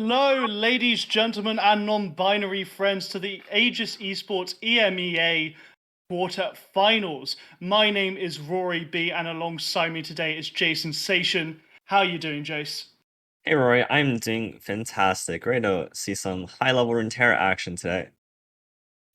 Hello, ladies, gentlemen, and non-binary friends to the Aegis Esports EMEA Quarter Finals. My name is Rory B, and alongside me today is Jason Sation. How are you doing, Jace? Hey Rory, I'm doing fantastic. Great to see some high-level Runeterra action today.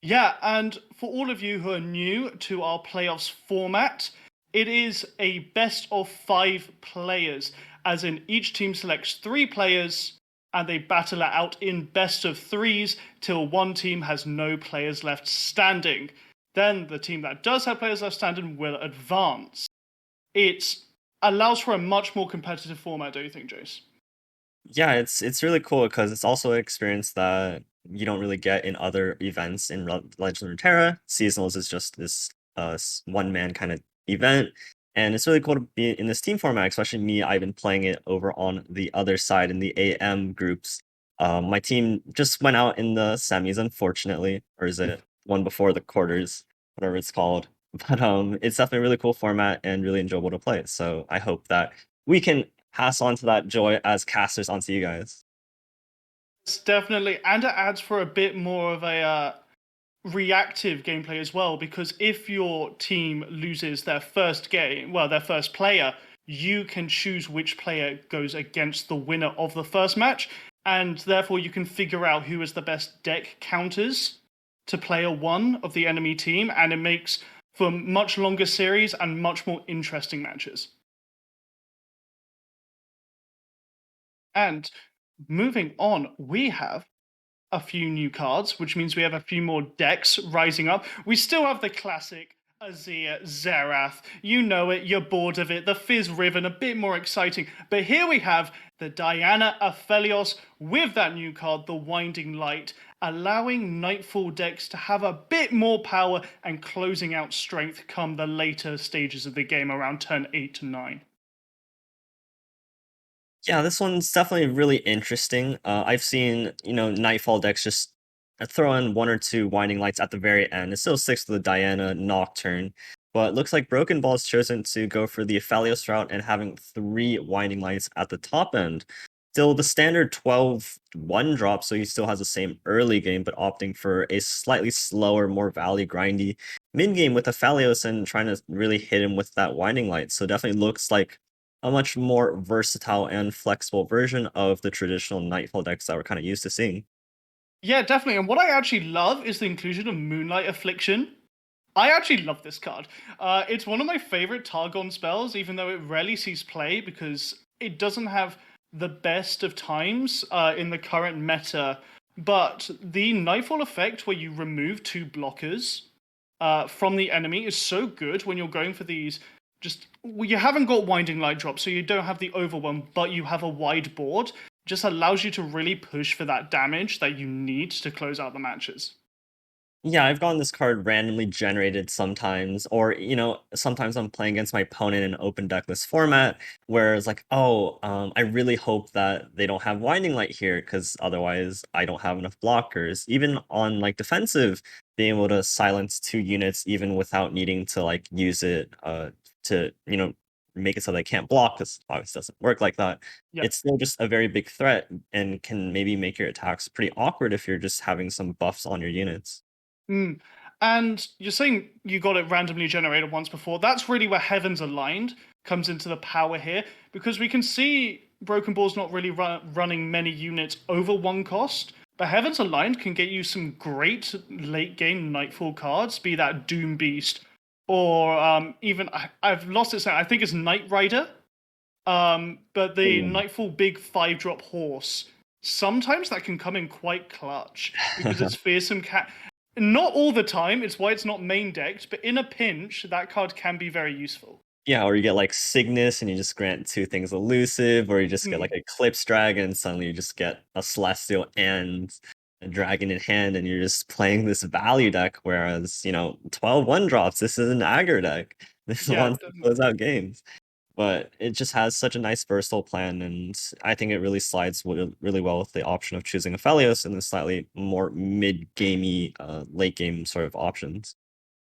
Yeah, and for all of you who are new to our playoffs format, it is a best of 5 players, as in each team selects 3 players and they battle it out in best of threes till one team has no players left standing. Then the team that does have players left standing will advance. It allows for a much more competitive format, don't you think, Jace? Yeah, it's really cool because it's also an experience that you don't really get in other events in Legend of Runeterra. Seasonals is just this one-man kind of event, and it's really cool to be in this team format. Especially me, I've been playing it over on the other side in the AM groups. My team just went out in the semis, unfortunately, or is it one before the quarters, whatever it's called. But it's definitely a really cool format and really enjoyable to play. So I hope that we can pass on to that joy as casters onto you guys. It's definitely, and it adds for a bit more of a reactive gameplay as well, because if your team loses their first game, well, their first player, you can choose which player goes against the winner of the first match, and therefore you can figure out who is the best deck counters to player one of the enemy team, and it makes for much longer series and much more interesting matches. And moving on, we have a few new cards, which means we have a few more decks rising up. We still have the classic Azir, Xerath. You know it, you're bored of it. The Fizz Riven, a bit more exciting. But here we have the Diana Aphelios with that new card, the Winding Light, allowing Nightfall decks to have a bit more power and closing out strength come the later stages of the game around turn 8 to 9. Yeah, this one's definitely really interesting. I've seen, Nightfall decks just throw in one or two Winding Lights at the very end. It still sticks to the Diana Nocturne, but it looks like Broken Ball's chosen to go for the Aphelios route and having 3 Winding Lights at the top end. Still the standard 12 1-drop, so he still has the same early game, but opting for a slightly slower, more value grindy mid game with Aphelios and trying to really hit him with that Winding Light. So definitely looks like a much more versatile and flexible version of the traditional Nightfall decks that we're kind of used to seeing. Yeah, definitely. And what I actually love is the inclusion of Moonlight Affliction. I actually love this card. It's one of my favorite Targon spells, even though it rarely sees play because it doesn't have the best of times in the current meta. But the Nightfall effect, where you remove 2 blockers from the enemy, is so good when you're going for these. Just well, you haven't got Winding Light drop, so you don't have the overwhelm, but you have a wide board. Just allows you to really push for that damage that you need to close out the matches. Yeah, I've gotten this card randomly generated sometimes, or sometimes I'm playing against my opponent in an open decklist format, where it's like, oh, I really hope that they don't have Winding Light here, because otherwise I don't have enough blockers. Even on like defensive, being able to silence 2 units even without needing to like use it to make it so they can't block, because obviously it doesn't work like that. Yeah. It's still just a very big threat and can maybe make your attacks pretty awkward if you're just having some buffs on your units. Mm. And you're saying you got it randomly generated once before. That's really where Heavens Aligned comes into the power here, because we can see Broken Ball's not really running many units over 1 cost, but Heavens Aligned can get you some great late game Nightfall cards, be that Doom Beast or even I've lost it. I think it's Knight Rider. But the Nightfall big 5-drop horse, sometimes that can come in quite clutch because it's fearsome cat. Not all the time, it's why it's not main decked, but in a pinch, that card can be very useful. Yeah, or you get like Cygnus and you just grant 2 things elusive, or you just get Hmm. like Eclipse Dragon and suddenly you just get a Celestial and a Dragon in hand and you're just playing this value deck, whereas, 12 1-drops, this is an aggro deck. This Yeah, wants to close definitely. out games. But it just has such a nice versatile plan, and I think it really slides really well with the option of choosing Aphelios and the slightly more mid-gamey, late game sort of options.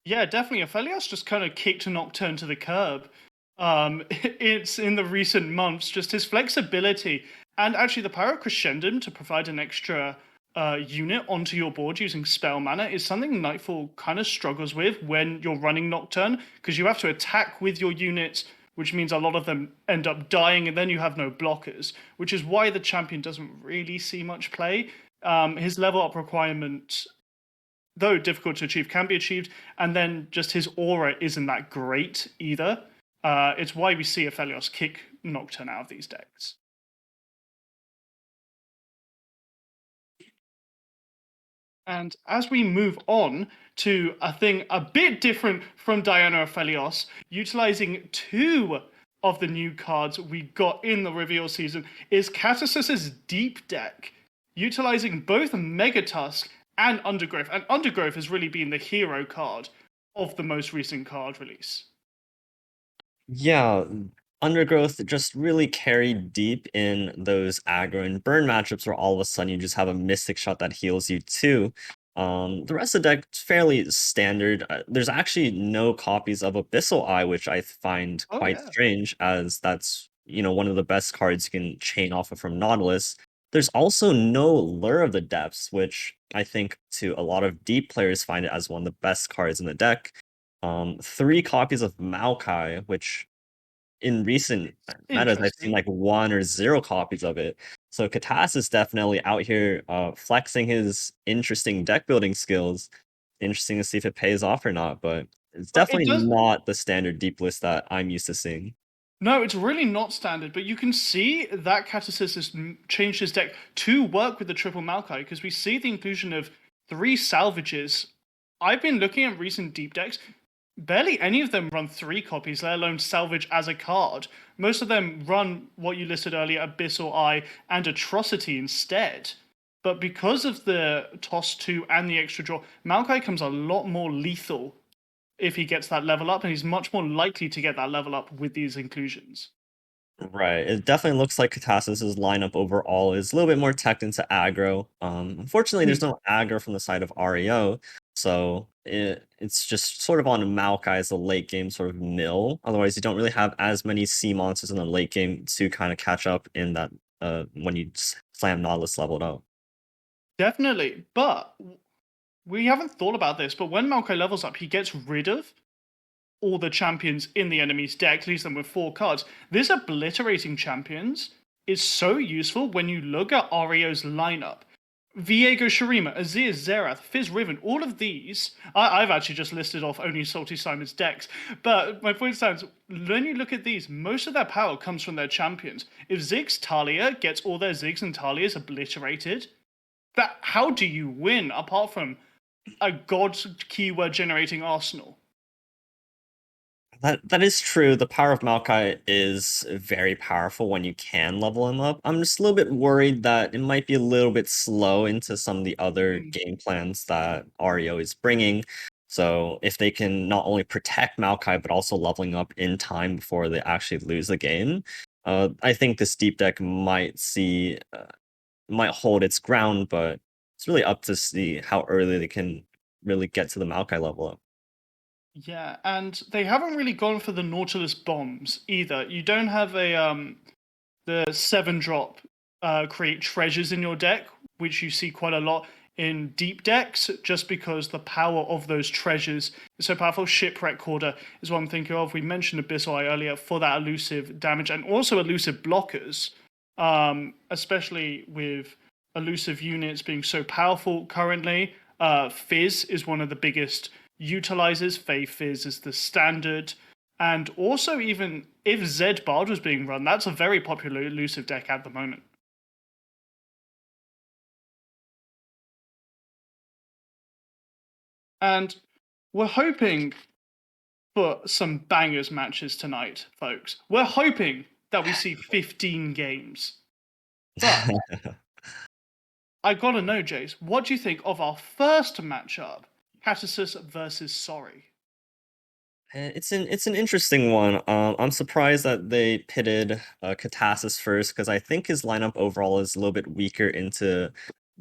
Yeah, definitely. Aphelios just kind of kicked Nocturne to the curb. It's in the recent months, just his flexibility And actually, the Pyro Crescendum to provide an extra unit onto your board using spell mana is something Nightfall kind of struggles with when you're running Nocturne, because you have to attack with your units, which means a lot of them end up dying, and then you have no blockers, which is why the champion doesn't really see much play. His level up requirement, though difficult to achieve, can be achieved, and then just his aura isn't that great either. It's why we see Aphelios kick Nocturne out of these decks. And as we move on to a thing a bit different from Diana Aphelios, utilizing two of the new cards we got in the reveal season, is Catasys's Deep Deck, utilizing both Megatusk and Undergrowth. And Undergrowth has really been the hero card of the most recent card release. Yeah, Undergrowth just really carried deep in those aggro and burn matchups where all of a sudden you just have a Mystic Shot that heals you too. The rest of the deck fairly standard. There's actually no copies of Abyssal Eye, which I find Oh, quite yeah. strange, as that's one of the best cards you can chain off of from Nautilus. There's also no Lure of the Depths, which I think to a lot of deep players find it as one of the best cards in the deck. Three copies of Maokai, which in recent metas I've seen Interesting. like one or zero copies of it. So Katas is definitely out here flexing his interesting deck building skills. Interesting to see if it pays off or not, but it's But it definitely does. not the standard deep list that I'm used to seeing. No, it's really not standard, but you can see that Catasys has changed his deck to work with the triple Maokai, because we see the inclusion of 3 salvages. I've been looking at recent deep decks. Barely any of them run 3 copies, let alone salvage as a card. Most of them run what you listed earlier, Abyssal Eye and Atrocity instead. But because of the toss 2 and the extra draw, Maokai comes a lot more lethal if he gets that level up, and he's much more likely to get that level up with these inclusions. Right. It definitely looks like Katas's lineup overall is a little bit more teched into aggro. Unfortunately, there's Hmm. no aggro from the side of REO, so it's just sort of on Maokai as a late game sort of mill. Otherwise, you don't really have as many sea monsters in the late game to kind of catch up in that when you slam Nautilus leveled up. Definitely, but we haven't thought about this, but when Maokai levels up, he gets rid of all the champions in the enemy's deck, leaves them with 4 cards. This obliterating champions is so useful when you look at Ario's lineup. Viego Shurima, Azir Zerath, Fizz Riven, all of these, I've actually just listed off only Salty Simon's decks, but my point stands, when you look at these, most of their power comes from their champions. If Ziggs Talia gets all their Ziggs and Talias obliterated, how do you win apart from a god keyword generating arsenal? That is true. The power of Maokai is very powerful when you can level him up. I'm just a little bit worried that it might be a little bit slow into some of the other Hmm. game plans that REO is bringing. So if they can not only protect Maokai but also leveling up in time before they actually lose the game, I think this deep deck might hold its ground, but it's really up to see how early they can really get to the Maokai level up. Yeah, and they haven't really gone for the Nautilus bombs either. You don't have the 7-drop create treasures in your deck, which you see quite a lot in deep decks, just because the power of those treasures is so powerful. Shipwreck Quarter is what I'm thinking of. We mentioned Abyssal Eye earlier for that elusive damage and also elusive blockers, especially with elusive units being so powerful currently. Fizz is one of the biggest utilizers. Fey Fizz is the standard. And also, even if Zed Bard was being run, that's a very popular elusive deck at the moment. And we're hoping for some bangers matches tonight, folks. We're hoping that we see 15 games. But I gotta know, Jace, what do you think of our first matchup? Catasus versus Sorry. It's an interesting one. I'm surprised that they pitted Katasis first because I think his lineup overall is a little bit weaker into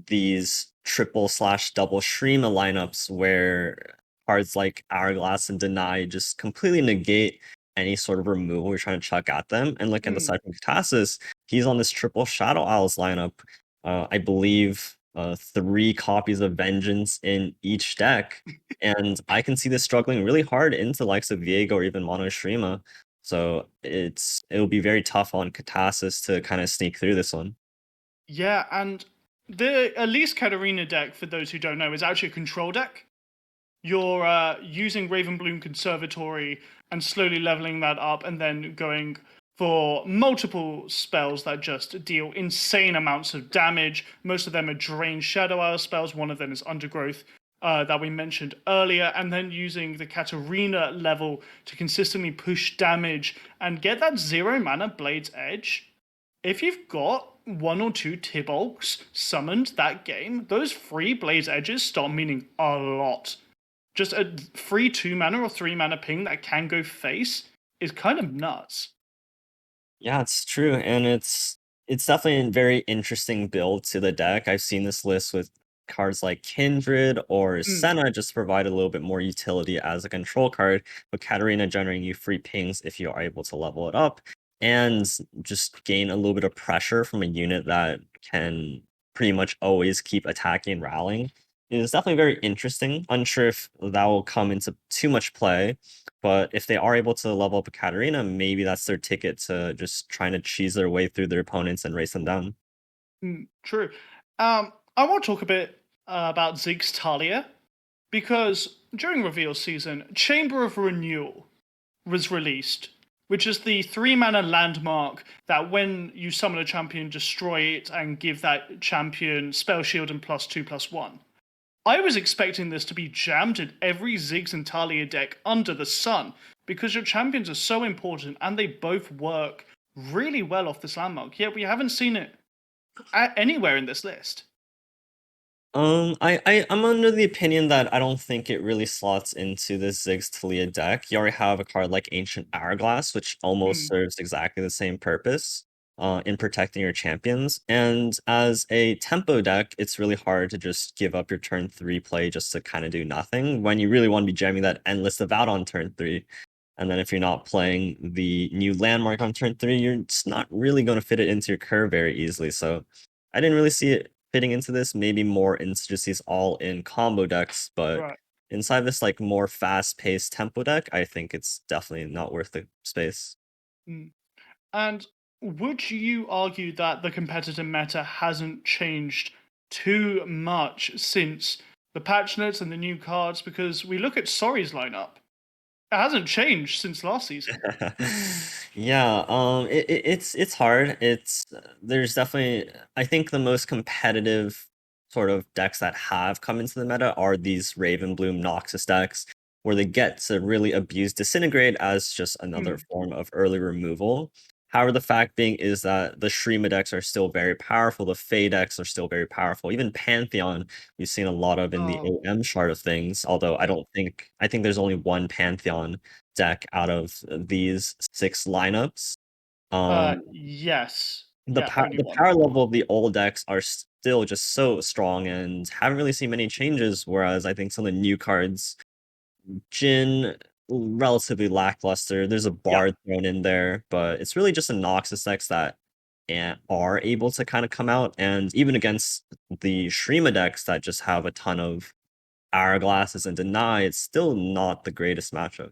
these triple/double Shrima lineups where cards like Hourglass and Deny just completely negate any sort of removal you're trying to chuck at them. And look at the Mm. side from Katasis, he's on this triple Shadow Owls lineup. I believe 3 copies of Vengeance in each deck. And I can see this struggling really hard into the likes of Viego or even Monoshima. So it'll be very tough on Katasis to kind of sneak through this one. Yeah, and the Elise Katarina deck, for those who don't know, is actually a control deck. You're using Ravenbloom Conservatory and slowly leveling that up, and then going for multiple spells that just deal insane amounts of damage. Most of them are Drain Shadow Hour spells. One of them is Undergrowth, that we mentioned earlier, and then using the Katarina level to consistently push damage and get that 0 mana Blade's Edge. If you've got 1 or 2 Tibolks summoned that game, those free Blade's Edges start meaning a lot. Just a free 2 mana or 3 mana ping that can go face is kind of nuts. Yeah, it's true, and it's definitely a very interesting build to the deck. I've seen this list with cards like Kindred or Mm. Senna just provide a little bit more utility as a control card, but Katarina generating you free pings if you are able to level it up, and just gain a little bit of pressure from a unit that can pretty much always keep attacking and rallying. It is definitely very interesting. Unsure if that will come into too much play, but if they are able to level up a Katarina, maybe that's their ticket to just trying to cheese their way through their opponents and race them down. True. I want to talk a bit about Ziggs Talia, because during reveal season, Chamber of Renewal was released, which is the 3 mana landmark that when you summon a champion, destroy it and give that champion spell shield and +2/+1. I was expecting this to be jammed in every Ziggs and Talia deck under the sun, because your champions are so important and they both work really well off this landmark, yet we haven't seen it anywhere in this list. I'm under the opinion that I don't think it really slots into this Ziggs Talia deck. You already have a card like Ancient Hourglass, which almost Hmm. serves exactly the same purpose, in protecting your champions. And as a tempo deck, it's really hard to just give up your turn 3 play just to kind of do nothing when you really want to be jamming that Endless Devout on turn 3. And then if you're not playing the new landmark on turn 3, you're just not really going to fit it into your curve very easily. So I didn't really see it fitting into this, maybe more into just these all-in combo decks, but Right. inside this like more fast-paced tempo deck, I think it's definitely not worth the space. Hmm. And would you argue that the competitive meta hasn't changed too much since the patch notes and the new cards? Because we look at Sorry's lineup, it hasn't changed since last season. Yeah, it's hard. There's definitely, I think the most competitive sort of decks that have come into the meta are these Raven Bloom Noxus decks, where they get to really abuse Disintegrate as just another Hmm. form of early removal. However, the fact being is that the Shrima decks are still very powerful, the Fey decks are still very powerful. Even Pantheon, we've seen a lot of in the Oh, OM chart of things, although I think there's only one Pantheon deck out of these 6 lineups. yes. The Yeah, power only the one. power level of the old decks are still just so strong and haven't really seen many changes, whereas I think some of the new cards, Jin, relatively lackluster. There's a Yeah. Bard thrown in there, but it's really just a Noxus decks that are able to kind of come out, and even against the Shrima decks that just have a ton of Hourglasses and Deny, it's still not the greatest matchup.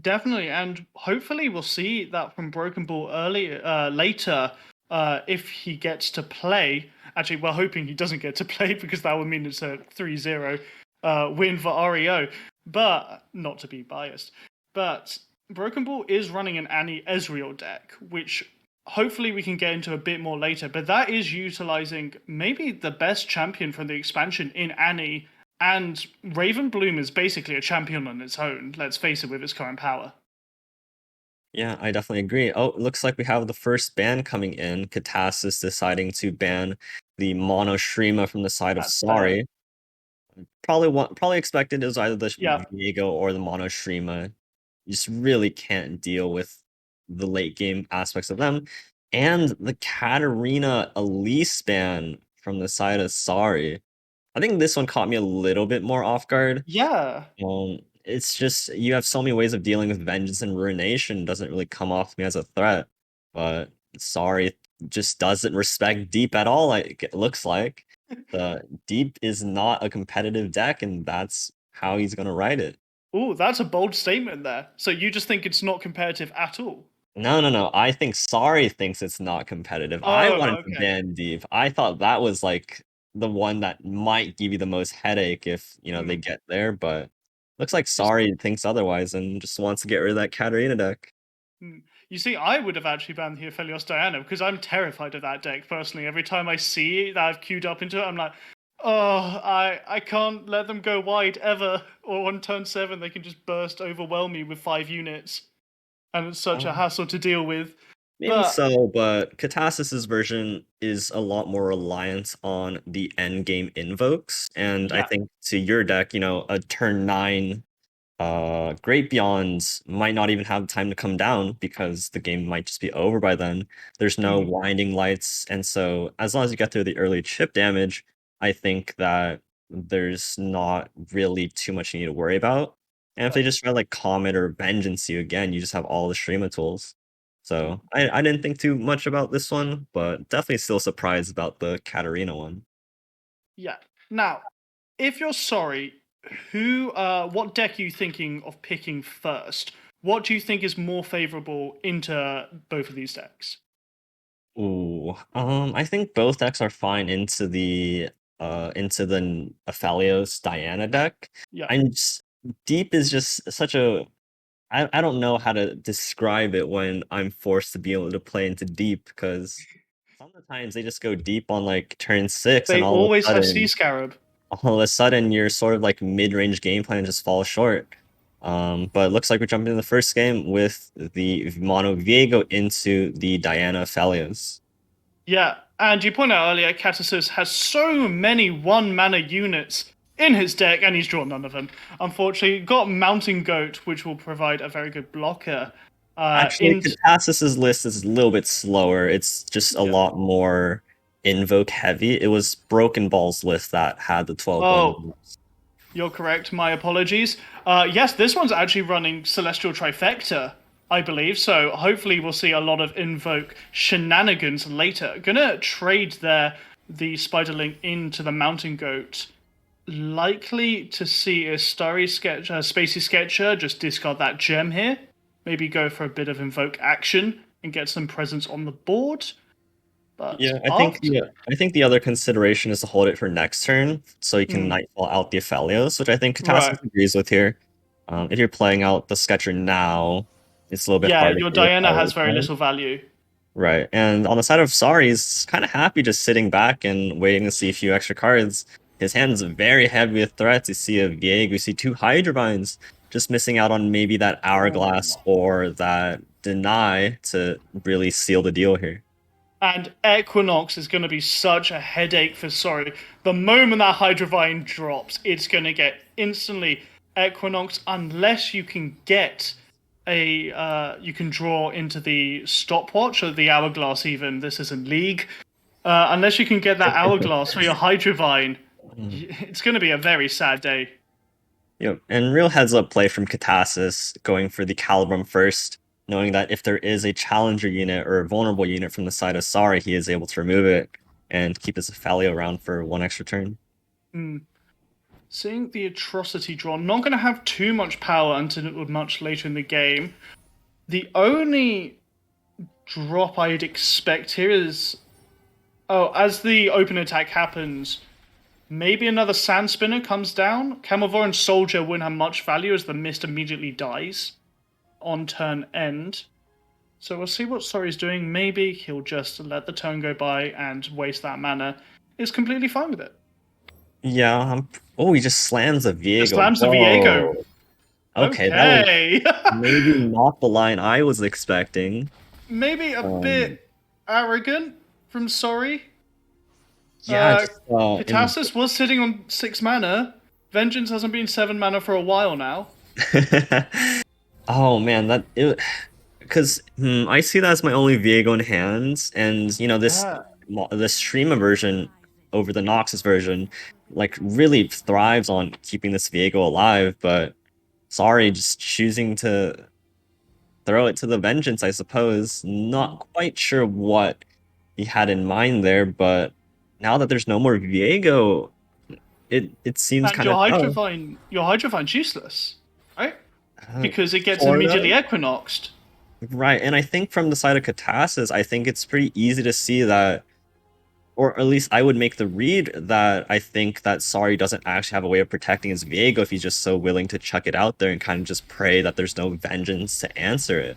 Definitely, and hopefully we'll see that from Broken Ball later, if he gets to play. Actually, we're hoping he doesn't get to play because that would mean it's a 3-0 win for REO. But not to be biased, but Broken Ball is running an Annie Ezreal deck, which hopefully we can get into a bit more later. But that is utilizing maybe the best champion from the expansion in Annie, and Raven Bloom is basically a champion on its own, let's face it, with its current power. Yeah, I definitely agree. Oh, it looks like we have the first ban coming in. Katasis deciding to ban the Mono Shrima from the side of That's fair. Sorry. Probably expected it was either the Yeah. Viego or the Mono Shrima. You just really can't deal with the late game aspects of them. And the Katarina Elise ban from the side of Sorry. I think this one caught me a little bit more off guard. Yeah. Um, it's just you have so many ways of dealing with vengeance and ruination doesn't really come off to me as a threat. But sorry, it just doesn't respect deep at all. Like it looks like the deep is not a competitive deck, and that's how he's gonna write it. Oh, that's a bold statement there. So you just think it's not competitive at all? No, no, no. I think Sorry thinks it's not competitive. I Oh, wanted to okay. ban Deep. I thought that was like the one that might give you the most headache if they Hmm. get there, but looks like You, s- Sorry thinks otherwise and just wants to get rid of that Katarina deck. hmm. You see, I would have actually banned the Aphelios Diana because I'm terrified of that deck personally. Every time I see that I've queued up into it, I'm like, oh, I can't let them go wide ever. Or on turn 7, they can just burst, overwhelm me with 5 units. And it's such a Um, hassle to deal with. Maybe But so, but Katasis's version is a lot more reliant on the end game invokes, and I yeah. think to your deck, a turn 9 Great Beyond might not even have time to come down because the game might just be over by then. There's no Mhm. winding lights, and so as long as you get through the early chip damage, I think that there's not really too much you need to worry about. And if they But just try like Comet or Vengeance you again, you just have all the Streama tools. So I didn't think too much about this one, but definitely still surprised about the Katarina one. yeah. Now, if you're sorry, what deck are you thinking of picking first? What do you think is more favorable into both of these decks? Ooh, I think both decks are fine into the Aphelios Diana deck. Yeah. I'm just, Deep is just such a I don't know how to describe it when I'm forced to be able to play into Deep because sometimes they just go deep on like turn 6 and They always have Sea Scarab. all of a sudden your sort of like mid-range game plan just falls short. But it looks like we're jumping in the first game with the Mono Viego into the Diana Aphelios. Yeah, and you point out earlier, Catasus has so many 1 mana units in his deck, and he's drawn none of them. Unfortunately, got Mountain Goat, which will provide a very good blocker. Actually, In Catasis's list is a little bit slower. It's just a Yeah. lot more invoke heavy. It was Broken Ball's list that had the 12 Oh, wonders. you're correct. My apologies. Yes, this one's actually running Celestial Trifecta, I believe. So hopefully we'll see a lot of invoke shenanigans later. Gonna trade the Spiderling into the Mountain Goat. Likely to see a Spacey Sketcher just discard that gem here. Maybe go for a bit of invoke action and get some presence on the board. But Yeah, I think after, the other consideration is to hold it for next turn, so you can hmm, Nightfall out the Aphelios, which I think right, Catasis agrees with here. If you're playing out the Sketcher now, it's a little bit yeah, hard to your get your Diana power has very time. little value. Right. And on the side of Sorry, he's kind of happy just sitting back and waiting to see a few extra cards. His hand's very heavy with threats. You see a Vieg, we see two Hydrovines, just missing out on maybe that Hourglass Oh. or that Deny to really seal the deal here. And Equinox is going to be such a headache for Sorry. The moment that Hydrovine drops, it's going to get instantly Equinox unless you can get you can draw into the stopwatch or the hourglass. Even this isn't League. Unless you can get that hourglass for your Hydrovine, it's going to be a very sad day. Yep. And real heads up play from Katasis going for the Calibrum first, knowing that if there is a challenger unit or a vulnerable unit from the side of Sorry, he is able to remove it and keep his Ophalio around for one extra turn. Hmm. Seeing the atrocity draw, not going to have too much power until much later in the game. The only drop I'd expect here is, oh, as the open attack happens, maybe another Sand Spinner comes down. Camelvoran Soldier wouldn't have much value as the mist immediately dies on turn end. So we'll see what Sorry's doing. Maybe he'll just let the turn go by and waste that mana. Is completely fine with it. Yeah. Oh, he just slams a Just Viego. slams the Viego. Whoa. Okay, that was Okay. maybe not the line I was expecting. Maybe a Um, bit arrogant from Sorry. yeah, Uh, just in. Katasis was sitting on 6 mana. Vengeance hasn't been 7 mana for a while now. Oh man, that it because I see that as my only Viego in hands, and Yeah. the Streama version over the Noxus version, like really thrives on keeping this Viego alive, but Sorry, just choosing to throw it to the vengeance, I suppose. Mm. Not quite sure what he had in mind there, but now that there's no more Viego, it seems And kind of tough. Your Hydrovine's useless, right? Uh, Because it gets sort immediately of. equinoxed. Right, and I think from the side of Katasis, I think it's pretty easy to see that, or at least I would make the read that I think that Sari doesn't actually have a way of protecting his Viego if he's just so willing to chuck it out there and kind of just pray that there's no vengeance to answer it.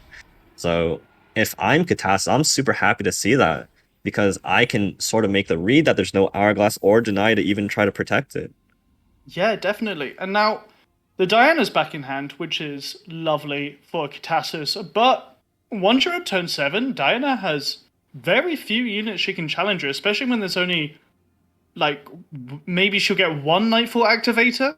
So if I'm Katasis, I'm super happy to see that because I can sort of make the read that there's no Hourglass or Deny to even try to protect it. Yeah, definitely. And now the Diana's back in hand, which is lovely for Katasis. But once you're at turn 7, Diana has very few units she can challenge her, especially when there's only, like, maybe she'll get one Nightfall activator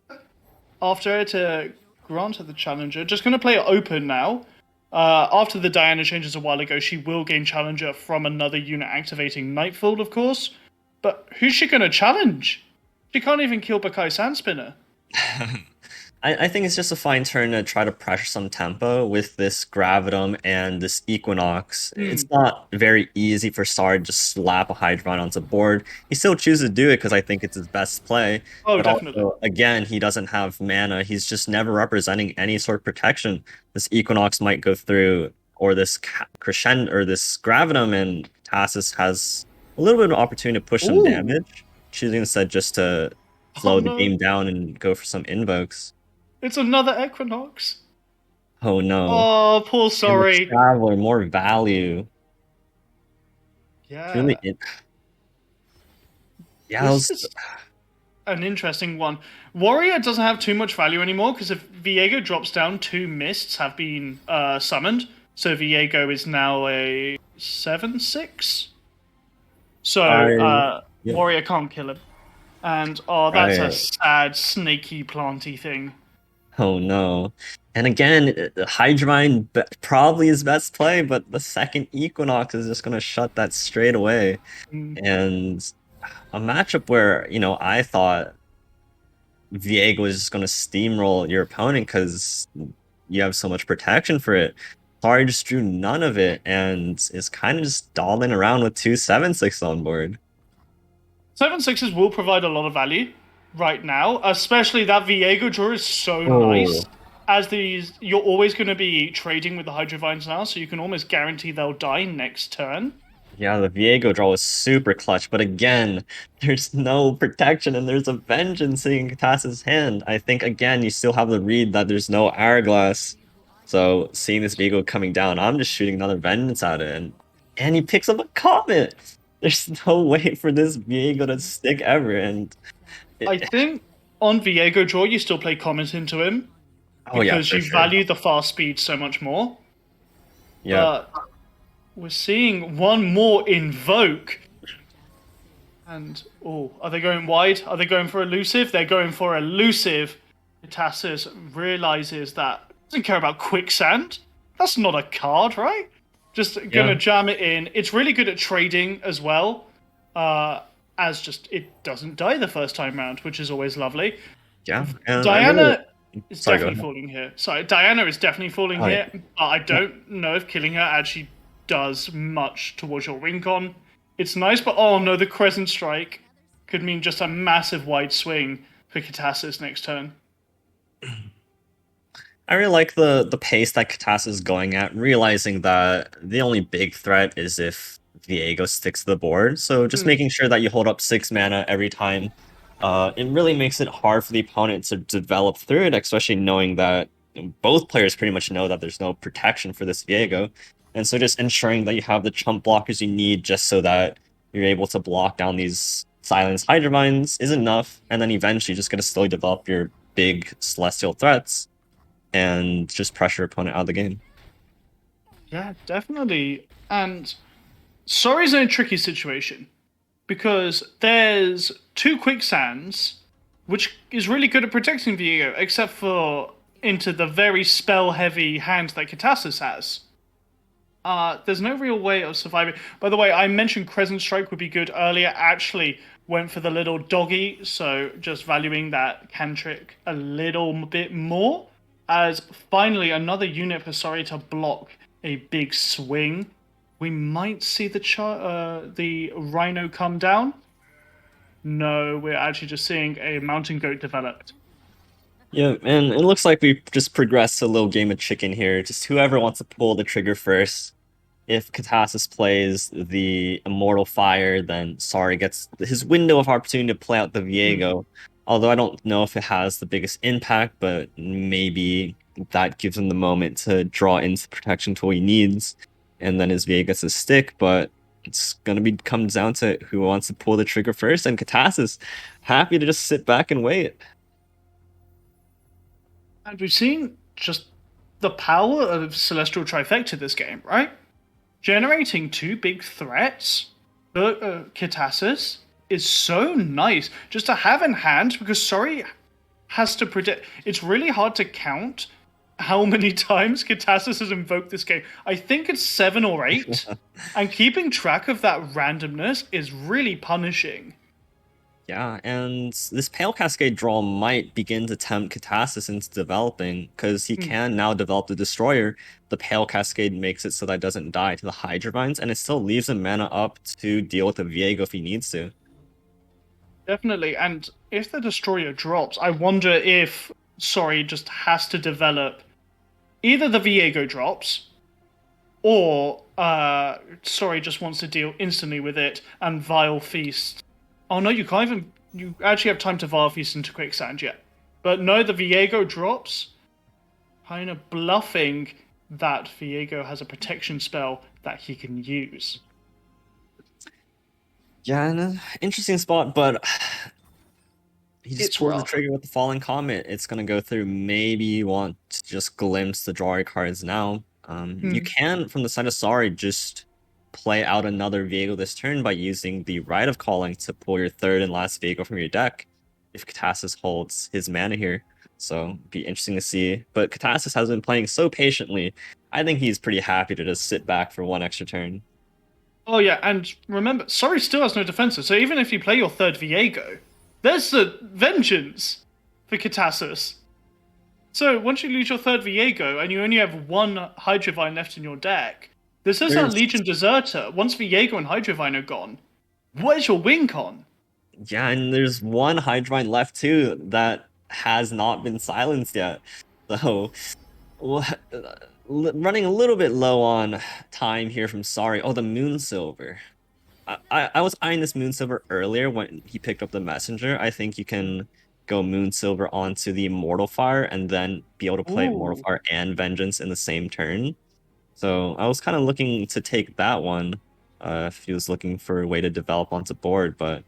after her to grant her the challenger. Just going to play it open now. After the Diana changes a while ago, she will gain challenger from another unit activating Nightfall, of course. But who's she going to challenge? She can't even kill Bakai Sandspinner. I think it's just a fine turn to try to pressure some tempo with this Gravitum and this Equinox. Hmm. It's not very easy for Sar to just slap a Hydron onto the board. He still chooses to do it because I think it's his best play, Oh, but definitely. also, again, he doesn't have mana. He's just never representing any sort of protection. This Equinox might go through, or this Crescendo, or this Gravitum, and Tassus has a little bit of opportunity to push some Ooh. damage, choosing instead just to Oh slow the no. game down and go for some invokes. It's another Equinox. Oh no. Oh, poor And the sorry. Traveler, more value. It's really Yeah. yeah, that This was is an interesting one. Warrior doesn't have too much value anymore because if Viego drops down, two mists have been summoned. So Viego is now a 7/6. So I yeah, Warrior can't kill him. And oh, that's a right. sad, snaky, planty thing. Oh no. And again, Hydromine probably his best play, but the second Equinox is just gonna shut that straight away. Mm. And a matchup where, I thought Viego was just gonna steamroll your opponent because you have so much protection for it. Sorry, just drew none of it and is kind of just dolling around with 2/7/6 on board. 7/6s will provide a lot of value right now, especially that Viego draw is so nice. Oh, As these, you're always going to be trading with the Hydrovines now, so you can almost guarantee they'll die next turn. yeah, the Viego draw was super clutch, but again, there's no protection and there's a vengeance in Katas's hand. I think again you still have the read that there's no hourglass. So seeing this Viego coming down, I'm just shooting another vengeance at it, and he picks up a comet. There's no way for this Viego to stick ever, and I it, think on Viego draw, you still play Comet into him oh yeah, because for you sure. value the fast speed so much more. Yeah, But we're seeing one more invoke. And oh, are they going wide? Are they going for elusive? They're going for elusive. Tassus realizes that doesn't care about quicksand. That's not a card, right? Just gonna yeah, jam it in. It's really good at trading as well. As just it doesn't die the first time round, which is always lovely. yeah. And I really, Diana is sorry, go definitely ahead. falling here. Sorry, Diana is definitely falling Oh yeah. here, but I don't know if killing her actually does much towards your Rincon. It's nice, but oh no, the Crescent Strike could mean just a massive wide swing for Katasis next turn. I really like the pace that Katas is going at, realizing that the only big threat is if Viego sticks to the board. So just Hmm. making sure that you hold up 6 mana every time, it really makes it hard for the opponent to develop through it, especially knowing that both players pretty much know that there's no protection for this Viego. And so just ensuring that you have the chump blockers you need just so that you're able to block down these silence Hydrovines is enough, and then eventually just gonna slowly develop your big celestial threats and just pressure opponent out of the game. Yeah, definitely. And Sorry's in a tricky situation because there's two quicksands, which is really good at protecting Viego, except for into the very spell heavy hand that Katasis has. There's no real way of surviving. By the way, I mentioned Crescent Strike would be good earlier. Actually, went for the little doggy, so just valuing that cantrick a little bit more. as finally another unit for Sorry to block a big swing. We might see the Rhino come down. No, we're actually just seeing a Mountain Goat developed. Yeah, and it looks like we just progressed to a little game of chicken here. Just whoever wants to pull the trigger first. If Katasis plays the Immortal Fire, then Sorry gets his window of opportunity to play out the Viego. Although I don't know if it has the biggest impact, but maybe that gives him the moment to draw into the protection tool he needs, and then his Viego gets a stick. But it's gonna be comes down to who wants to pull the trigger first, and Katasis happy to just sit back and wait. And we've seen just the power of Celestial Trifecta this game, right? Generating two big threats for Katasis is so nice just to have in hand because Sorry has to predict. It's really hard to count how many times Katasis has invoked this game. I think it's 7 or 8. And keeping track of that randomness is really punishing. Yeah, and this Pale Cascade draw might begin to tempt Katasis into developing, because he can now develop the Destroyer. The Pale Cascade makes it so that it doesn't die to the Hydrovines, and it still leaves him mana up to deal with the Viego if he needs to. Definitely. And if the Destroyer drops, I wonder if Sorry just has to develop either the Viego drops or Sorry just wants to deal instantly with it and Vile Feast. Oh no, you can't even. You actually have time to Vile Feast into Quicksand yet. But no, the Viego drops, kind of bluffing that Viego has a protection spell that he can use. Yeah, interesting spot, but he just It's pulls the rough. trigger with the Falling Comet. It's gonna go through. Maybe you want to just glimpse the draw cards now. You can, from the side of Sorry, just play out another Viego this turn by using the Rite of Calling to pull your third and last Viego from your deck if Katasis holds his mana here. So it'd be interesting to see. But Katasis has been playing so patiently. I think he's pretty happy to just sit back for one extra turn. Oh yeah, and remember, Sorry still has no defensive, so even if you play your third Viego, there's the Vengeance for Katasis. So once you lose your third Viego and you only have one Hydrovine left in your deck, this is a There's Legion Deserter. Once Viego and Hydrovine are gone, what is your win con? Yeah, and there's one Hydrine left too that has not been silenced yet. So running a little bit low on time here from Sorry. Oh, the Moonsilver. I was eyeing this Moonsilver earlier when he picked up the Messenger. I think you can go Moonsilver onto the Immortal Fire and then be able to play Immortal Ooh. Fire and Vengeance in the same turn. So I was kind of looking to take that one if he was looking for a way to develop onto board, but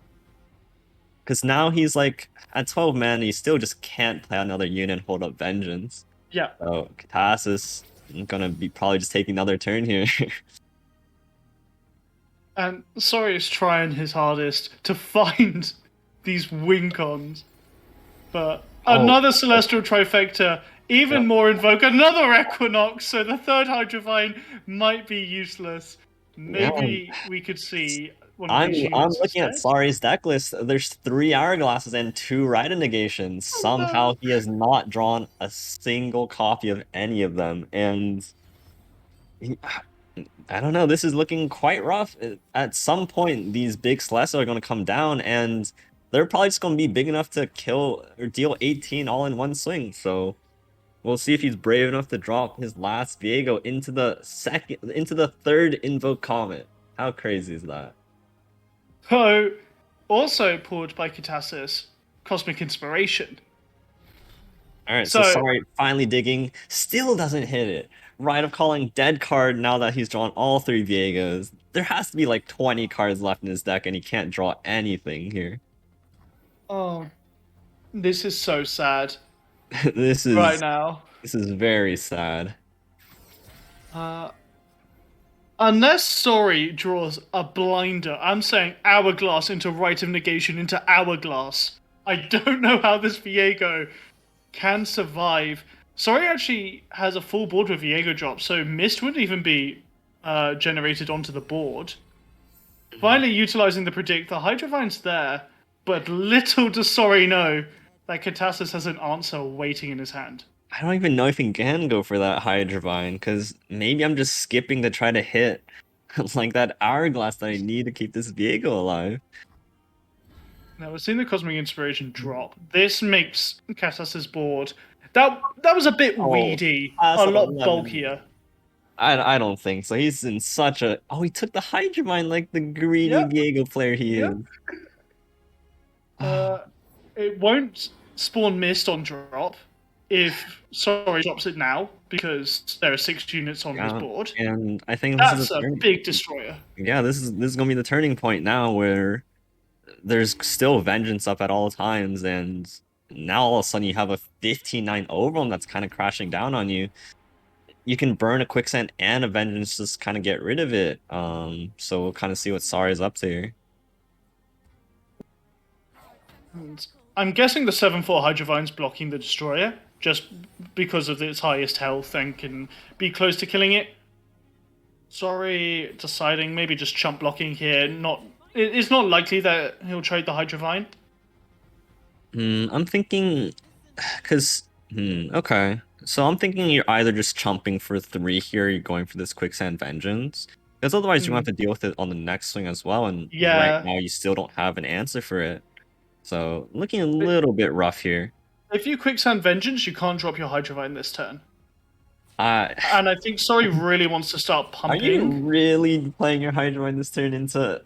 because now he's like at 12 men, he still just can't play another unit and hold up Vengeance. Yeah, So Katasis gonna be probably just taking another turn here. and Sorry is trying his hardest to find these win cons. But Oh, another Celestial Trifecta, yeah. even more Invoke, another Equinox, so the third Hydrovine might be useless. Yeah, Maybe we could see one of I'm these I'm units looking at instead. Sari's deck list. There's 3 Hourglasses and 2 Negations. Oh Somehow no! he has not drawn a single copy of any of them, and he, I don't know. This is looking quite rough. At some point, these big Celestials are going to come down, and they're probably just going to be big enough to kill or deal 18 all in one swing. So we'll see if he's brave enough to drop his last Viego into the third Invoke Comet. How crazy is that? So, also pulled by Katasis, Cosmic Inspiration. All right, so So, sorry, finally digging, still doesn't hit it. Rite of Calling dead card now that he's drawn all 3 Viegos. There has to be like 20 cards left in his deck, and he can't draw anything here. oh, this is so sad This right is now. this is very sad. Uh, Unless Sorry draws a blinder, I'm saying Hourglass into Rite of Negation into Hourglass. I don't know how this Viego can survive. Sorry actually has a full board with Viego drop, so Mist wouldn't even be generated onto the board. Finally utilizing the Predict, the Hydrovine's there, but little does Sorry know that Katasis has an answer waiting in his hand. I don't even know if he can go for that Hydrovine, because maybe I'm just skipping to try to hit like that hourglass that I need to keep this Viego alive. Now we're seeing the Cosmic Inspiration drop. This makes Katas's board. That was a bit Oh, weedy, that's a an lot 11. bulkier. I don't think so. He's in such a. Oh, he took the Hydrovine like the greedy Yep, Viego player he yep. is. Uh, it won't spawn mist on drop if Sorry drops it now because there are 6 units on his Yeah, board. and I think this is a That's a turning. big destroyer. Yeah, this is gonna be the turning point now where there's still vengeance up at all times, and now all of a sudden you have a 15-9 overwhelm that's kind of crashing down on you. You can burn a quicksand and a vengeance, just kind of get rid of it. So we'll kind of see what Sari is up to here. And I'm guessing the 7/4 Hydrovine's blocking the destroyer just because of its highest health and can be close to killing it. Sorry, deciding maybe just chump blocking here. It's not likely that he'll trade the Hydrovine. I'm thinking, because, okay. So I'm thinking you're either just chumping for 3 here, or you're going for this quicksand vengeance. Because otherwise you're going to have to deal with it on the next swing as well, and right Yeah, now you still don't have an answer for it. So looking a little bit rough here. if you quicksand vengeance, you can't drop your Hydrovine this turn. Uh, And I think Sorry really wants to start are you pumping. really playing your Hydroid this turn into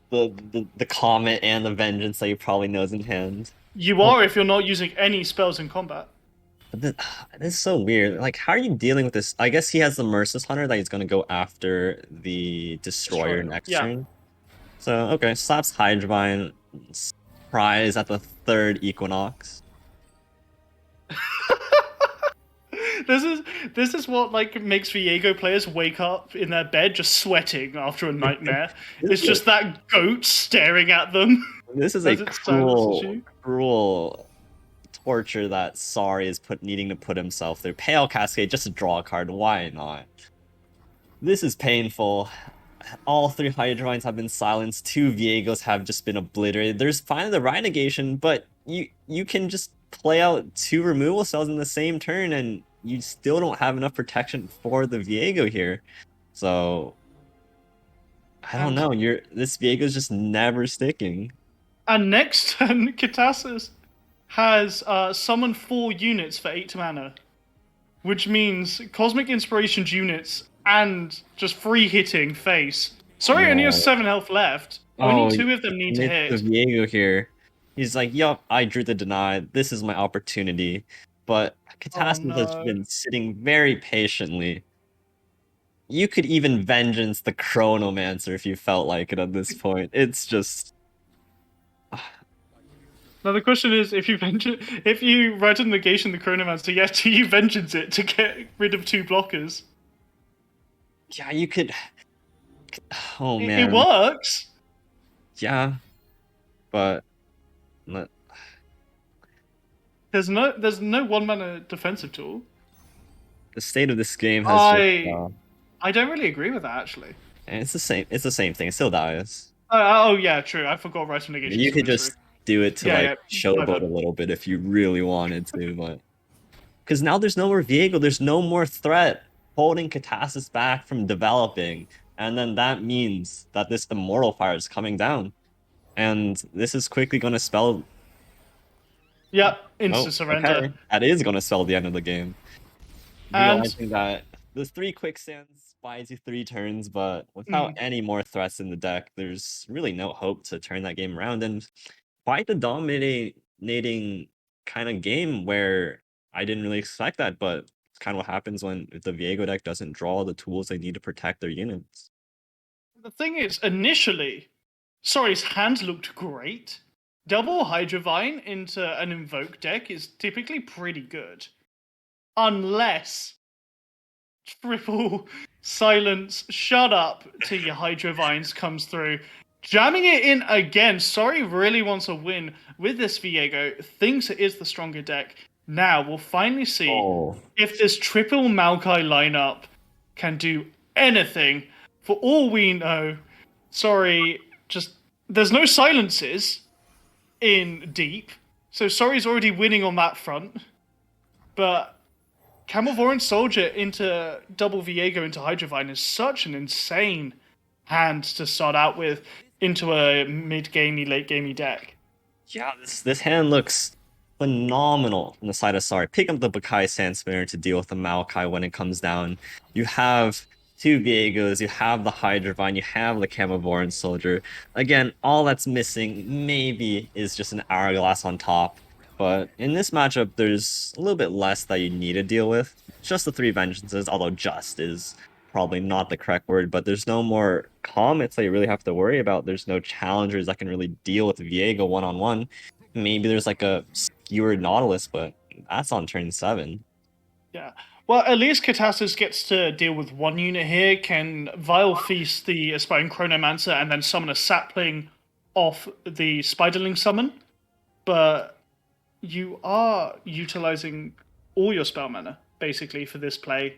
the Comet and the Vengeance that you probably knows in hand? You Oh, are if you're not using any spells in combat. but this, this is so weird. Like, how are you dealing with this? I guess he has the Merciless Hunter that he's going to go after the Destroyer Destroyer. next Yeah. turn. So, okay, slaps Hydrovine, surprise at the third Equinox. This is this is what like makes Viego players wake up in their bed just sweating after a nightmare. This It's is just that goat staring at them this is a as it silences cruel, you. cruel torture that Sari is needing to put himself through. Pale Cascade, just to draw a card. Why not? This is painful. All 3 Hydrovines have been silenced. 2 Viegos have just been obliterated. There's finally the Ride negation, but you can just play out 2 removal cells in the same turn, and you still don't have enough protection for the Viego here. So I don't And know. This Viego's just never sticking. next turn, Katasis has summoned 4 units for 8 mana, which means Cosmic Inspiration's units and just free hitting face. Sorry, only has No. 7 health left. Only Oh, 2 of them need to it's the hit. Viego here. He's like, yup, I drew the deny. This is my opportunity. But Oh Katasmas has no. been sitting very patiently. You could even vengeance the Chronomancer if you felt like it at this point. It's just. Now the question is, if you write a negation the Chronomancer, yes, do you vengeance it to get rid of 2 blockers? Yeah, you could. Oh It man. works. Yeah, but. let- There's no 1 mana defensive tool. The state of this game has just. I I don't really agree with that actually. It's the same. It's the same thing. It still dies. Oh yeah, true. I forgot writing negation You could swimming through. just do it to Yeah, like yeah. My showboat bad. a little bit if you really wanted to, but. Because now there's no more Viego, there's no more threat holding Katasis back from developing. And then that means that this Immortal Fire is coming down. And this is quickly going to spell. Yeah, Oh, instant surrender. okay. That is going to spell the end of the game. And Realizing that the 3 quicksands buys you 3 turns, but without mm, any more threats in the deck, there's really no hope to turn that game around. And quite the dominating kind of game where I didn't really expect that, but it's kind of what happens when the Viego deck doesn't draw the tools they need to protect their units. the thing is, initially, Sorry's hand looked great. Double Hydrovine into an Invoke deck is typically pretty good. Unless triple silence, shut up to your Hydrovines comes through. Jamming it in again. Sorry really wants a win with this Viego. Thinks it is the stronger deck. Now we'll finally see Oh, if this triple Maokai lineup can do anything. For all we know, Sorry, just there's no silences in deep. So Sorry's already winning on that front. But Camelvoran Soldier into double Viego into Hydrovine is such an insane hand to start out with into a mid-gamey, late-gamey deck. Yeah, this hand looks phenomenal on the side of Sorry. Pick up the Bakai Sand Spinner to deal with the Maokai when it comes down. You have two Viegos, you have the Hydrovine, you have the Camelvoran Soldier. Again, all that's missing maybe is just an Hourglass on top. But in this matchup, there's a little bit less that you need to deal with. Just the three Vengeances, although just is probably not the correct word, but there's no more comets that you really have to worry about. There's no challengers that can really deal with Viego one-on-one. Maybe there's like a skewered Nautilus, but that's on turn 7. Yeah. Well, at least Katasis gets to deal with one unit here. Can Vile Feast the Aspiring Chronomancer and then summon a sapling off the Spiderling summon? But you are utilizing all your spell mana, basically, for this play.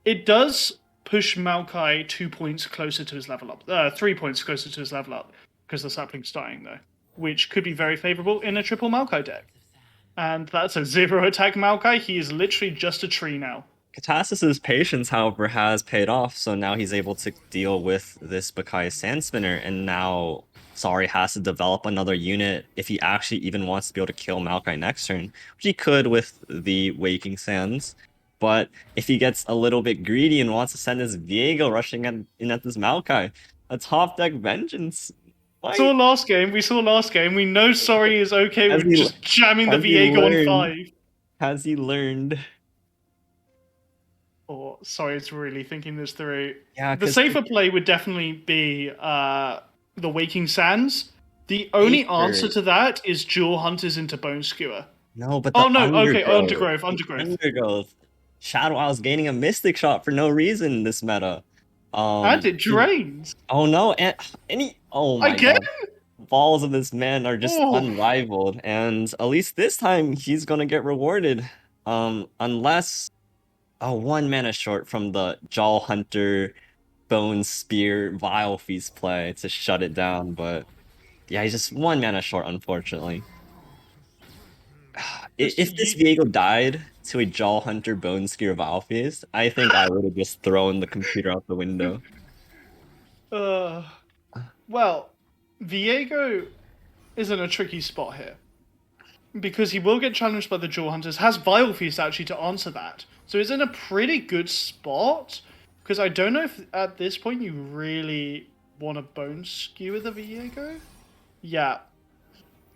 It does push Maokai 2 points closer to his level up. 3 points closer to his level up, because the sapling's dying, though. Which could be very favorable in a triple Maokai deck. And that's a 0 attack Maokai. He is literally just a tree now. Katasis's patience, however, has paid off, so now he's able to deal with this Bakai Sand Spinner, and now Sorry has to develop another unit if he actually even wants to be able to kill Maokai next turn, which he could with the Waking Sands. But if he gets a little bit greedy and wants to send his Viego rushing in at this Maokai, a top deck Vengeance We saw might. last game. We saw last game. We know Sorry is okay Has with he, just jamming the has he Viego on learned? 5. Has he learned? Or Sorry is really thinking this through. Yeah, The because safer play would definitely be the Waking Sands. The only answer to that is Jewel Hunters into Bone Skewer. No, but the Oh no, okay, Undergrowth. Undergrowth, The Undergrowth. Undergrowth. Shadow Owl's gaining a Mystic Shot for no reason in this meta. And it He- drains. oh no, and he, oh my Again? god. Balls of this man are just Oh, unrivaled, and at least this time he's gonna get rewarded. Unless a 1 mana short from the Jaw Hunter Bone Spear Vile Feast play to shut it down, but yeah, he's just 1 mana short, unfortunately. just If this you. Viego died to a Jaw Hunter Bone Spear Vile Feast, I think I would have just thrown the computer out the window. Uh, well, Viego is in a tricky spot here because he will get challenged by the Jewel Hunters. Has Vile Feast actually to answer that, so he's in a pretty good spot. Because I don't know if at this point you really want to Bone Skewer the Viego. Yeah,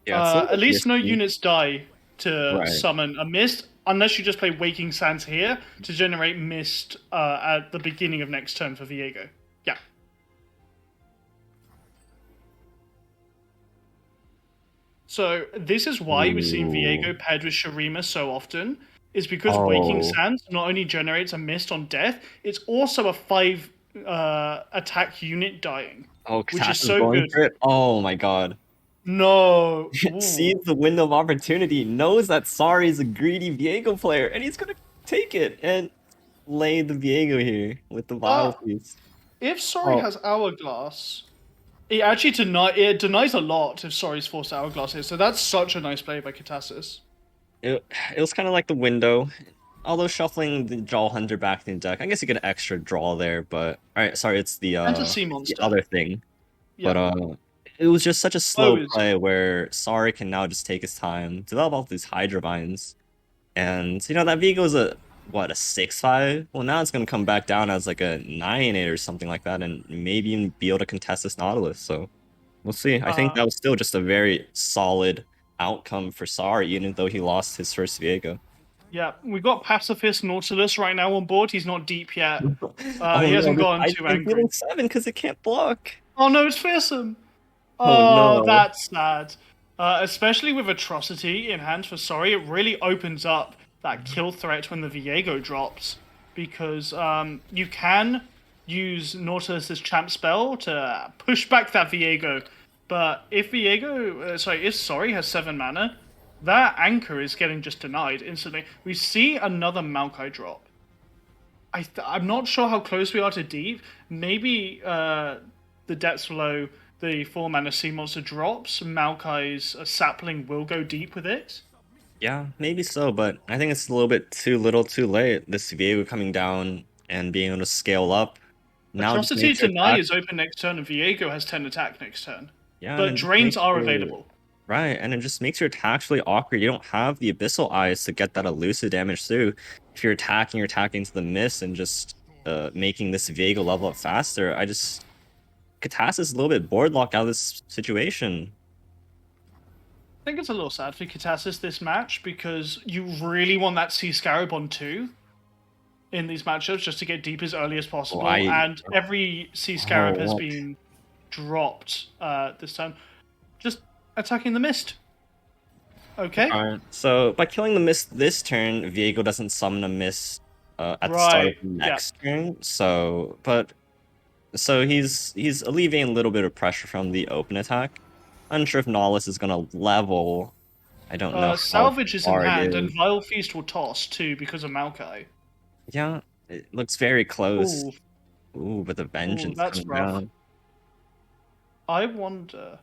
Yeah, it's a little at bit least no risky. units die to Right. summon a mist, unless you just play Waking Sands here to generate mist at the beginning of next turn for Viego. Yeah. So this is why we're seeing Ooh. Viego paired with Shurima so often, is because Waking Oh. Sands not only generates a mist on death, it's also a 5 attack unit dying, Oh, which is Katash is so going good. for it. Oh my god. No. Sees Ooh. the window of opportunity, knows that Sari is a greedy Viego player, and he's gonna take it and lay the Viego here with the Vile Uh, Feast. if Sorry Oh, has Hourglass, it denies a lot if Sorry's forced Hourglass here, so that's such a nice play by Katasis. it was kind of like the window. Although shuffling the Jaw Hunter back in the deck, I guess you get an extra draw there, but alright, sorry, And a sea it's the monster. other thing. But Yeah. it was just such a slow Always. play where Sari can now just take his time, develop all these Hydrovines. And that Vigo's a 6/5? Well, now it's gonna come back down as like a 9/8 or something like that, and maybe even be able to contest this Nautilus. So we'll see. I think Uh, that was still just a very solid outcome for Sari, even though he lost his first Viego. yeah, we got Pacifist Nautilus right now on board. He's not deep yet. Oh He no, hasn't this gotten I too am angry. feeling 7 because it can't block. Oh no, it's fearsome. Oh Oh, no. that's sad. Especially with Atrocity in hand for Sorry, it really opens up that kill threat when the Viego drops. Because you can use Nautilus's champ spell to push back that Viego. But if Sorry has 7 mana, that anchor is getting just denied instantly. We see another Maokai drop. I'm not sure how close we are to deep. Maybe the depths below the 4 mana sea monster drops. Maokai's sapling will go deep with it. Yeah, maybe so, but I think it's a little bit too little too late. This Viego coming down and being able to scale up now just Atrocity makes your Deny attack. is open next turn, and Viego has 10 attack next turn. Yeah, and But it just drains makes are your available. right, and it just makes your attacks really awkward. You don't have the Abyssal Eyes to get that elusive damage through. If you're attacking to the miss and just making this Viego level up faster. Katas is a little bit board locked out of this situation. I think it's a little sad for Katasis this match because you really want that Sea Scarab on 2 in these matchups just to get deep as early as Oh, possible, and every Sea Scarab has what? been dropped this time. Just attacking the mist. Okay. Alright, so by killing the mist this turn, Viego doesn't summon a mist at the start of Right. the Yeah. next turn. So he's alleviating a little bit of pressure from the open attack. Unsure if Nautilus is gonna level. I don't know how Salvage is in far it hand, is. and Vile Feast will toss too because of Maokai. Yeah, it looks very close. Ooh, Ooh, but the ooh, vengeance that's coming rough. down. I wonder.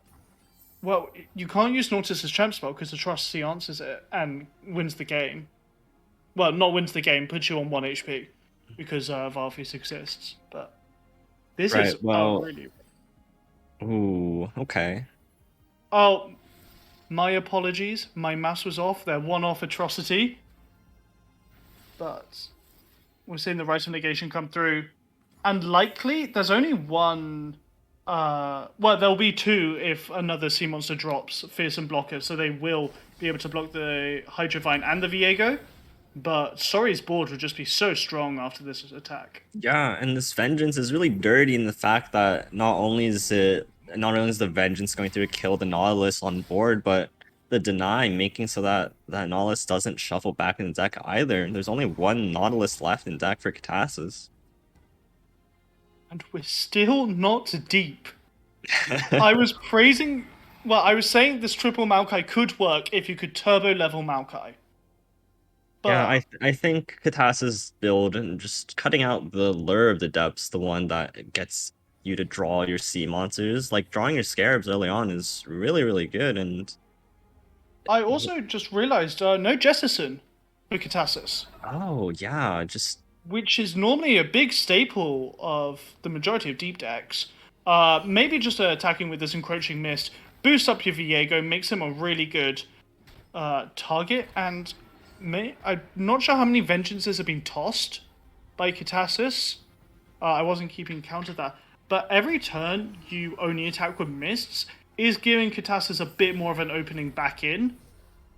Well, you can't use Nautilus as champ spell because the Atrocity answers it and wins the game. Well, not wins the game, puts you on 1 HP because Vile Feast exists. But this Right, is a well, really. ooh, okay. Oh, my apologies. My maths was off. They're one off Atrocity. But we're seeing the right of negation come through. And likely, there's only one. Well, there'll be two if another sea monster drops Fearsome Blocker, so they will be able to block the Hydrovine and the Viego. But Sorry's board would just be so strong after this attack. Yeah, and this vengeance is really dirty in the fact that not only is the vengeance going through to kill the Nautilus on board, but the deny making so that that Nautilus doesn't shuffle back in the deck either. There's only one Nautilus left in deck for Katasis. And we're still not deep. I was praising. Well, I was saying this triple Maokai could work if you could turbo level Maokai. Yeah, But I think Katasis build and just cutting out the lure of the depths, the one that gets you to draw your sea monsters. Like drawing your scarabs early on is really, really good. And I also just realized no Jessison for Katasis, oh yeah, just which is normally a big staple of the majority of deep decks. Maybe just attacking with this encroaching mist, boost up your Viego, makes him a really good target. And I'm not sure how many vengeances have been tossed by Katasis. I wasn't keeping count of that. But every turn you only attack with mists is giving Katasis a bit more of an opening back in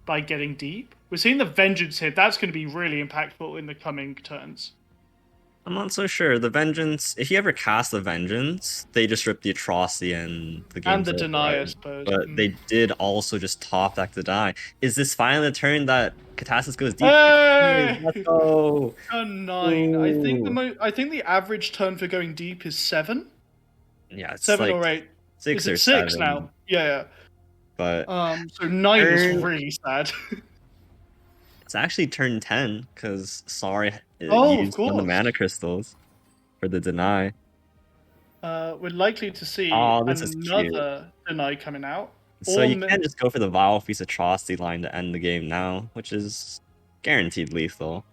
by getting deep. We're seeing the Vengeance here. That's going to be really impactful in the coming turns. I'm not so sure. The Vengeance, if you ever cast the Vengeance, they just rip the Atrocity and the And game's the over, Deny, I right? suppose. But they did also just top deck the die. Is this finally the turn that Katasis goes deep? It is. Let's Hey! go. Turn 9. Ooh. I think the average turn for going deep is 7? Yeah, it's 7 like or 8. Is 6 it or 6 7. now? Yeah, But yeah. So 9 is turn really sad. it's actually turn 10 because sorry Oh, of used one of the course. mana crystals for the deny. We're likely to see Oh, this is cute. another Deny coming out. So Or you can't just go for the Vile Feast Atrocity line to end the game now, which is guaranteed lethal.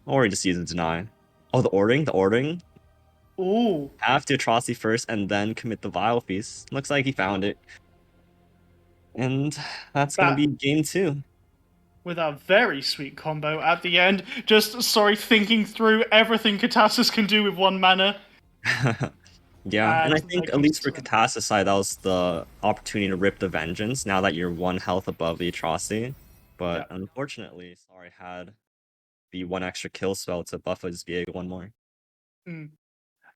Or you just use a deny. Oh, the ordering? The ordering? ooh, Have to Atrocity first and then commit the Vile Feast. Looks like he found it. And that's gonna that be game 2. with a very sweet combo at the end. Just sorry, thinking through everything Katasis can do with one mana, Yeah, and and I that think at comes least for to them. Katasis side, that was the opportunity to rip the Vengeance now that you're 1 health above the Atrocity. Yeah. But unfortunately, sorry, had the 1 extra kill spell to buff his VA 1 more. Mm.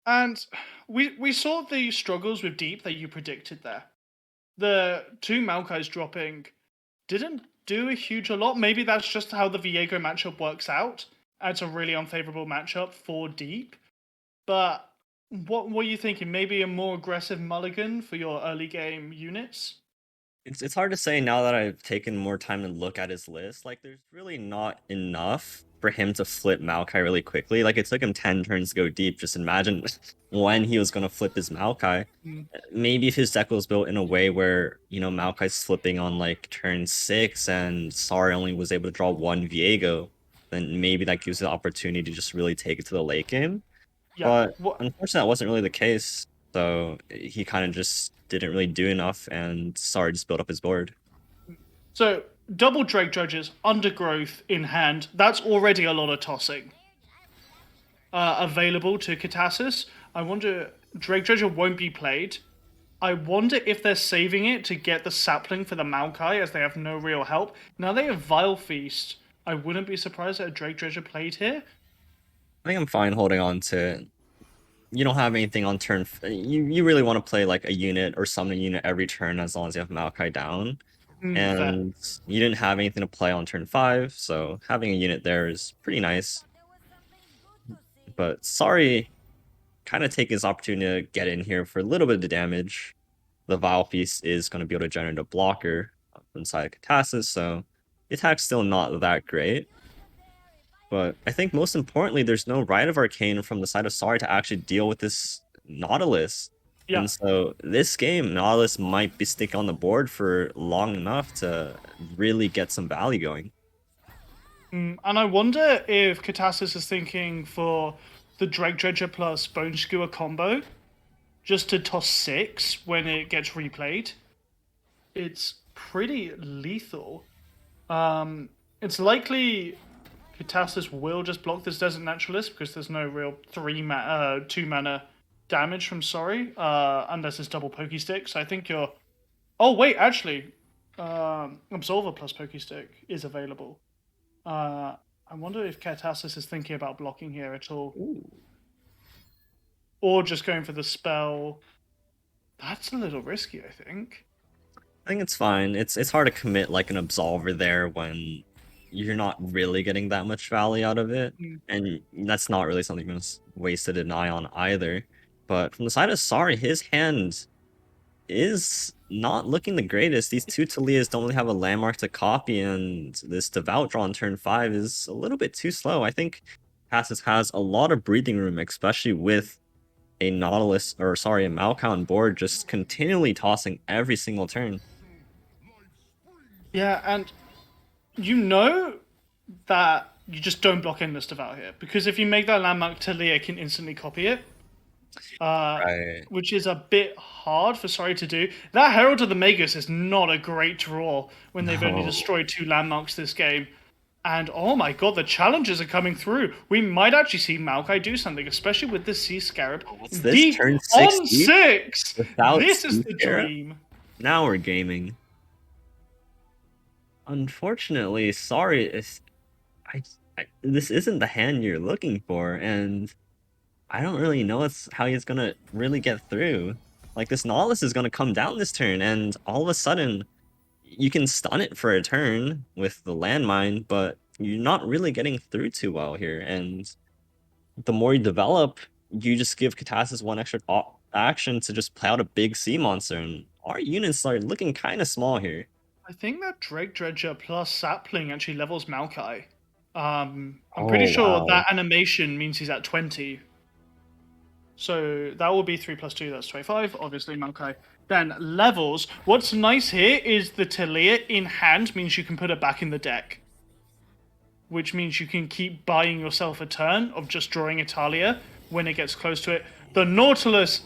And we saw the struggles with deep that you predicted there. The two Maokai's dropping didn't do a huge a lot. Maybe that's just how the Viego matchup works out. It's a really unfavorable matchup for deep. But what are you thinking? Maybe a more aggressive mulligan for your early game units? It's hard to say now that I've taken more time to look at his list. Like, there's really not enough for him to flip Maokai really quickly. Like it took him 10 turns to go deep. Just imagine when he was gonna flip his Maokai. Mm, Maybe if his deck was built in a way where, Maokai's flipping on like turn 6 and Sari only was able to draw one Viego, then maybe that gives the opportunity to just really take it to the late game. yeah. But What? unfortunately, that wasn't really the case. So he kind of just didn't really do enough, and Sari just built up his board. So double Drake Judges, Undergrowth in hand. That's already a lot of tossing. Available to Katassus. I wonder Drake Dredger won't be played. I wonder if they're saving it to get the sapling for the Maokai as they have no real help. Now they have Vile Feast. I wouldn't be surprised that a Drake Dredger played here. I think I'm fine holding on to it. You don't have anything on turn. You really want to play like a unit or summon a unit every turn as long as you have Maokai down. Fair. And you didn't have anything to play on turn 5, so having a unit there is pretty nice. But sorry, kind of take his opportunity to get in here for a little bit of damage. The Vile Feast is going to be able to generate a blocker inside Katassus, so the attack's still not that great. But I think most importantly, there's no Rite of Arcane from the side of Sari to actually deal with this Nautilus. Yeah. And so this game, Nautilus might be sticking on the board for long enough to really get some value going. And I wonder if Katassus is thinking for the Drake Dredger plus Bone Skewer combo, just to toss 6 when it gets replayed. It's pretty lethal. It's likely Katassus will just block this Desert Naturalist because there's no real 2 mana damage from Sorry, unless it's double Pokestick. So I think you're. Oh wait, actually, Absolver plus Pokestick is available. I wonder if Katassus is thinking about blocking here at all, Ooh. or just going for the spell. That's a little risky, I think. I think it's fine. It's hard to commit like an Absolver there when you're not really getting that much value out of it. Mm. And that's not really something you're going to waste a deny on either. But from the side of Sari, his hand is not looking the greatest. These two Talias don't really have a landmark to copy, and this Devout draw on turn 5 is a little bit too slow. I think Passus has a lot of breathing room, especially with a Nautilus, or sorry, a Maokai on board just continually tossing every single turn. Yeah, and you know that you just don't block Endless Devour here, because if you make that landmark, Talia can instantly copy it. Right. Which is a bit hard for Sorry to do. That Herald of the Magus is not a great draw when they've only No. destroyed 2 landmarks this game. And oh my god, the challenges are coming through. We might actually see Maokai do something, especially with the Sea Scarab. What's this? Deep Turn 6 on deep 6! without This is Sea the Scarab? dream. Now we're gaming. Unfortunately, sorry, this isn't the hand you're looking for, and I don't really know how he's gonna really get through. Like, this Nautilus is gonna come down this turn, and all of a sudden, you can stun it for a turn with the landmine, but you're not really getting through too well here. And the more you develop, you just give Katassus one extra action to just play out a big sea monster, and our units are looking kind of small here. I think that Drake Dredger plus Sapling actually levels Maokai. I'm pretty Oh, sure wow. that animation means he's at 20. So that will be 3 plus 2, that's 25, obviously Maokai. Then levels. What's nice here is the Talia in hand means you can put it back in the deck. Which means you can keep buying yourself a turn of just drawing Italia when it gets close to it. The Nautilus,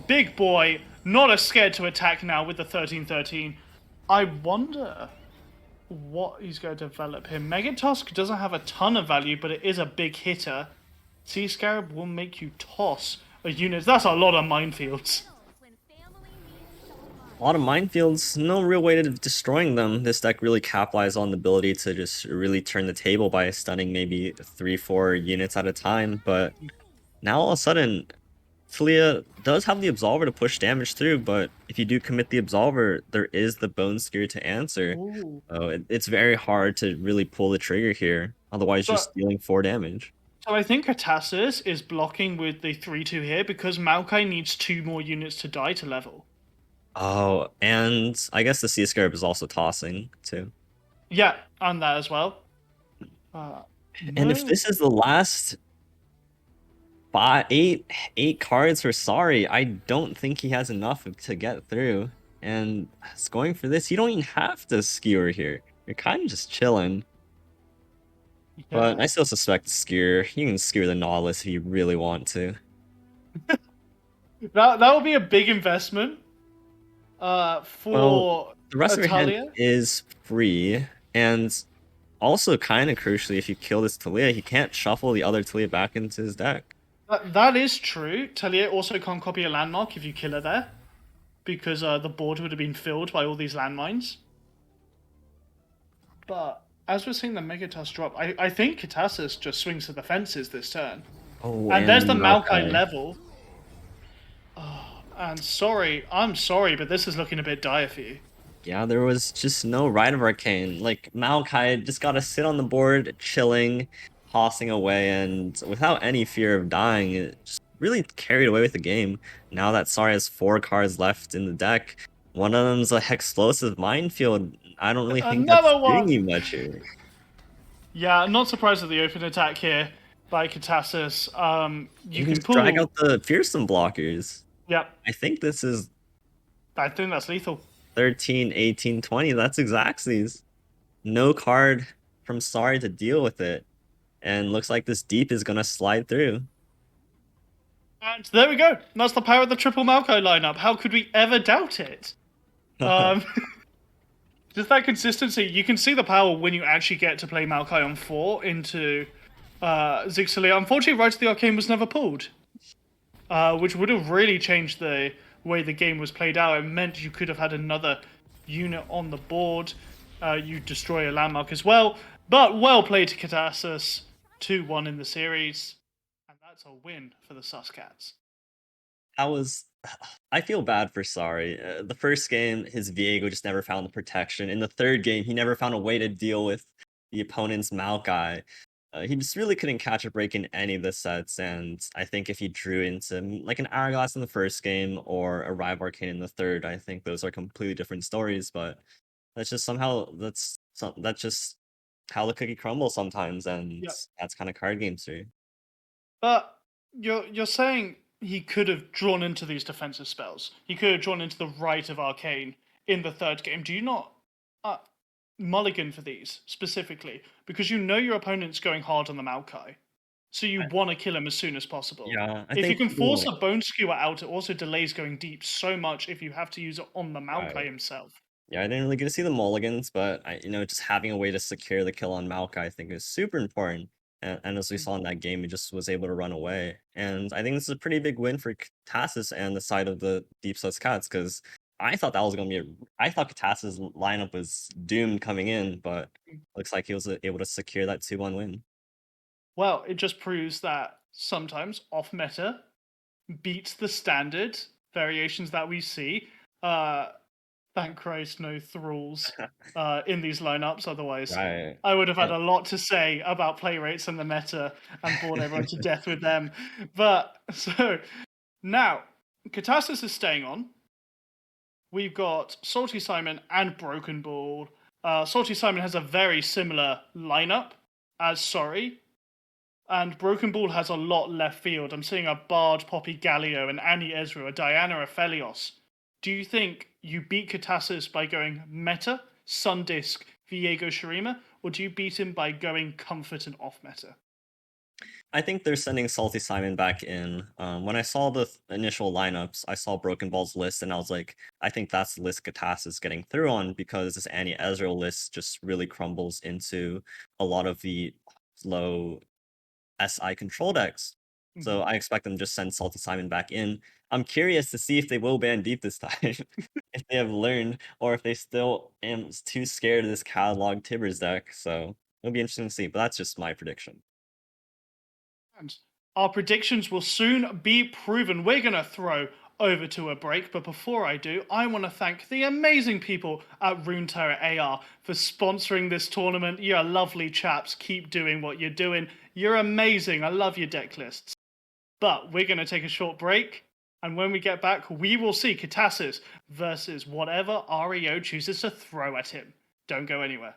big boy, not as scared to attack now with the 13-13. I wonder what he's going to develop here. Megatusk doesn't have a ton of value, but it is a big hitter. Sea Scarab will make you toss a unit. That's a lot of minefields. A lot of minefields, no real way to destroying them. This deck really capitalized on the ability to just really turn the table by stunning maybe 3-4 units at a time, but now all of a sudden, Talia does have the Absolver to push damage through, but if you do commit the Absolver, there is the Bone Skewer to answer. Ooh. So it's very hard to really pull the trigger here, otherwise So, just dealing 4 damage. so I think Katassus is blocking with the 3-2 here because Maokai needs 2 more units to die to level. Oh, and I guess the Sea Scarab is also tossing, too. Yeah, and that as well. And if No. this is the last eight cards for Sorry, I don't think he has enough to get through. And going for this, you don't even have to skewer here. You're kind of just chilling. But Yeah. I still suspect the skewer. You can skewer the Nautilus if you really want to. That would be a big investment Well, for the rest of your hand Atalia. is free, and also kind of crucially, if you kill this Talia, he can't shuffle the other Talia back into his deck. That is true. Talia also can't copy a landmark if you kill her there, because the board would have been filled by all these landmines. But as we're seeing the Megatus drop, I think Katasis just swings to the fences this turn. Oh, And there's and the Maokai Maokai. level. Oh, and sorry, I'm sorry, but this is looking a bit dire for you. Yeah, there was just no Rite of Arcane. Like, Maokai just gotta sit on the board, chilling, tossing away, and without any fear of dying, it just really carried away with the game. Now that Sari has 4 cards left in the deck, one of them's a Explosive Minefield. I don't really think that's Another doing one! you much here. Yeah, not surprised at the open attack here by Katasis. You You can can just drag out pull. the Fearsome blockers. Yep, I think this is I think that's lethal. 13, 18, 20. That's Xaxes. No card from Sari to deal with it. And looks like this deep is gonna slide through. And there we go. That's the power of the triple Maokai lineup. How could we ever doubt it? Um, just that consistency. You can see the power when you actually get to play Maokai on 4 into Zigzalia. Unfortunately, Rise of the Arcane was never pulled, which would have really changed the way the game was played out. It meant you could have had another unit on the board. You destroy a landmark as well. But well played to Katasis. 2-1 in the series. And that's a win for the Suscats. I was I feel bad for Sorry. The first game, his Viego just never found the protection. In the third game, he never found a way to deal with the opponent's Maokai. He just really couldn't catch a break in any of the sets, and I think if he drew into like an Hourglass in the first game or a Rive Arcane in the third, I think those are completely different stories. But that's just that's just how the cookie crumbles sometimes, and Yep. that's kind of card games for you. But you're saying he could have drawn into these defensive spells. He could have drawn into the Rite of Arcane in the third game. Do you not mulligan for these specifically? Because you know your opponent's going hard on the Maokai. So you want to kill him as soon as possible. Yeah, I If you think can people force a Bone Skewer out, it also delays going deep so much if you have to use it on the Maokai right. himself. Yeah, I didn't really get to see the mulligans, but just having a way to secure the kill on Maokai, I think is super important. And as we saw in that game, he just was able to run away. And I think this is a pretty big win for Katasis and the side of the Deep South Cats, because I thought that was going to be I thought Katasis' lineup was doomed coming in, but looks like he was able to secure that 2-1 win. Well, it just proves that sometimes off meta beats the standard variations that we see. Uh, Thank Christ, no thralls in these lineups. Otherwise, Right. I would have had And a lot to say about play rates and the meta and bored everyone to death with them. But so now, Katasis is staying on. We've got Salty Simon and Broken Ball. Salty Simon has a very similar lineup as Sorry, and Broken Ball has a lot left field. I'm seeing a Bard, Poppy Galio, and Annie Ezreal, a Diana Aphelios. Do you think you beat Katasis by going meta, Sundisk, Viego Shurima, or do you beat him by going comfort and off meta? I think they're sending Salty Simon back in. When I saw the initial lineups, I saw Broken Ball's list, and I was like, I think that's the list Katas is getting through on, because this Annie Ezreal list just really crumbles into a lot of the low SI control decks. So Mhm. I expect them to just send Salty Simon back in. I'm curious to see if they will ban Deep this time, if they have learned, or if they still am too scared of this catalog Tibbers deck. So it'll be interesting to see, but that's just my prediction. And our predictions will soon be proven. We're going to throw over to a break, but before I do, I want to thank the amazing people at Runeterra AR for sponsoring this tournament. You're lovely chaps. Keep doing what you're doing. You're amazing. I love your deck lists. But we're going to take a short break, and when we get back, we will see Katasis versus whatever REO chooses to throw at him. Don't go anywhere.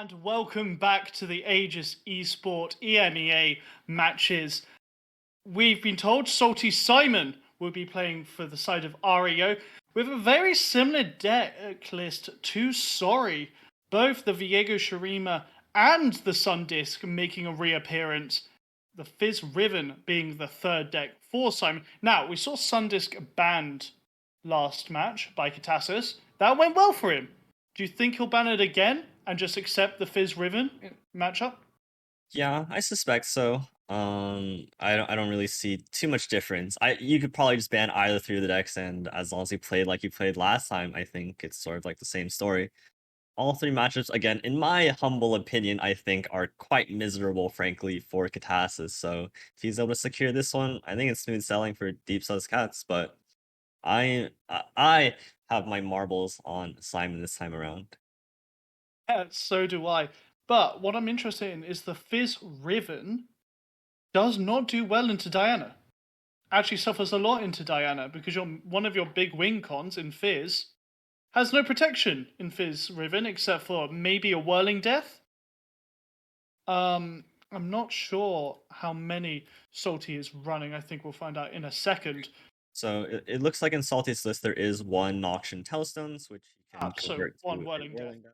And welcome back to the Aegis Esports EMEA matches. We've been told Salty Simon will be playing for the side of REO with a very similar deck list to Sorry. Both the Viego Shurima and the Sun Disc making a reappearance. The Fizz Riven being the third deck for Simon. Now, we saw Sun Disc banned last match by Katassus. That went well for him. Do you think he'll ban it again and just accept the Fizz Riven matchup? Yeah, I suspect so. I don't really see too much difference. You could probably just ban either through the decks, and as long as he played like he played last time, I think it's sort of like the same story. All three matchups, again, in my humble opinion, I think are quite miserable, frankly, for Katassus. So if he's able to secure this one, I think it's smooth selling for Deep Sus Cats. But I have my marbles on Simon this time around. Yeah, so do I. But what I'm interested in is the Fizz Riven does not do well into Diana. Actually suffers a lot into Diana because one of your big wing cons in Fizz has no protection in Fizz Riven except for maybe a Whirling Death. I'm not sure how many Salty is running. I think we'll find out in a second. So it looks like in Salty's list there is one Noxian Telestones, which you can So convert one to a Whirling Death. Whirling Death.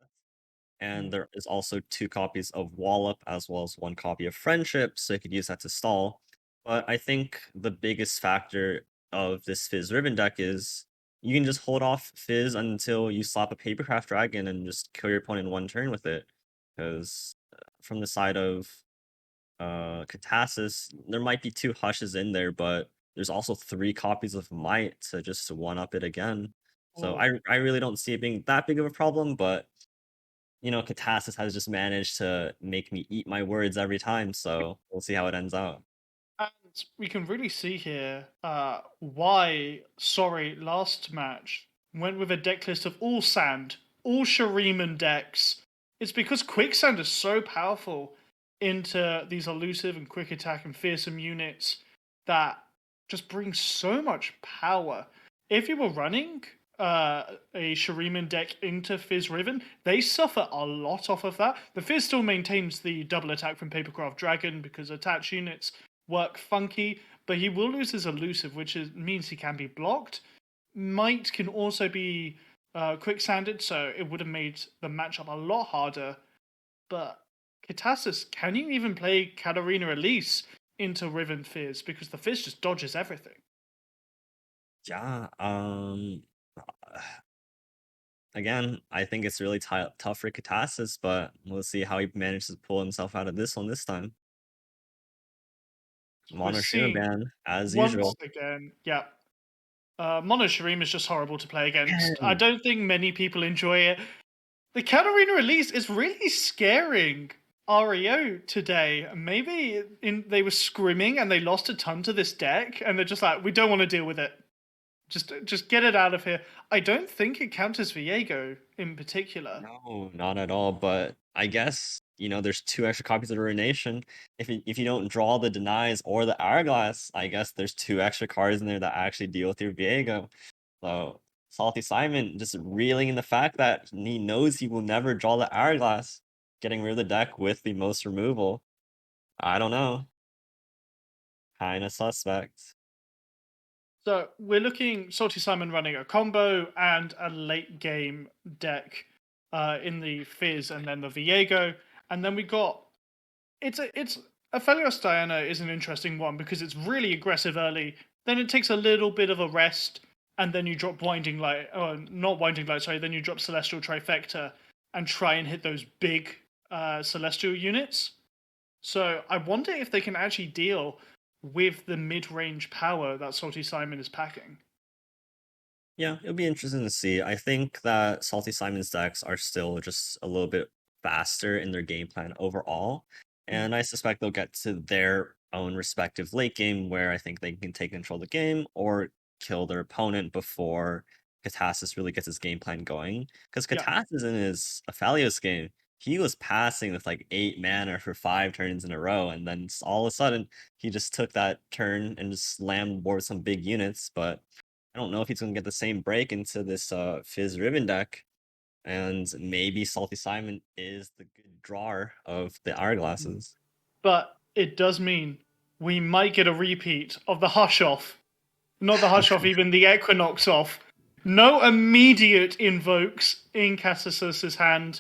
And Mm. there is also 2 copies of Wallop as well as 1 copy of Friendship, so you could use that to stall. But I think the biggest factor of this Fizz Ribbon deck is you can just hold off Fizz until you slap a Papercraft Dragon and just kill your opponent in 1 turn with it. Because from the side of Katassus, there might be 2 Hushes in there, but there's also 3 copies of Might to just one-up it again. So Oh. I really don't see it being that big of a problem, but Katassus has just managed to make me eat my words every time, so we'll see how it ends out. And we can really see here why, sorry, last match went with a deck list of all sand, all Shuriman decks. It's because Quicksand is so powerful into these elusive and quick attack and fearsome units that just brings so much power. If you were running a Shuriman deck into Fizz Riven, they suffer a lot off of that. The Fizz still maintains the double attack from Papercraft Dragon because attached units work funky, but he will lose his elusive, which means he can be blocked. Might can also be quicksanded, so it would have made the matchup a lot harder. But Katassus, can you even play Katarina Elise into Riven Fizz? Because the Fizz just dodges everything. Yeah, again, I think it's really tough for Katassus, but we'll see how he manages to pull himself out of this one this time. We're Mono seeing Ban, as once usual. again, yeah. Mono Shireen is just horrible to play against. I Again! don't think many people enjoy it. The Katarina release is really scaring REO today. Maybe they were scrimming and they lost a ton to this deck, and they're just like, we don't want to deal with it. Just get it out of here. I don't think it counters Viego in particular. No, not at all, but I guess, there's 2 extra copies of Ruination. If you don't draw the Denies or the Hourglass, I guess there's 2 extra cards in there that actually deal with your Viego. So, Salty Simon just reeling in the fact that he knows he will never draw the Hourglass, getting rid of the deck with the most removal. I don't know. Kinda suspect. So we're looking Salty Simon running a combo and a late game deck in the Fizz and then the Viego. And then we got it's Aphelios Diana is an interesting one because it's really aggressive early. Then it takes a little bit of a rest, and then you drop Winding Light, or not Winding Light, sorry. Then you drop Celestial Trifecta and try and hit those big Celestial units. So I wonder if they can actually deal with the mid-range power that Salty Simon is packing. Yeah, it'll be interesting to see. I think that Salty Simon's decks are still just a little bit faster in their game plan overall, Mm. and I suspect they'll get to their own respective late game where I think they can take control of the game or kill their opponent before Katassus really gets his game plan going. Because Yeah. Katassus in his Aphelios game, he was passing with like 8 mana for 5 turns in a row, and then all of a sudden he just took that turn and just slammed the board with some big units, but I don't know if he's gonna get the same break into this Fizz Ribbon deck. and maybe Salty Simon is the good drawer of the hourglasses. But it does mean we might get a repeat of the Hush Off. Not the Hush Off, even the Equinox Off. No immediate invokes in Catasus's hand,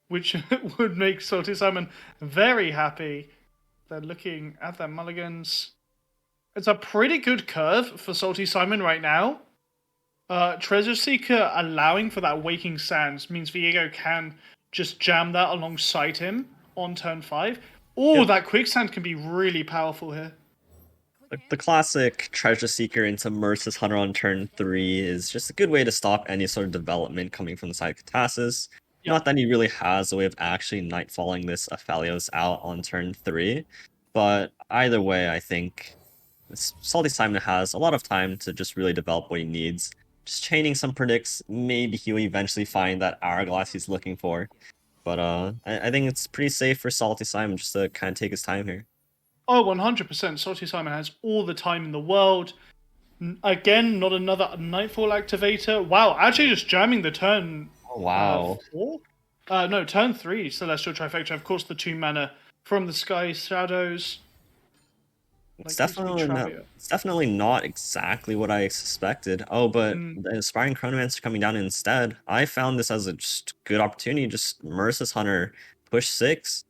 which would make Salty Simon very happy. They're looking at their mulligans. It's a pretty good curve for Salty Simon right now. Treasure Seeker allowing for that Waking Sands means Viego can just jam that alongside him on turn 5. Oh, Yep. that Quicksand can be really powerful here. The classic Treasure Seeker into Merciless Hunter on turn 3 is just a good way to stop any sort of development coming from the side of Katasis. Yep. Not that he really has a way of actually nightfalling this Aphelios out on turn 3, but either way, I think Salty Simon has a lot of time to just really develop what he needs. Just chaining some predicts, maybe he'll eventually find that hourglass he's looking for. But I think it's pretty safe for Salty Simon just to kind of take his time here. Oh, 100%. Salty Simon has all the time in the world. Again, not another Nightfall activator. Wow, actually just jamming the turn Oh, wow. 4? No, turn 3, Celestial Trifecta. Of course, the 2 mana from the Sky Shadows. It's Like definitely not. It's definitely not exactly what I suspected. Oh, but the Inspiring Chronomancer coming down instead. I found this as a just good opportunity. Just Merciless Hunter push 6,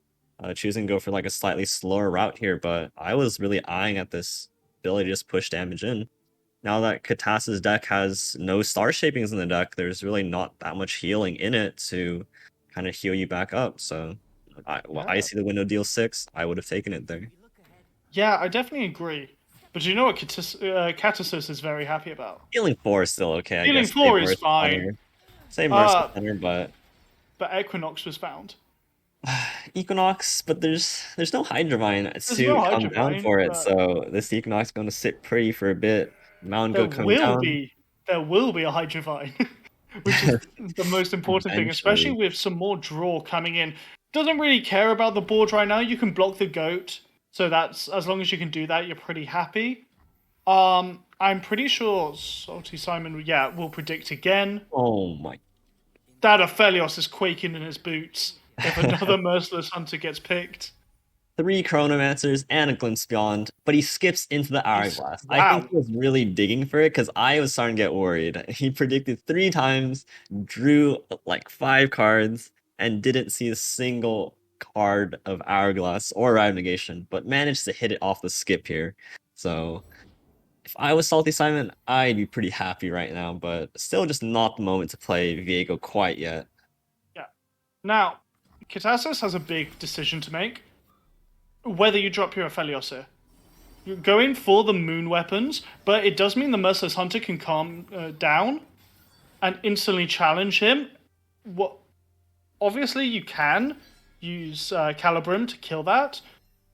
choosing to go for like a slightly slower route here. But I was really eyeing at this ability to just push damage in. Now that Katas's deck has no star shapings in the deck, there's really not that much healing in it to kind of heal you back up. So I see the window deal 6. I would have taken it there. Yeah, I definitely agree. But you know what Catasus is very happy about? Healing 4 is still okay, I Healing guess. Save 4 is Merciless fine. Hunter. Save Merciless Hunter, But Equinox was found. Equinox, but there's no Hydrovine There's no to come down Hydrovine, for it, but so this Equinox is going to sit pretty for a bit. Mountain there Goat coming will down be there will be a Hydrovine, which is the most important thing, especially eventually. with some more draw coming in. Doesn't really care about the board right now. You can block the goat, so that's as long as you can do that, you're pretty happy. I'm pretty sure Salty Simon, yeah, will predict again. Oh my. That Aphelios is quaking in his boots if another Merciless Hunter gets picked. 3 Chronomancers and a Glimpse Beyond, but he skips into the Hourglass. I think Wow. he was really digging for it because I was starting to get worried. He predicted 3 times, drew like 5 cards, and didn't see a single card of Hourglass or Ride Negation, but managed to hit it off the skip here. So if I was Salty Simon, I'd be pretty happy right now, but still just not the moment to play Viego quite yet. Yeah. Now, Katasis has a big decision to make. Whether you drop your Aphelios here. You're going for the moon weapons, but it does mean the Merciless Hunter can calm down and instantly challenge him. What? Obviously, you can use Calibrum to kill that,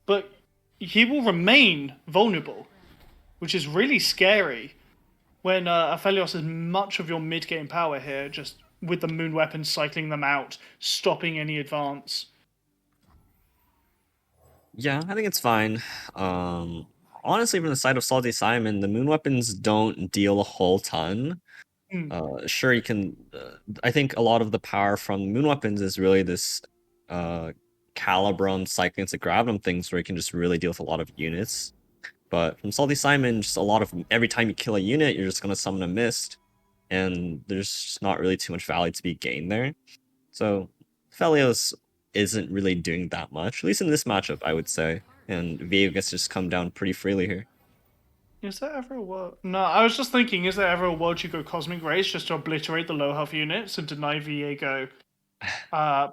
but he will remain vulnerable, which is really scary when Aphelios is much of your mid-game power here, just with the moon weapons cycling them out, stopping any advance. Yeah, I think it's fine. Honestly, from the side of Salty Simon, the moon weapons don't deal a whole ton. Mm. Sure, you can. I think a lot of the power from moon weapons is really this Calibrum cycling to Gravitum things where you can just really deal with a lot of units. But from Salty Simon, just a lot of every time you kill a unit, you're just gonna summon a mist, and there's just not really too much value to be gained there. So Felios isn't really doing that much, at least in this matchup, I would say. And Viego gets to just come down pretty freely here. Is there ever a world? No, I was just thinking, is there ever a world you go Cosmic Race just to obliterate the low health units and deny Viego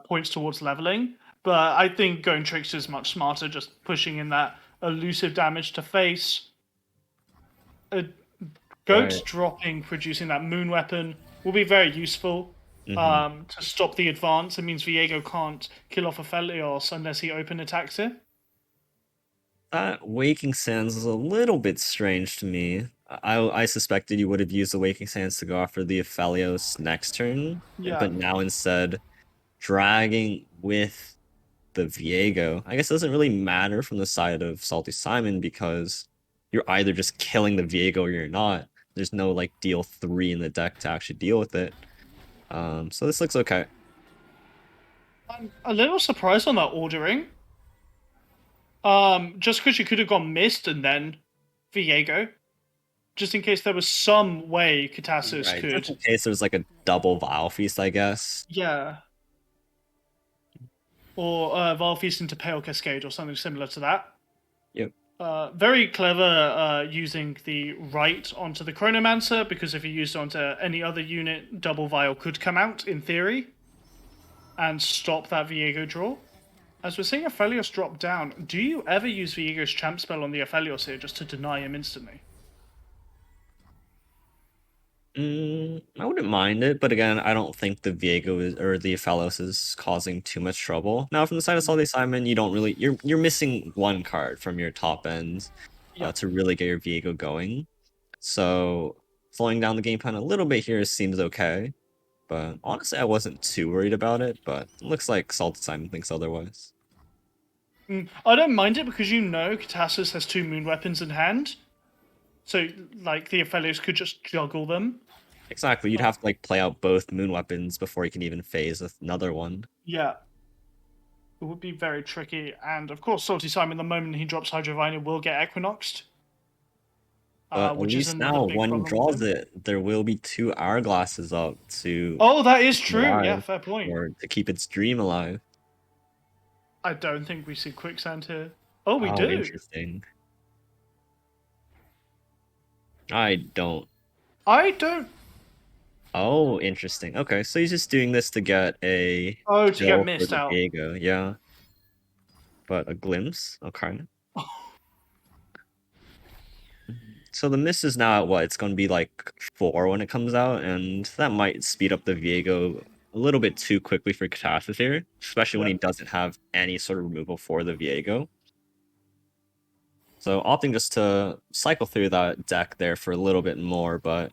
points towards leveling? But I think going Trickster is much smarter, just pushing in that elusive damage to face. Goat Right. dropping, producing that moon weapon will be very useful Hmm. to stop the advance. It means Viego can't kill off Aphelios unless he open attacks it. That Waking Sands is a little bit strange to me. I suspected you would have used the Waking Sands to go after the Aphelios next turn, Yeah. but now instead dragging with the Viego. I guess it doesn't really matter from the side of Salty Simon because you're either just killing the Viego or you're not. There's no like deal 3 in the deck to actually deal with it. So this looks okay. I'm a little surprised on that ordering. Just because you could have gone Mist and then Viego, just in case there was some way Katasis Right, just could. in case there's like a double Vile Feast, I guess. Yeah. Or Vile Feast into Pale Cascade or something similar to that. Yep. Very clever using the right onto the Chronomancer, because if you used it onto any other unit, double Vial could come out in theory and stop that Viego draw. As we're seeing Aphelios drop down, do you ever use Viego's Champ spell on the Aphelios here just to deny him instantly? I wouldn't mind it, but again, I don't think the Viego is, or the Phalos is causing too much trouble. Now, from the side of Salty Simon, you don't really you're missing one card from your top end Yeah. to really get your Viego going. So slowing down the game plan a little bit here seems okay. But honestly, I wasn't too worried about it, but it looks like Salted Simon thinks otherwise. I don't mind it because you know Katasis has two moon weapons in hand. So, like, the Aphelios could just juggle them. Exactly, you'd have to like play out both moon weapons before you can even phase with another one. Yeah. It would be very tricky. And, of course, Salty Simon, the moment he drops Hydrovania, will get Equinoxed. But at Which is least another now, big when he problem with draws him. it, there will be two hourglasses up to Oh, that is keep it true. Yeah, alive, fair point. or to keep its dream alive. I don't think we see Quicksand here. Oh, we Oh, do. interesting. I don't. I don't. Oh, interesting. Okay, so he's just doing this to get a Oh, to get kill for missed the out. Viego, yeah. But a glimpse? Okay. So the miss is now at what? It's going to be like 4 when it comes out, and that might speed up the Viego a little bit too quickly for Catastrophe here, especially when Yeah. he doesn't have any sort of removal for the Viego. So opting just to cycle through that deck there for a little bit more, but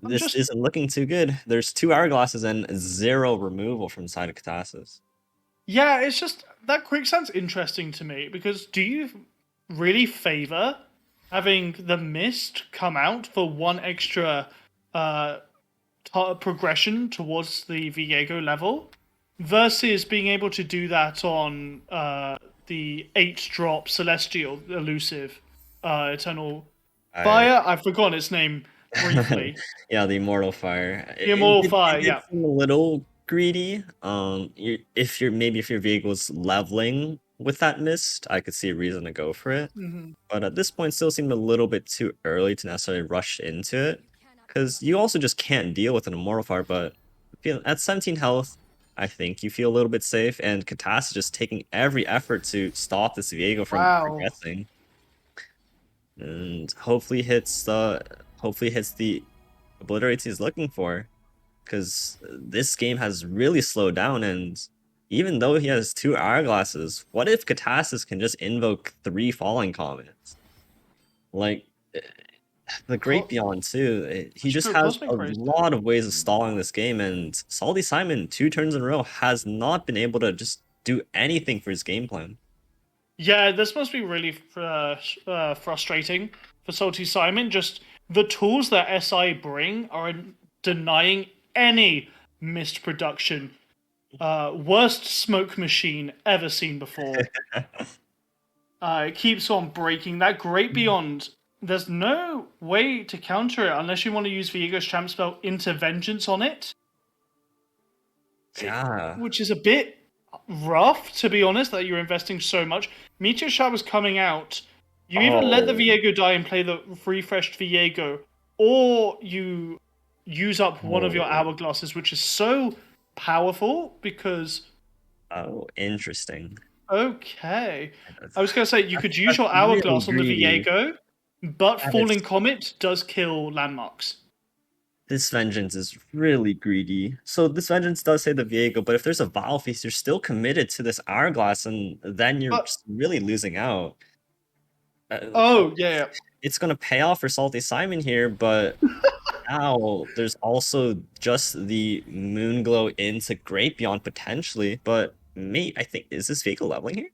I'm this just. isn't looking too good. There's 2 hourglasses and 0 removal from the side of Katasis. Yeah, it's just that Quicksand's interesting to me because do you really favor having the mist come out for one extra progression towards the Viego level versus being able to do that on the 8-drop Celestial Elusive Eternal I Fire? I've forgotten its name briefly. Yeah, the Immortal Fire. The Immortal Fire, It did yeah. seem a little greedy. If your vehicle's leveling with that mist, I could see a reason to go for it. Hmm. But at this point, still seemed a little bit too early to necessarily rush into it, because you also just can't deal with an Immortal Fire. But at 17 health, I think you feel a little bit safe, and Katas is just taking every effort to stop this Viego from Wow. progressing, and hopefully hits the obliterates he's looking for, because this game has really slowed down. And even though he has 2 hourglasses, what if Katasis can just invoke 3 falling comets? Like the Great Co- Beyond too, he that's just true. has Cosmic a Rays. lot of ways of stalling this game, and Salty Simon 2 turns in a row has not been able to just do anything for his game plan. Yeah, this must be really frustrating for Salty Simon. Just the tools that SI bring are denying any missed production. Worst smoke machine ever seen before. It keeps on breaking. That Great Beyond, there's no way to counter it unless you want to use Viego's Champ spell into Vengeance on it, Yeah. which is a bit rough, to be honest, that you're investing so much. Meteor Shower's coming out. You either let the Oh, Viego die and play the refreshed Viego, or you use up one of your oh, hourglasses, which is so powerful because. oh, interesting. Okay. That's, I was going to say, you could use that's your really hourglass on the greedy. Viego, but That is Falling Comet does kill landmarks. This vengeance is really greedy. So this vengeance does say the Viego, but if there's a Vile Feast, you're still committed to this hourglass, and then you're But just really losing out. oh yeah, It's gonna pay off for Salty Simon here, but now there's also just the Moonglow into Great Beyond potentially. But I think, is this Viego leveling here?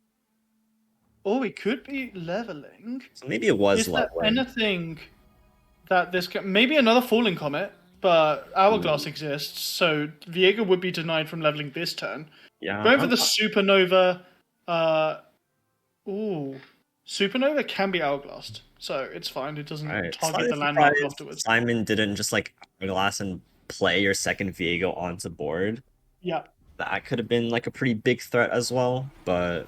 oh, it could be leveling. So maybe it was Is there leveling. anything that this maybe another Falling Comet? but Hourglass Ooh. exists, so Viego would be denied from leveling this turn. Yeah, Going for the Supernova, uh, ooh, Supernova can be Hourglassed, so it's fine. It doesn't right. target Slightly the landmark surprised afterwards. Simon didn't just like Hourglass and play your second Viego onto board. Yeah. That could have been like a pretty big threat as well, but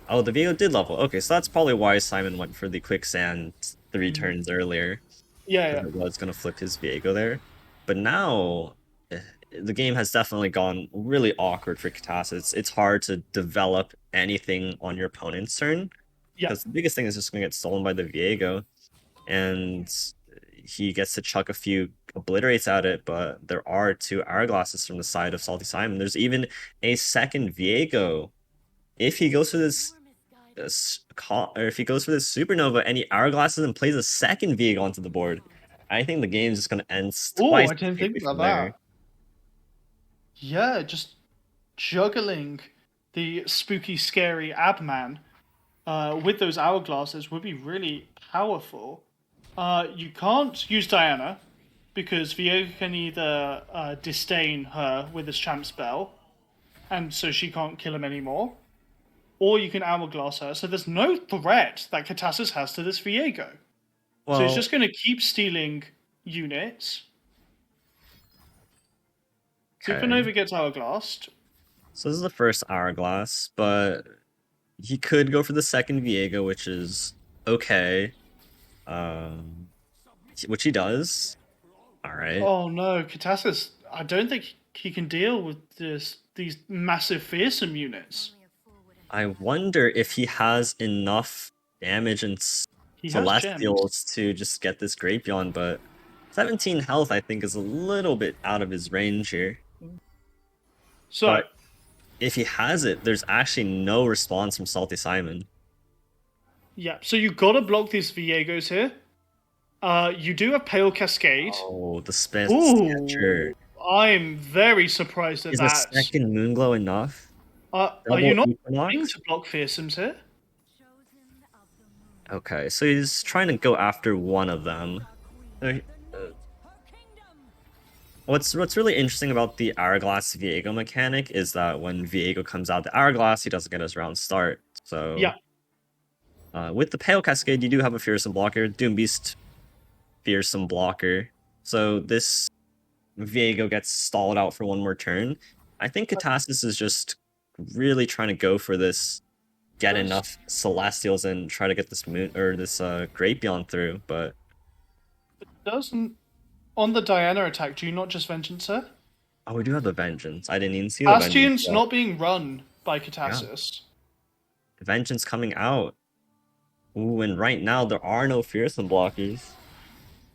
oh, the Viego did level. Okay, so that's probably why Simon went for the quicksand 3 turns earlier, Yeah, because yeah. it was gonna flip his Viego there. But now the game has definitely gone really awkward for Katasa. It's hard to develop anything on your opponent's turn Yeah. because the biggest thing is just gonna get stolen by the Viego, and he gets to chuck a few obliterates at it, but there are 2 hourglasses from the side of Salty Simon. There's even a second Viego. If he goes for or if he goes for this supernova and he hourglasses and plays a second Viego onto the board, I think the game's just gonna end Oh, twice I as didn't think quickly about from there. that. Yeah, just juggling the spooky, scary Abman with those hourglasses would be really powerful. You can't use Diana because Viego can either disdain her with his champ spell, and so she can't kill him anymore, or you can hourglass her. So there's no threat that Katassus has to this Viego. So he's Well, just going to keep stealing units. okay. Supernova gets hourglassed. So this is the first hourglass, but he could go for the second Viego, which is okay. Um, which he does. All right. Oh no, Katassus! I don't think he can deal with these massive fearsome units. I wonder if he has enough damage and He has gems. Celestials to just get this Great Beyond, but 17 health I think is a little bit out of his range here. So But if he has it, there's actually no response from Salty Simon. yeah, so you gotta block these Viegos here. You do have Pale Cascade. Oh, the Sketcher. Ooh, I'm very surprised at Is a that. second Moonglow enough? Are you Double not trying Equinox? to block fearsomes here? Okay, so he's trying to go after one of them. Uh, What's really interesting about the Hourglass Viego mechanic is that when Viego comes out the Hourglass, he doesn't get his round start. So Yeah, with the Pale Cascade, you do have a Fearsome blocker, Doom Beast Fearsome blocker. So this Viego gets stalled out for one more turn. I think Katasis is just really trying to go for this, get does enough Celestials and try to get this moon or this Great Beyond through, but doesn't on the Diana attack? Do you not just vengeance her? oh, we do have the Vengeance. I didn't even see the Vengeance Bastion's yet. not being run by Yeah, Katassus. the Vengeance coming out. Ooh, and right now there are no Fearsome blockers.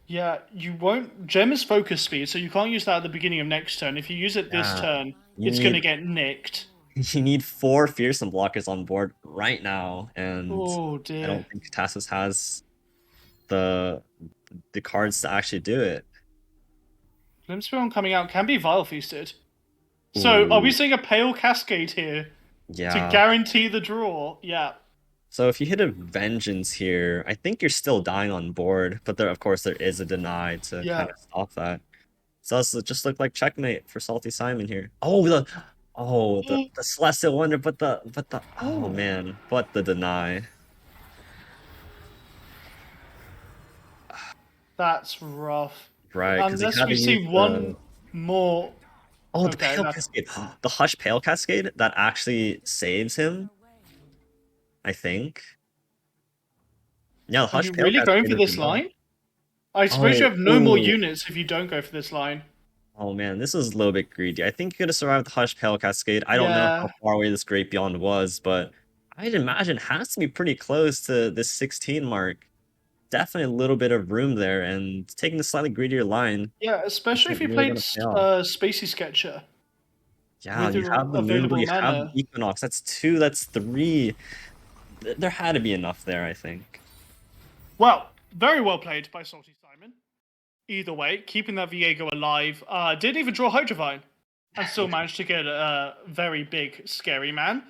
Yeah, you won't. Gem is focus speed, so you can't use that at the beginning of next turn. If you use it this Yeah, turn, you it's gonna need get nicked. you need 4 Fearsome blockers on board right now, and Oh I dear. don't think Katasis has the the cards to actually do it. Glimspiron coming out can be Vile Feasted. So are we Ooh, seeing a Pale Cascade here to yeah. guarantee the draw? Yeah. So if you hit a Vengeance here, I think you're still dying on board, but there, of course, there is a deny to kind Yeah. of stop that. So this just look like checkmate for Salty Simon here. Oh, the Celestial Wonder, but the oh Oh, man, but the deny. that's rough. Right, because he Unless had we to use see the one more. the Okay, Pale that's. Cascade. The Hush Pale Cascade that actually saves him, I think. Yeah, the Are Hush you Pale really going Cascade for is this enough. line? I suppose you Oh, have no more ooh. units if you don't go for this line. Oh man, this was a little bit greedy. I think you could have survived the Hush Pale Cascade. I don't know how Yeah. far away this Great Beyond was, but I'd imagine it has to be pretty close to this 16 mark. Definitely a little bit of room there, and taking the slightly greedier line Yeah, especially if isn't you really played going to pay off. Spacey Sketcher Yeah, with you your have the Moonblade, available you have the mana. Equinox. That's 2, that's 3. There had to be enough there, I think. Well, very well played by Salty Simon. Either way, keeping that Viego alive. Didn't even draw Hydrovine and still managed to get a very big, scary man.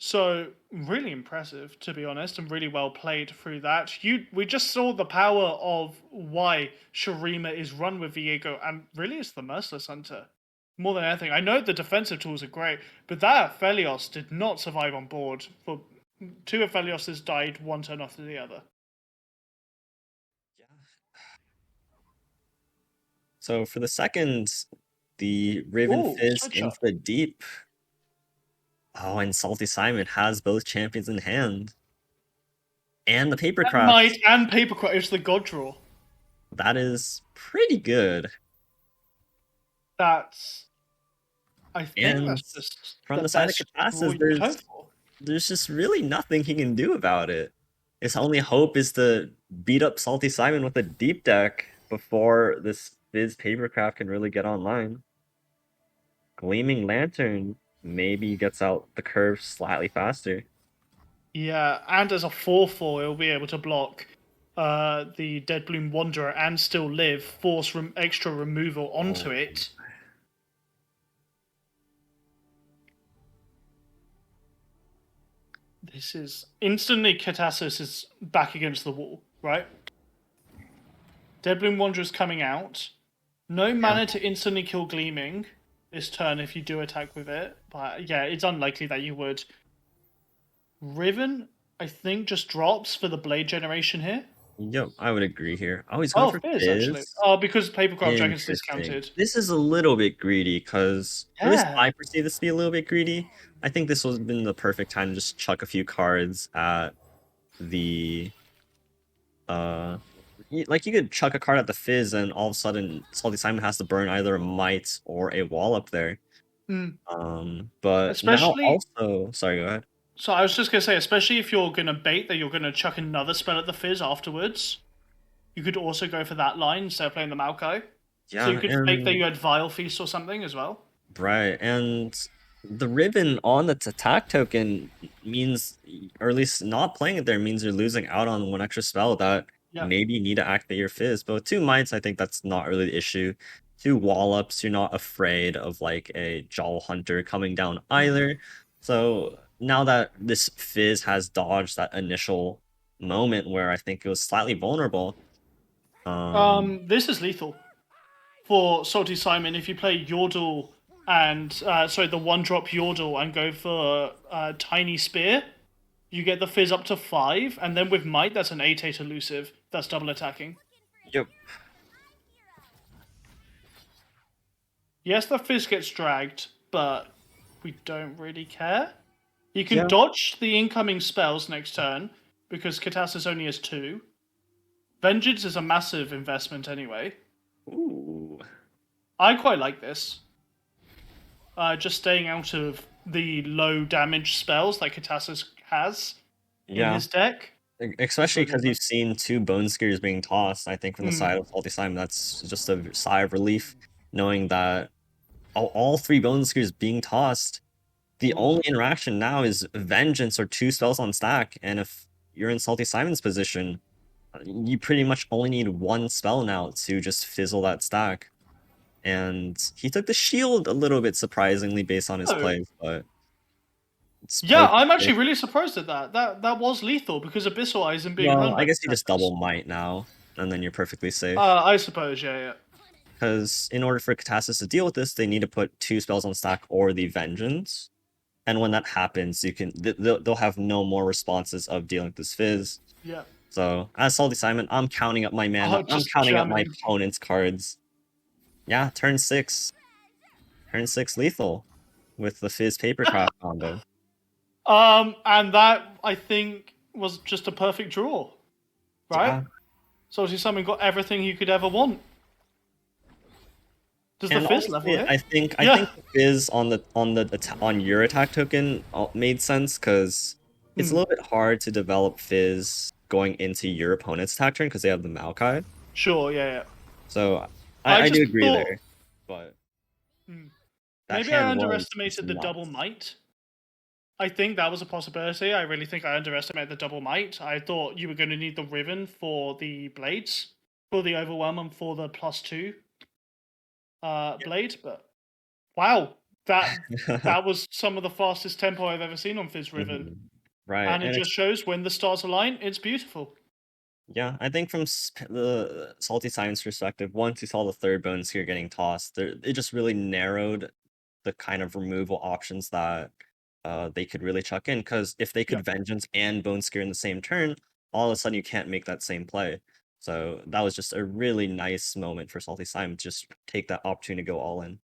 So really impressive, to be honest, and really well played through that. We just saw the power of why Shurima is run with Viego, and really it's the Merciless Hunter. More than anything. I know the defensive tools are great, but that Aphelios did not survive on board. For two Aphelioses died one turn after the other. Yeah. So for the second, the Riven Ooh, Fizz switch into up. the deep. Oh, and Salty Simon has both champions in hand. And the And Papercraft. Might and Papercraft is the God Draw. That is pretty good. That's I think And that's just from the the side of best draw Catastas, you could hope for. there's just really nothing he can do about it. His only hope is to beat up Salty Simon with a deep deck before this Fizz Papercraft can really get online. Gleaming Lantern maybe gets out the curve slightly faster. Yeah, and as a 4/4, it'll be able to block the Dead Bloom Wanderer and still live, force extra removal onto Oh, it. This is instantly Katasis is back against the wall, right? Dead Bloom Wanderer's coming out. No yeah. mana to instantly kill Gleaming this turn if you do attack with it. But yeah, it's unlikely that you would. Riven, I think, just drops for the blade generation here. Yep, I would agree here. Oh, he's going Oh, for Fizz, actually. Fizz. Oh, because Papercraft Dragon's Interesting. discounted. This is a little bit greedy because, or at least Yeah. I perceive this to be a little bit greedy. I think this would have been the perfect time to just chuck a few cards at the like you could chuck a card at the Fizz and all of a sudden Salty Simon has to burn either a Might or a wall up there. Mm. But now Especially, also, sorry, go ahead. so I was just gonna say, especially if you're gonna bait that you're gonna chuck another spell at the Fizz afterwards, you could also go for that line instead of playing the Maokai. So you Yeah, could fake that and you had Vile Feast or something as well. right, and the ribbon on its attack token means, or at least not playing it there means you're losing out on one extra spell that Yeah. maybe you need to activate your Fizz. But with two Mites, I think that's not really the issue. Two Wall-ups, you're not afraid of like a Jaw Hunter coming down Mm. either. So now that this Fizz has dodged that initial moment where I think it was slightly vulnerable, This is lethal for Salty Simon if you play Yordle and sorry, the one drop Yordle and go for Tiny Spear. You get the Fizz up to 5, and then with Might, that's an 8/8 elusive. That's double attacking. yep. Yes, the Fizz gets dragged, but we don't really care. You can Yeah. dodge the incoming spells next turn, because Katasis only has 2. Vengeance is a massive investment anyway. Ooh. I quite like this. Just staying out of the low damage spells that Katasis has in Yeah. his deck. Especially Really because you've nice. seen two bone skewers being tossed, I think from the Mm. side of Salty Simon, that's just a sigh of relief, knowing that all three bone skewers being tossed, the Ooh. only interaction now is Vengeance or two spells on stack, and if you're in Salty Simon's position, you pretty much only need one spell now to just fizzle that stack. And he took the shield a little bit surprisingly based on his Oh. plays, but it's Yeah, poker I'm actually face. really surprised at that. That was lethal because Abyssal Eye isn't being Well, run I by guess you just Katasis. double might now, and then you're perfectly safe. I suppose, yeah, yeah. Because in order for Catastus to deal with this, they need to put two spells on stack or the Vengeance. And when that happens, you can they'll have no more responses of dealing with this Fizz. Yeah. So as Salty Simon, I'm counting up my Oh, mana. I'm just counting up my jamming. opponent's cards. Yeah, turn 6. Turn 6 lethal with the Fizz Papercraft combo. And that I think was just a perfect draw, right? Yeah. So obviously, someone got everything you could ever want. Does the And Fizz level honestly, here? I think Yeah. the Fizz on your attack token made sense because it's a Hmm. little bit hard to develop Fizz going into your opponent's attack turn because they have the Maokai. Sure. Yeah. Yeah. So I I do just agree thought there, but hmm, that maybe I hand was underestimated the double nuts. might. I think that was a possibility. I really think I underestimated the double might. I thought you were going to need the Riven for the blades, for the overwhelm, and for the +2 blade. But wow, That was some of the fastest tempo I've ever seen on Fizz Riven, Mhm. Right, and it and just shows when the stars align, it's beautiful. yeah, I think from the Salty Science perspective, once you saw the third bone sphere getting tossed, it just really narrowed the kind of removal options that they could really chuck in. Because if they Yeah. could Vengeance and Bone Spear in the same turn, all of a sudden you can't make that same play. So that was just a really nice moment for Salty Slime to just take that opportunity to go all in.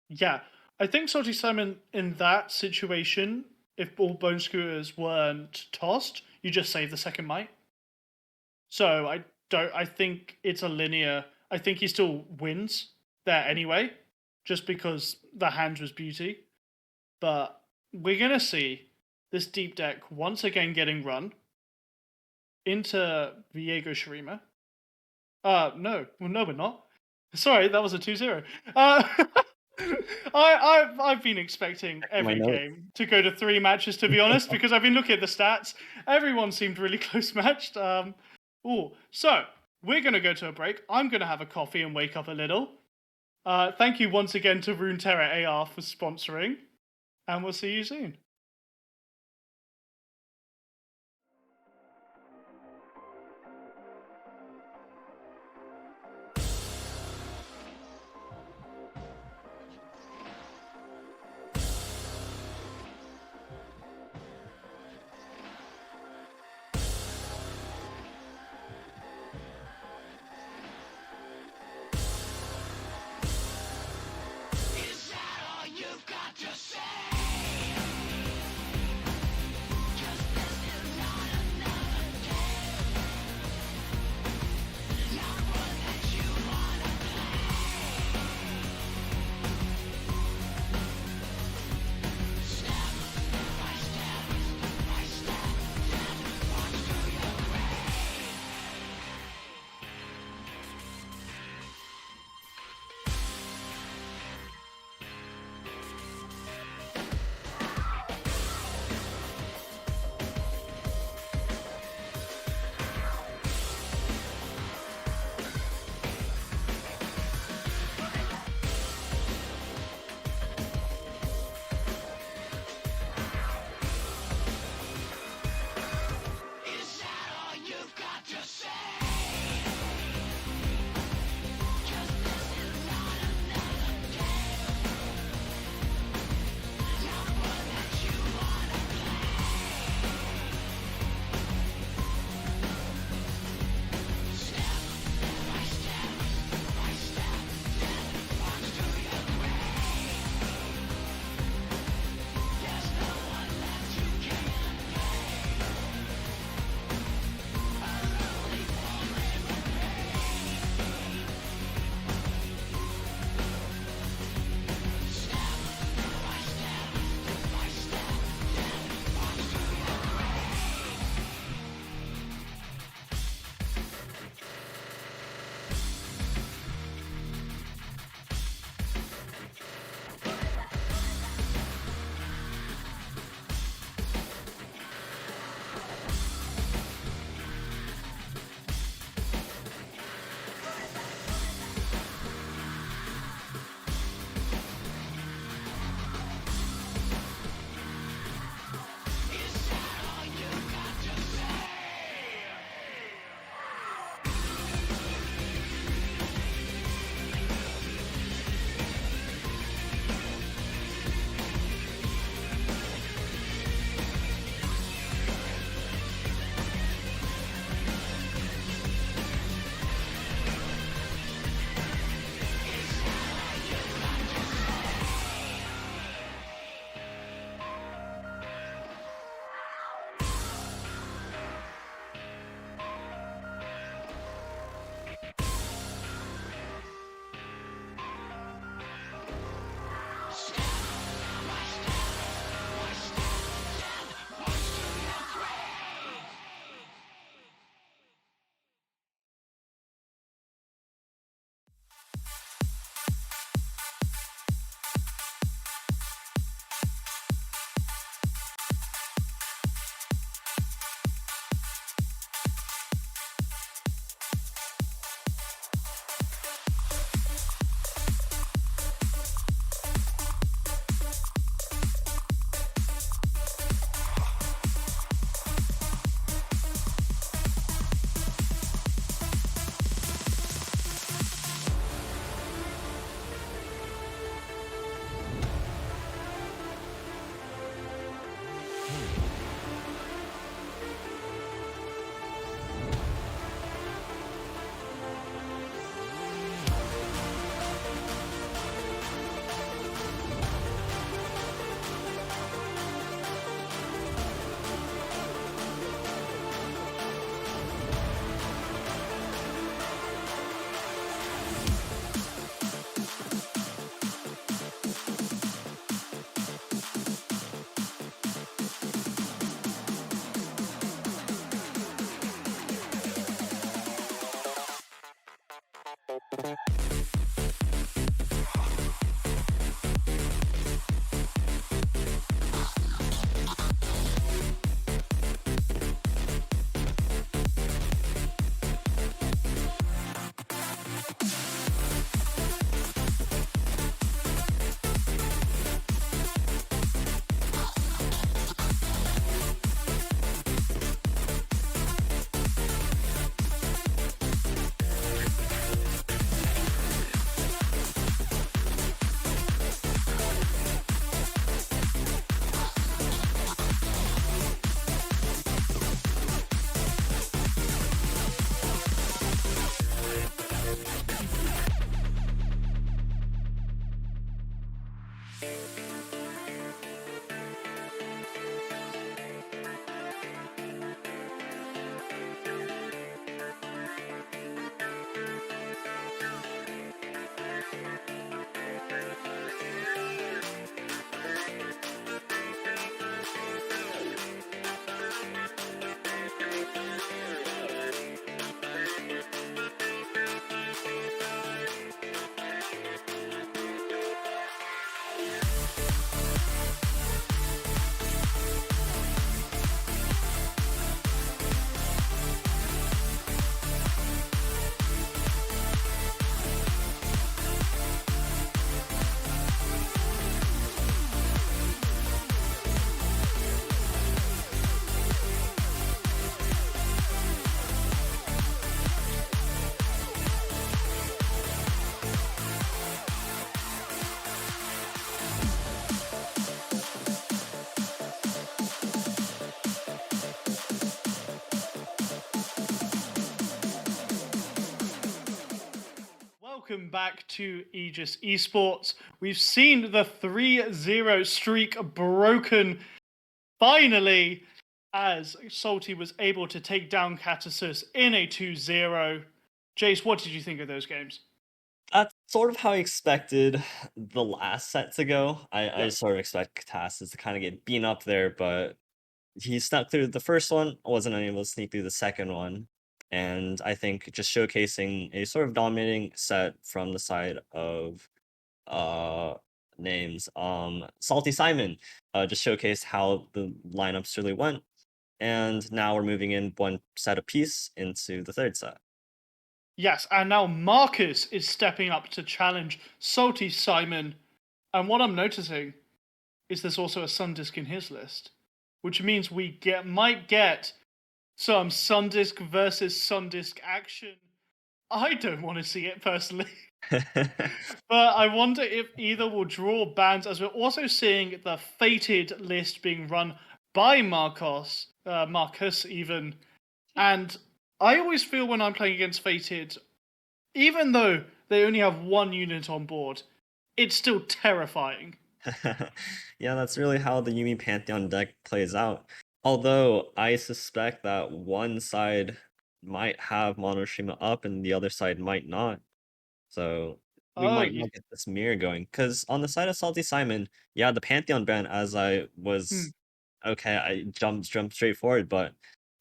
Yeah. I think Salty Simon in that situation, if all bone skewers weren't tossed, you just save the second might. So I don't. I think it's a linear. I think he still wins there anyway, just because the hand was beauty. But we're gonna see this deep deck once again getting run into Viego Shurima. No, well, no, we're not. Sorry, that was a 2-0. I've been expecting Checking my every notes. game to go to 3 matches, to be honest, because I've been looking at the stats. Everyone seemed really close matched. So we're gonna go to a break. I'm gonna have a coffee and wake up a little. Thank you once again to Runeterra AR for sponsoring, and we'll see you soon. Is that all you've got to say? Welcome back to Aegis Esports. We've seen the 3-0 streak broken finally as Salty was able to take down Catasus in a 2-0. Jace, what did you think of those games? That's sort of how I expected the last set to go. I Yep. sort of expect Katasis to kind of get beaten up there, but he snuck through the first one, wasn't able to sneak through the second one. And I think just showcasing a sort of dominating set from the side of uh names. Salty Simon just showcased how the lineups really went. And now we're moving in one set apiece into the third set. Yes, and now Marcus is stepping up to challenge Salty Simon. And what I'm noticing is there's also a Sundisk in his list, which means we might get some Sundisk versus Sundisk action. I don't want to see it personally. But I wonder if either will draw bans, as we're also seeing the fated list being run by Marcus even. And I always feel when I'm playing against fated, even though they only have one unit on board, it's still terrifying. Yeah, that's really how the Yumi Pantheon deck plays out. Although I suspect that one side might have Monoshima up and the other side might not. So we Oh, might you. not get this mirror going. Because on the side of Salty Simon, yeah, the Pantheon ban, as I Hmm, was okay, I jumped straight forward, but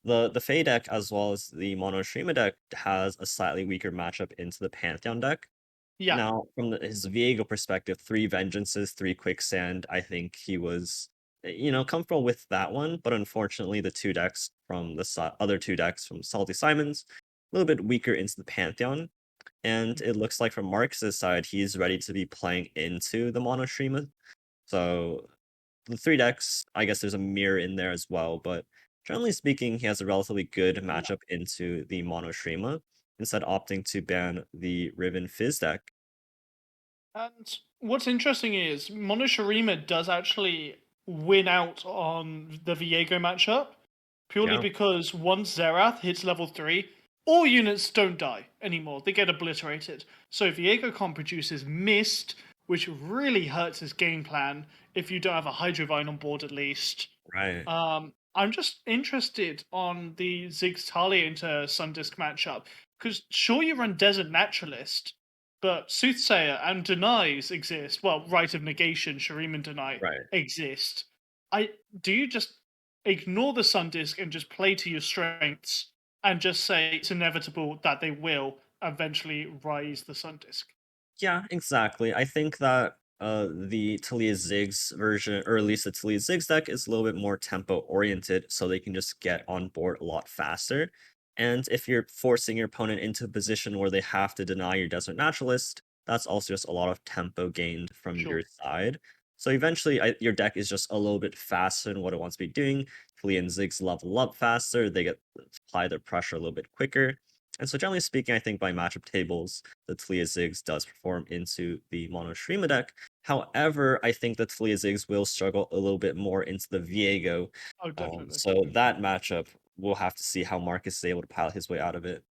the Fey deck as well as the Monoshima deck has a slightly weaker matchup into the Pantheon deck. yeah. Now, from his Viego perspective, 3 Vengeances, 3 Quicksand, I think he was, comfortable with that one. But unfortunately, the two decks from the other two decks from Salty Simons, a little bit weaker into the Pantheon. And it looks like from Marcus's side, he's ready to be playing into the Monoshima. So the 3 decks, I guess there's a mirror in there as well. But generally speaking, he has a relatively good Yeah. matchup into the Monoshima, instead opting to ban the Riven Fizz deck. And what's interesting is Monoshirima does actually win out on the Viego matchup purely Yeah. because once Zerath hits level 3, all units don't die anymore. They get obliterated. So Viego can't produce his Mist, which really hurts his game plan if you don't have a Hydrovine on board at least. Right. I'm just interested on the Ziggs Talia into Sundisk matchup because sure you run Desert Naturalist, but Soothsayer and Denies exist. Well, Rite of Negation, Shuriman and Deny Right. exist. I do you just ignore the Sundisk and just play to your strengths and just say it's inevitable that they will eventually rise the Sun Disc. Yeah, exactly. I think that the Talia Ziggs version, or at least the Talia Ziggs deck, is a little bit more tempo oriented, so they can just get on board a lot faster. And if you're forcing your opponent into a position where they have to deny your Desert Naturalist, that's also just a lot of tempo gained from Sure. your side. So eventually, your deck is just a little bit faster than what it wants to be doing. Talia and Ziggs level up faster, they get apply their pressure a little bit quicker. And so generally speaking, I think by matchup tables, the Talia Ziggs does perform into the Mono Shrima deck. However, I think the Talia Ziggs will struggle a little bit more into the Viego. Oh, definitely. So that matchup, we'll have to see how Marcus is able to pilot his way out of it.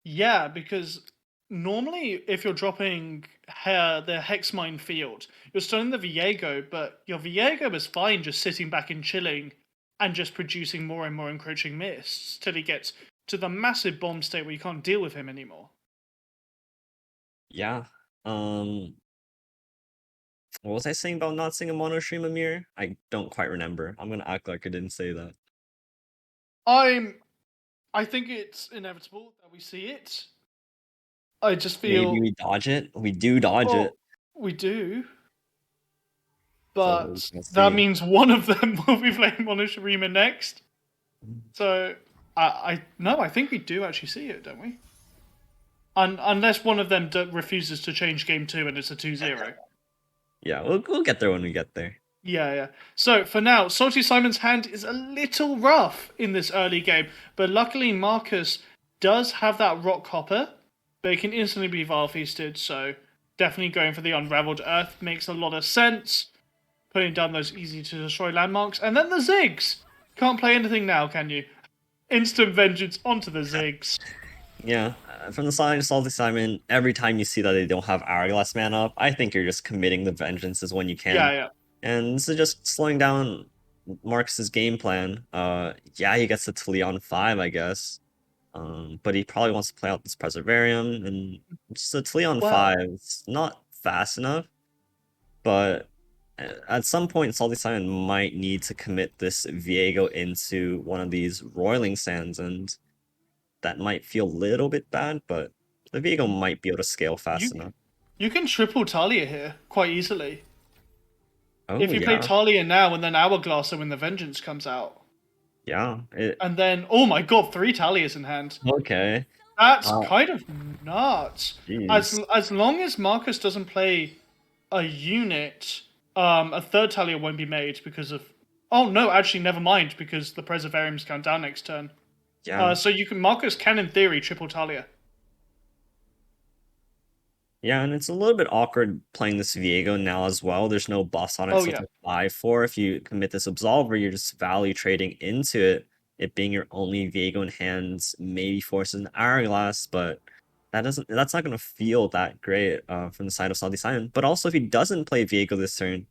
Yeah, because normally if you're dropping the Hexmine field, you're stunning the Viego, but your Viego is fine just sitting back and chilling and just producing more and more encroaching mists till he gets to the massive bomb state where you can't deal with him anymore. Yeah. What was I saying about not seeing a Mono Shrima mirror? I don't quite remember. I'm gonna act like I didn't say that. I think it's inevitable that we see it. I just Maybe feel, we dodge it. We do dodge oh, it. we do, So we'll but that see. means one of them will be playing Monoshirima next. So I no, I think we do actually see it, don't we? Unless one of them refuses to change game 2 and it's a 2-0. Yeah, we'll get there when we get there. Yeah, yeah. So for now, Salty Simon's hand is a little rough in this early game, but luckily Marcus does have that Rock Hopper, but it can instantly be Vile Feasted, so definitely going for the Unraveled Earth makes a lot of sense. Putting down those easy to destroy landmarks, and then the Ziggs! Can't play anything now, can you? Instant vengeance onto the Ziggs. Yeah, from the side of Salty Simon, every time you see that they don't have Hourglass Man up, I think you're just committing the vengeances when you Yeah, can. yeah. And this is just slowing down Marcus's game plan. Yeah, he gets to Leon 5, I guess. But he probably wants to play out this Preservarium, and just a Leon Well, 5, it's not fast enough, but at some point, Salty Simon might need to commit this Viego into one of these Roiling Sands, and that might feel a little bit bad, but the Viego might be able to scale you fast enough. you can triple Talia here quite easily. Oh If you play yeah, Talia now and then Hourglasser when the Vengeance comes out. yeah. And then, oh my god, 3 Talias in hand. Okay. That's Uh, kind of nuts. Jeez. As long as Marcus doesn't play a unit, a third Talia won't be made because of. Oh no, actually, never mind because the Preservariums count down next turn. Yeah. So you can Marcus can in theory triple Talia. Yeah, and it's a little bit awkward playing this Viego now as well. There's no buffs on it, Oh so yeah, to 5-4. If you commit this Absolver, you're just value trading into it. It being your only Viego in hands, maybe forces an Hourglass, but that's not gonna feel that great from the side of Salty Simon. But also if he doesn't play Viego this turn,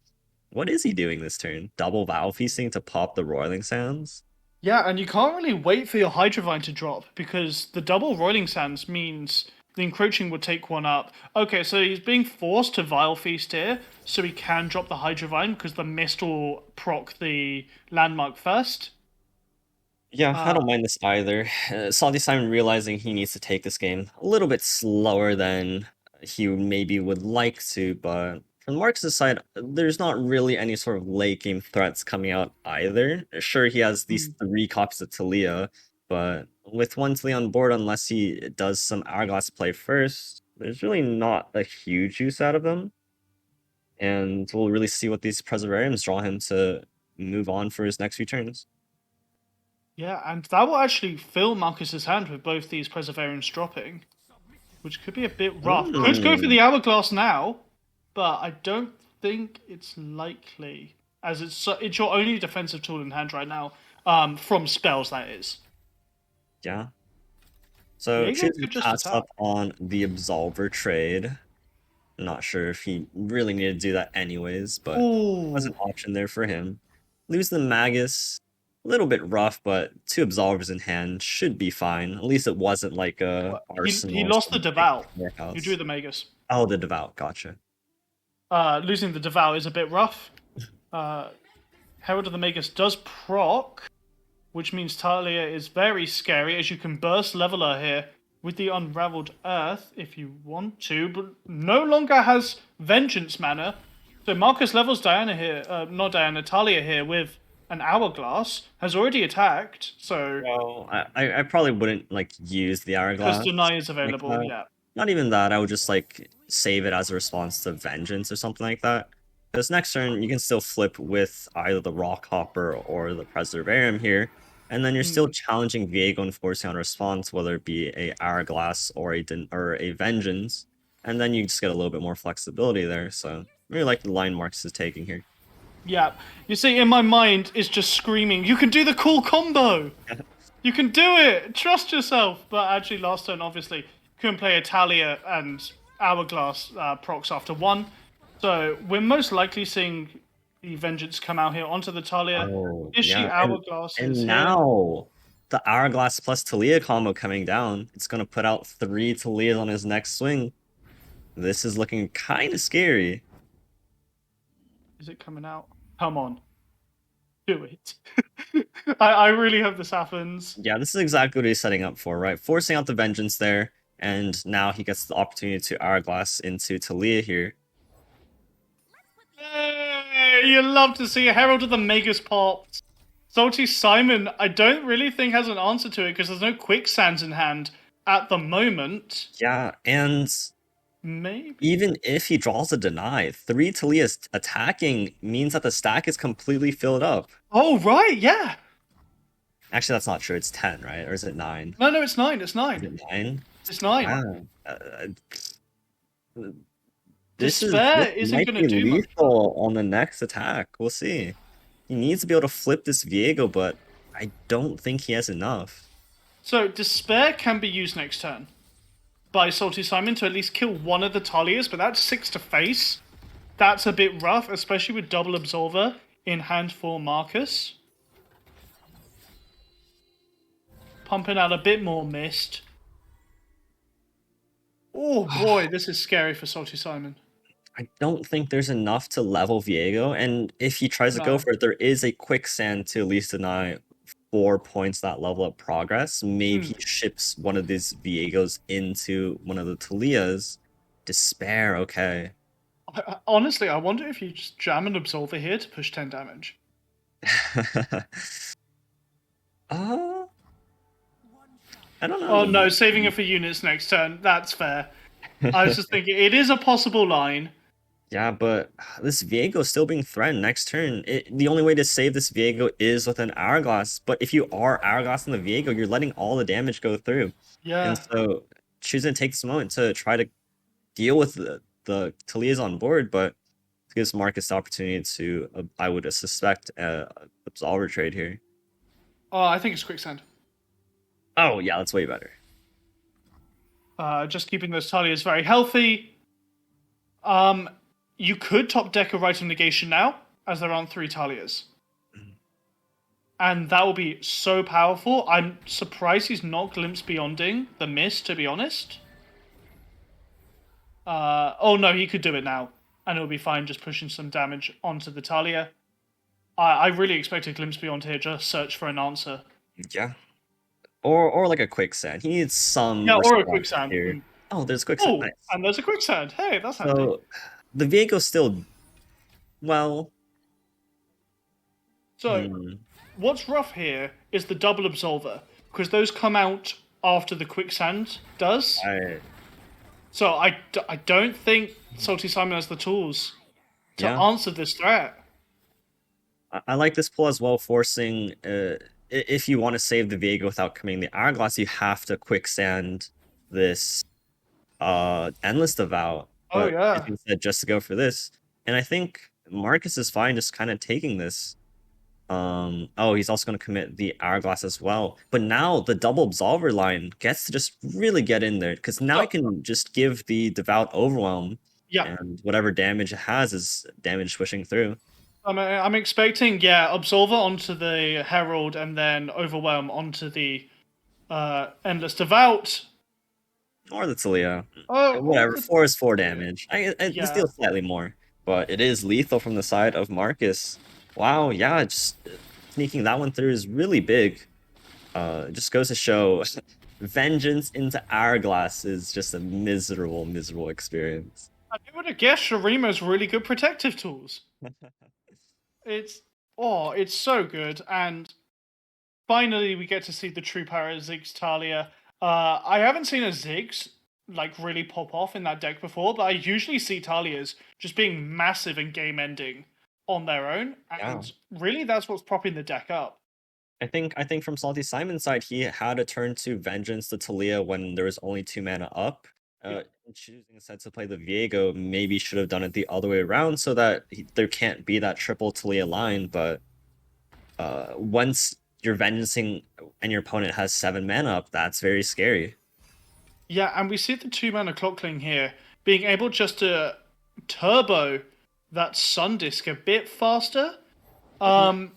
what is he doing this turn? Double Vow Feasting to pop the Roiling Sands? yeah, and you can't really wait for your Hydrovine to drop because the double Roiling Sands means the encroaching would take one up. Okay, so he's being forced to Vile Feast here, so he can drop the Hydrovine because the Mist will proc the landmark first. Yeah, I Uh, don't mind this either. Salty Simon realizing he needs to take this game a little bit slower than he maybe would like to, but from Marcus' side, there's not really any sort of late game threats coming out either. Sure, he has these hmm. 3 copies of Talia, but with one Talia on board, unless he does some Hourglass play first, there's really not a huge use out of them. And we'll really see what these Preservariums draw him to move on for his next few turns. Yeah, and that will actually fill Marcus's hand with both these Preservarians dropping, which could be a bit rough. Could go for Mm. the Hourglass now, but I don't think it's likely, as it's your only defensive tool in hand right now, from spells that is. Yeah. So Viego choosing could to just pass attack. up on the Absolver trade. Not sure if he really needed to do that anyways, but was an Ooh, option there for him. Lose the Magus, a little bit rough, but 2 Absolvers in hand should be fine. At least it wasn't like a he Arsenal or lost the some big Devout. You drew warehouse. the Magus. Oh, the Devout, gotcha. Losing the Devout is a bit rough. Uh, Herald of the Magus does proc, which means Talia is very scary as you can burst leveler here with the Unraveled Earth if you want to, but no longer has Vengeance mana. So Marcus levels Diana here, not Diana, Talia here with an Hourglass, has already attacked, so... Well, I probably wouldn't like use the Because hourglass Deny is like available, that. yeah. Not even that. I would just like save it as a response to vengeance or something like that. Because next turn you can still flip with either the rock hopper or the preservarium here, and then you're still challenging Viego and forcing on a response, whether it be a hourglass or a vengeance, and then you just get a little bit more flexibility there. So I really like the line Marcus is taking here. Yeah. You see, in my mind, it's just screaming, you can do the cool combo! You can do it! Trust yourself! But actually, last turn, obviously, couldn't play Italia and Hourglass procs after one. So we're most likely seeing the Vengeance come out here onto the Talia. Oh, Issue yeah, Hourglass is and here. now the Hourglass plus Talia combo coming down. It's gonna put out 3 Talias on his next swing. This is looking kind of scary. Is it coming out? Come on. Do it. I really hope this happens. Yeah, this is exactly what he's setting up for, right? Forcing out the Vengeance there, and now he gets the opportunity to Hourglass into Talia here. Hey, you love to see a Herald of the Magus popped. Salty Simon, I don't really think has an answer to it because there's no quicksands in hand at the moment. Yeah, and Maybe. even if he draws a deny, 3 Talias attacking means that the stack is completely filled up. Oh, right, yeah. Actually, that's not true. It's 10, right? Or is it 9? No, it's 9. It's Is 9. it 9? It's 9. Wow. This Despair isn't might going to be do much. lethal on the next attack. We'll see. He needs to be able to flip this Viego, but I don't think he has enough. So, Despair can be used next turn by Salty Simon to at least kill one of the Talias, but that's 6 to face. That's a bit rough, especially with double Absolver in hand for Marcus. Pumping out a bit more mist. Oh boy, this is scary for Salty Simon. I don't think there's enough to level Viego, and if he tries to go No. for it, there is a quicksand to at least deny 4 points that level up progress. Maybe he ships one of these Viegos into one of the Talias. Despair, okay. Honestly, I wonder if you just jam an Absolver here to push 10 damage. uh, I don't Oh know. no, saving it for units next turn. That's fair. I was just thinking, it is a possible line. Yeah, but this Viego is still being threatened next turn. The only way to save this Viego is with an Hourglass. But if you are Hourglass in the Viego, you're letting all the damage go through. And Yeah. so choosing to take this moment to try to deal with the Talia's on board, but it gives Marcus the opportunity to, I would suspect, Absolver trade here. Oh, I think it's Quicksand. Oh, yeah, that's way better. Just keeping those Talias very healthy. You could top deck a Rite of Negation now, as there aren't 3 Talias. And that will be so powerful. I'm surprised he's not Glimpse Beyonding the Mist, to be honest. Oh no, he could do it now. And it'll be fine just pushing some damage onto the Talia. I really expected Glimpse Beyond here, just search for an answer. Yeah. Or like a quicksand. He needs some Yeah, or a response Quicksand. here. Oh, there's quicksand. Oh, Nice. and there's a Quicksand. Hey, that's handy. So the Viego's still, well. So, what's rough here is the double Absolver, because those come out after the Quicksand does. So I don't think Salty Simon has the tools to answer this threat. I like this pull as well, forcing if you want to save the Viego without committing the Hourglass, you have to quicksand this Endless Devout. Oh But yeah. instead just to go for this. And I think Marcus is fine just kind of taking this. Oh, he's also going to commit the Hourglass as well. But now the double Absolver line gets to just really get in there, because now I can just give the Devout Overwhelm, and whatever damage it has is damage swishing through. I'm expecting, yeah, Absolver onto the Herald and then Overwhelm onto the Endless Devout. Or the Talia. Oh, whatever, 4 is 4 damage. This Yeah. deals slightly more, but it is lethal from the side of Marcus. Wow, yeah, just sneaking that one through is really big. It just goes to show Vengeance into Hourglass is just a miserable, miserable experience. I would have guessed Shurima's really good protective tools. It's it's so good, and finally we get to see the true power of Ziggs Talia. I haven't seen a Ziggs like really pop off in that deck before, but I usually see Talias just being massive and game ending on their own, Yeah. and really that's what's propping the deck up. I think from Salty Simon's side, he had to turn to Vengeance to Talia when there was only 2 mana up. Yeah. Choosing instead to play the Viego, maybe should have done it the other way around so that there can't be that triple Talia line, but once you're Vengeancing and your opponent has 7 mana up, that's very scary. Yeah, and we see the 2 mana Clockling here being able just to turbo that Sun Disk a bit faster. Mhm.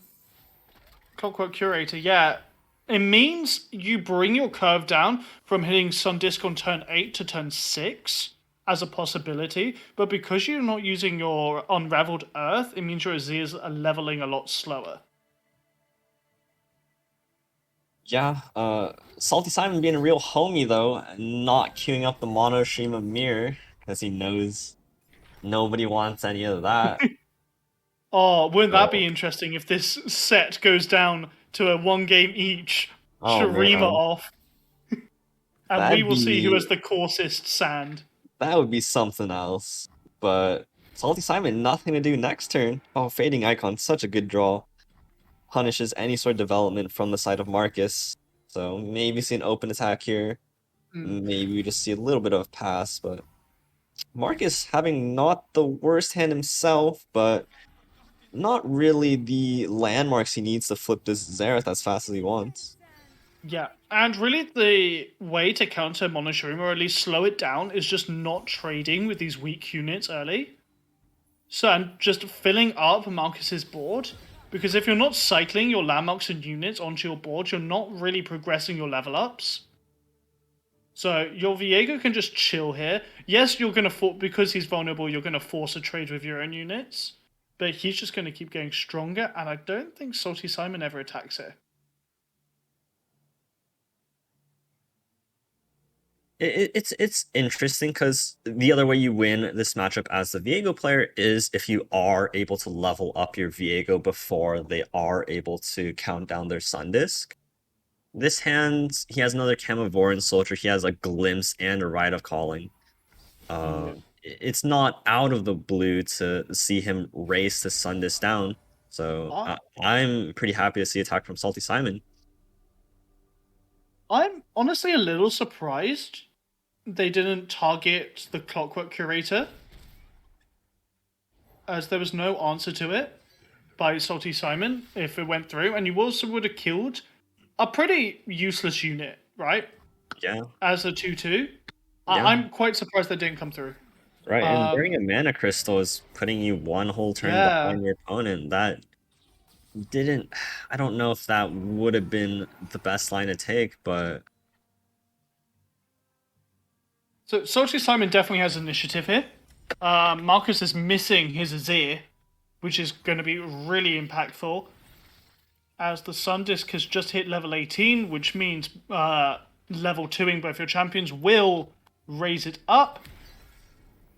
Clockwork Curator, yeah. It means you bring your curve down from hitting Sun Disk on turn 8 to turn 6 as a possibility, but because you're not using your Unraveled Earth, it means your Azirs are leveling a lot slower. Yeah, Salty Simon being a real homie though, not queuing up the Mono Stream of Mirror, because he knows nobody wants any of that. Oh, wouldn't that So, be interesting if this set goes down to a 1 game each? oh Shurima man, off, and we that'd will see who be has the coarsest sand. that would be something else. But Salty Simon, nothing to do next turn. Oh, Fading Icon, such a good draw. Punishes any sort of development from the side of Marcus. So maybe see an open attack here. Hmm. Maybe we just see a little bit of pass, but Marcus having not the worst hand himself, but not really the landmarks he needs to flip this Xerath as fast as he wants. Yeah, and really the way to counter Monoshroom, or at least slow it down, is just not trading with these weak units early. So, and just filling up Marcus's board, because if you're not cycling your landmarks and units onto your board, you're not really progressing your level ups. So your Viego can just chill here. Yes, you're gonna because he's vulnerable, you're gonna force a trade with your own units, but he's just gonna keep getting stronger, and I don't think Salty Simon ever attacks here. It's interesting because the other way you win this matchup as the Viego player is if you are able to level up your Viego before they are able to count down their Sun Disk. This hand, he has another Camavoran Soldier, he has a Glimpse and a Rite of Calling. Yeah. It's not out of the blue to see him race the Sun Disk down. So I, I'm pretty happy to see attack from Salty Simon. I'm honestly a little surprised they didn't target the Clockwork Curator, as there was no answer to it by Salty Simon if it went through, and you also would have killed a pretty useless unit, right? Yeah, As a 2-2. yeah. I'm quite surprised that didn't come through. Right, and Um, burning a mana crystal is putting you one whole turn yeah. behind your opponent. That didn't I don't know if that would have been the best line to take, but So Salty Simon definitely has initiative here. Marcus is missing his Azir, which is going to be really impactful, as the Sun Disk has just hit level 18, which means level 2ing both your champions will raise it up,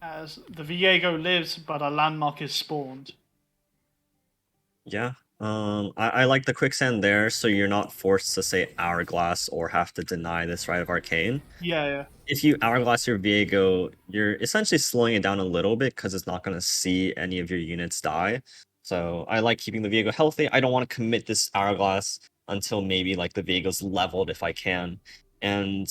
as the Viego lives, but a landmark is spawned. yeah. I like the quicksand there, so you're not forced to say Hourglass or have to deny this Rite of Arcane. Yeah, yeah. If you Hourglass your Viego, you're essentially slowing it down a little bit because it's not going to see any of your units die. So I like keeping the Viego healthy. I don't want to commit this Hourglass until maybe like the Viego's leveled if I can. And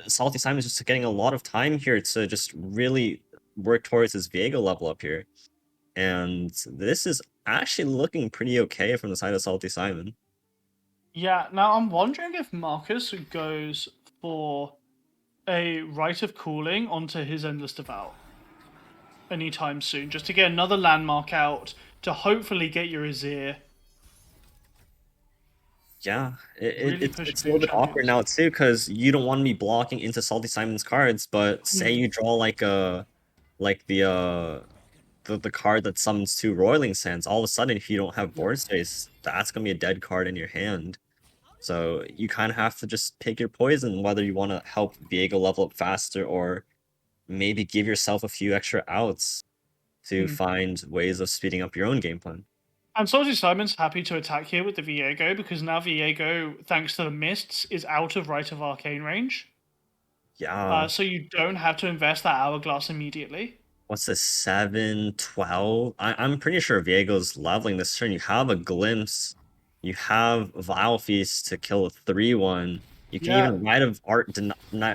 Salty Simon is just getting a lot of time here to just really work towards his Viego level up here. And this is actually looking pretty okay from the side of Salty Simon. Yeah, now I'm wondering if Marcus goes for a Rite of Cooling onto his Endless Devout anytime soon, just to get another landmark out to hopefully get your Azir Yeah, really pushing it's a for your little bit awkward champions. now too, because you don't want to be blocking into Salty Simon's cards, but say Hmm. you draw like the card that summons 2 Roiling Sands, all of a sudden if you don't have Yep. board space, that's gonna be a dead card in your hand. So you kind of have to just pick your poison, whether you want to help Viego level up faster or maybe give yourself a few extra outs to Hmm. find ways of speeding up your own game plan. And Salty Simon's happy to attack here with the Viego because now Viego, thanks to the mists, is out of Rite of Arcane range. Yeah. So you don't have to invest that Hourglass immediately. What's this, 7, 12? I'm pretty sure Viego's leveling this turn. You have a Glimpse. You have Vile Feast to kill a 3-1. You can Yeah, even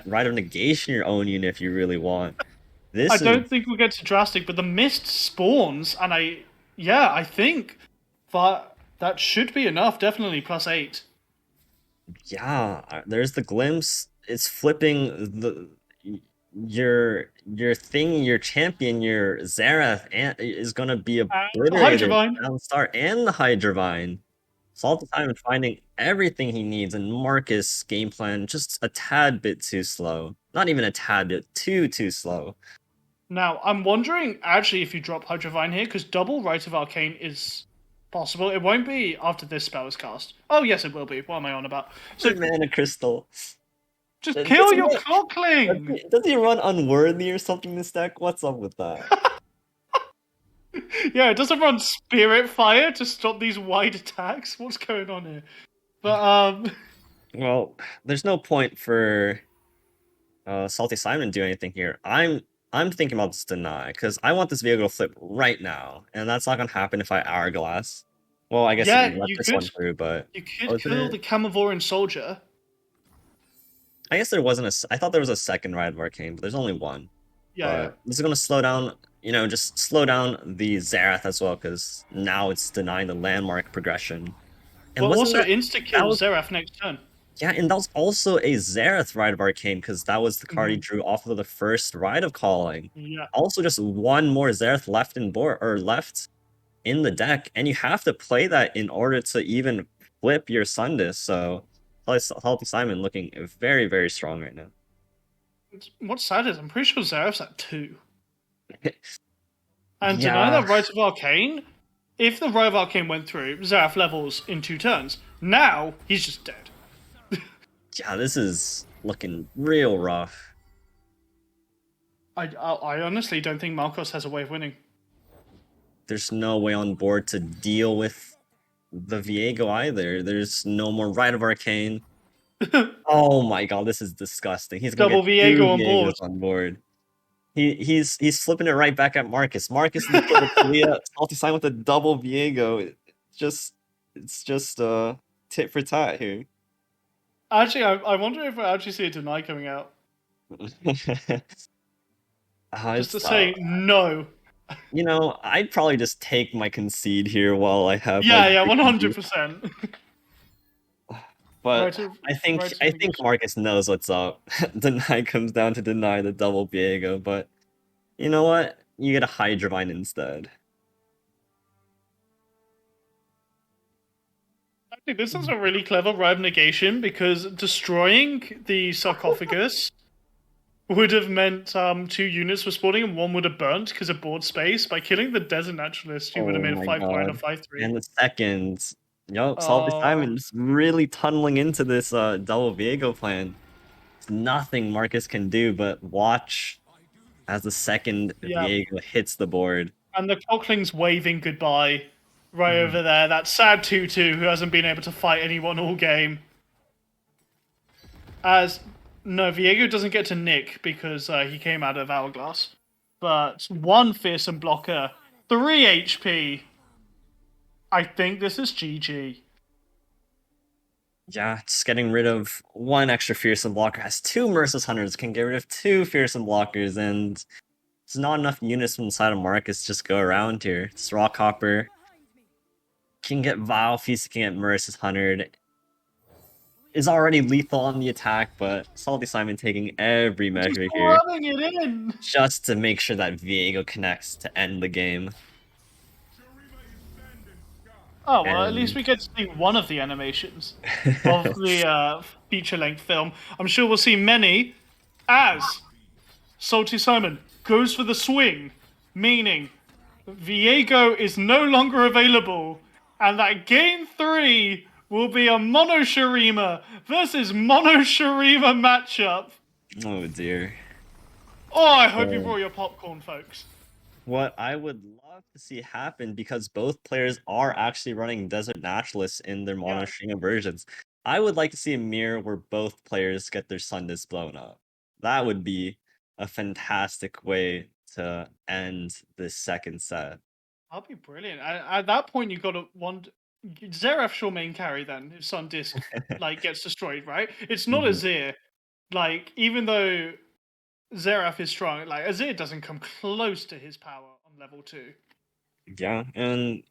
Rite of Negation your own unit if you really want. I This is, don't think we'll get too drastic, but the mist spawns, and I think that should be enough. Definitely +8. yeah, there's the Glimpse. It's flipping your champion, your Xerath, and is gonna be And the obliterated Hydrovine. down start and the Hydrovine. So all the time and finding everything he needs, and Marcus game plan just a tad bit too slow. Not even a tad bit, too slow. Now, I'm wondering actually if you drop Hydrovine here, because double Rite of Arcane is possible. It won't be after this spell is cast. Oh, yes, it will be. What am I on about? So The mana crystal. just Does kill he your run, Cockling! does he run unworthy or something this deck? What's up with that? Yeah, it doesn't run Spirit Fire to stop these wide attacks. What's going on here? But, Well, there's no point for Salty Simon to do anything here. I'm thinking about this deny because I want this vehicle to flip right now, and that's not gonna happen if I hourglass. Well, I guess you yeah, can let this one through, but you could wasn't kill the it? Camavoran Soldier. I guess there wasn't a. I thought there was a second Ride of Arcane, but there's only one. Yeah, yeah. But this is gonna slow down. Just slow down the Xerath as well, because now it's denying the landmark progression. And But wasn't also that that insta-kill was Seraph next turn. yeah, and that was also a Xerath Rite of Arcane, because that was the card he Mhm. drew off of the first Rite of Calling. Yeah. Also, just one more Xerath left in board or left in the deck, and you have to play that in order to even flip your Sundus. So, Salty Simon looking very, very strong right now. What's sad is I'm pretty sure Zeraph's at 2. And deny Yeah, that Rite of Arcane, if the Rite of Arcane went through, Zeraf levels in 2 turns. Now, he's just dead. yeah, this is looking real rough. I honestly don't think Malkos has a way of winning. There's no way on board to deal with the Viego either. There's no more Rite of Arcane. Oh my god, this is disgusting. He's gonna Double get two Viego on board. Viegos on board. He's flipping it right back at Marcus. Marcus in the put with Leah, Salty Sign with a double Viego. It's just tit for tat here. Actually, I wonder if I actually see a deny coming out. Just to It's say no. I'd probably just take my concede here while I have my Yeah, victory. 100%. But Right of, I think right of I think negation. Marcus knows what's up. Deny comes down to deny the double Viego, but you know what? You get a Hydrovine instead. I think this is a really clever Rite of Negation because destroying the sarcophagus would have meant 2 units were spawning and one would have burnt because of board space. By killing the Desert Naturalist, you would have Oh made a my 5/5 or god. 5/3. And the second, Salty Oh, Simon's really tunneling into this double Viego plan. There's nothing Marcus can do but watch as the second yeah. Viego hits the board. And the Cockling's waving goodbye right Mm. over there. That sad 2/2 who hasn't been able to fight anyone all game. As no, Viego doesn't get to nick because he came out of Hourglass. But one fearsome blocker, 3 HP. I think this is GG. Yeah, just getting rid of one extra fearsome blocker has two Merciless Hunters, can get rid of two fearsome blockers, and there's not enough units from the side of Marcus to just go around here. This Rockhopper can get Vile Feast, can get Merciless Hunter. Is already lethal on the attack, but Salty Simon taking every Just measure here rubbing it in. just to make sure that Viego connects to end the game. Oh well, at least And we get to see one of the animations of the feature-length film. I'm sure we'll see many as Salty Simon goes for the swing, meaning Viego is no longer available, and that game 3 will be a Mono Shurima versus Mono Shurima matchup. Oh dear. Oh, I hope you So, brought your popcorn, folks. what I would love to see happen, because both players are actually running Desert Naturalists in their Yeah, Monoshima versions, I would like to see a mirror where both players get their Sun Disc blown up. That would be a fantastic way to end this second set. that'd be brilliant. At that point, you got to want Zeref sure main carry then if Sun Disc like gets destroyed, right? It's not Mhm. Azir. Like even though Zeref is strong, like Azir doesn't come close to his power on level 2. Yeah, and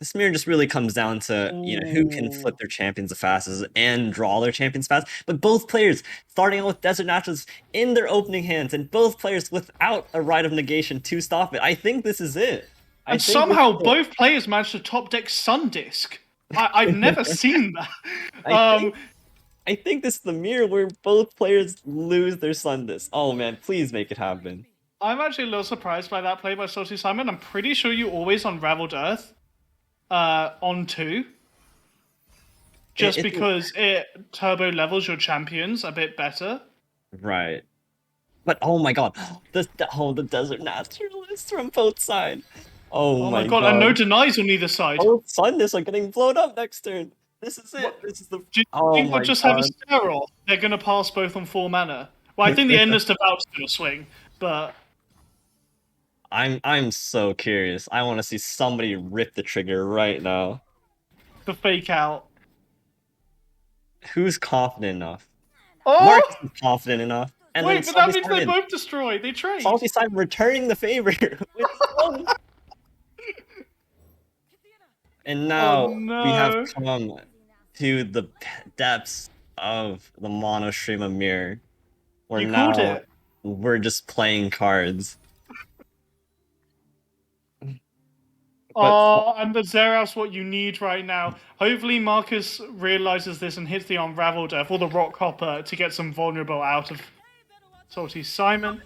this mirror just really comes down to, who can flip Ooh. their champions the fastest and draw their champions fast. But both players starting out with Desert Naturals in their opening hands, and both players without a Rite of Negation to stop it. I think this is it. I And think this somehow is both players managed to top deck Sun Disc. I've never it. seen that. I think I think this is the mirror where both players lose their Sun Disc. Oh man, please make it happen. I'm actually a little surprised by that play by Salty Simon. I'm pretty sure you always unraveled Earth on 2. Just It's because it turbo levels your champions a bit better. right. But oh my god, the Desert Naturalists from both sides. Oh Oh my my god, and no god. denies on either side. Both Sundus are getting blown up next turn. This is What it. This is the. do you Oh think we'll my just have a god. sterile? They're gonna pass both on 4 mana. Well, I think the Endless Devout's gonna swing, but I'm so curious. I want to see somebody rip the trigger right now. the fake out. Who's confident enough? Marcus Oh! is confident enough, and then Wait, but that Salty means they Simon. both destroy. They trade. Salty Simon returning the favor with Stone. And Oh now we have no. come to the depths of the Monoshima mirror, where You called now it. we're just playing cards. But Oh, and the Xerath's what you need right now. Hopefully Marcus realizes this and hits the Unraveled Earth or the Rock Hopper to get some vulnerable out of Salty Simon.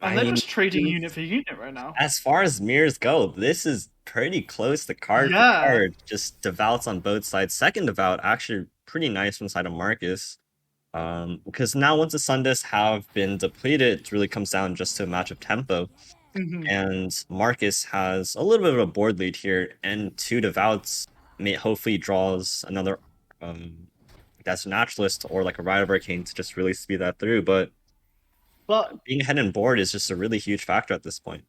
And I they're mean, just trading unit for unit right now. as far as mirrors go, this is pretty close to card for Yeah. card. Just devouts on both sides. Second devout, actually pretty nice from the side of Marcus. Because now once the Sun Discs have been depleted, it really comes down just to a match of tempo. Mhm. And Marcus has a little bit of a board lead here, and two devouts may hopefully draws another that's a naturalist or like a Rite of Arcane to just really speed that through. But But being ahead in board is just a really huge factor at this point.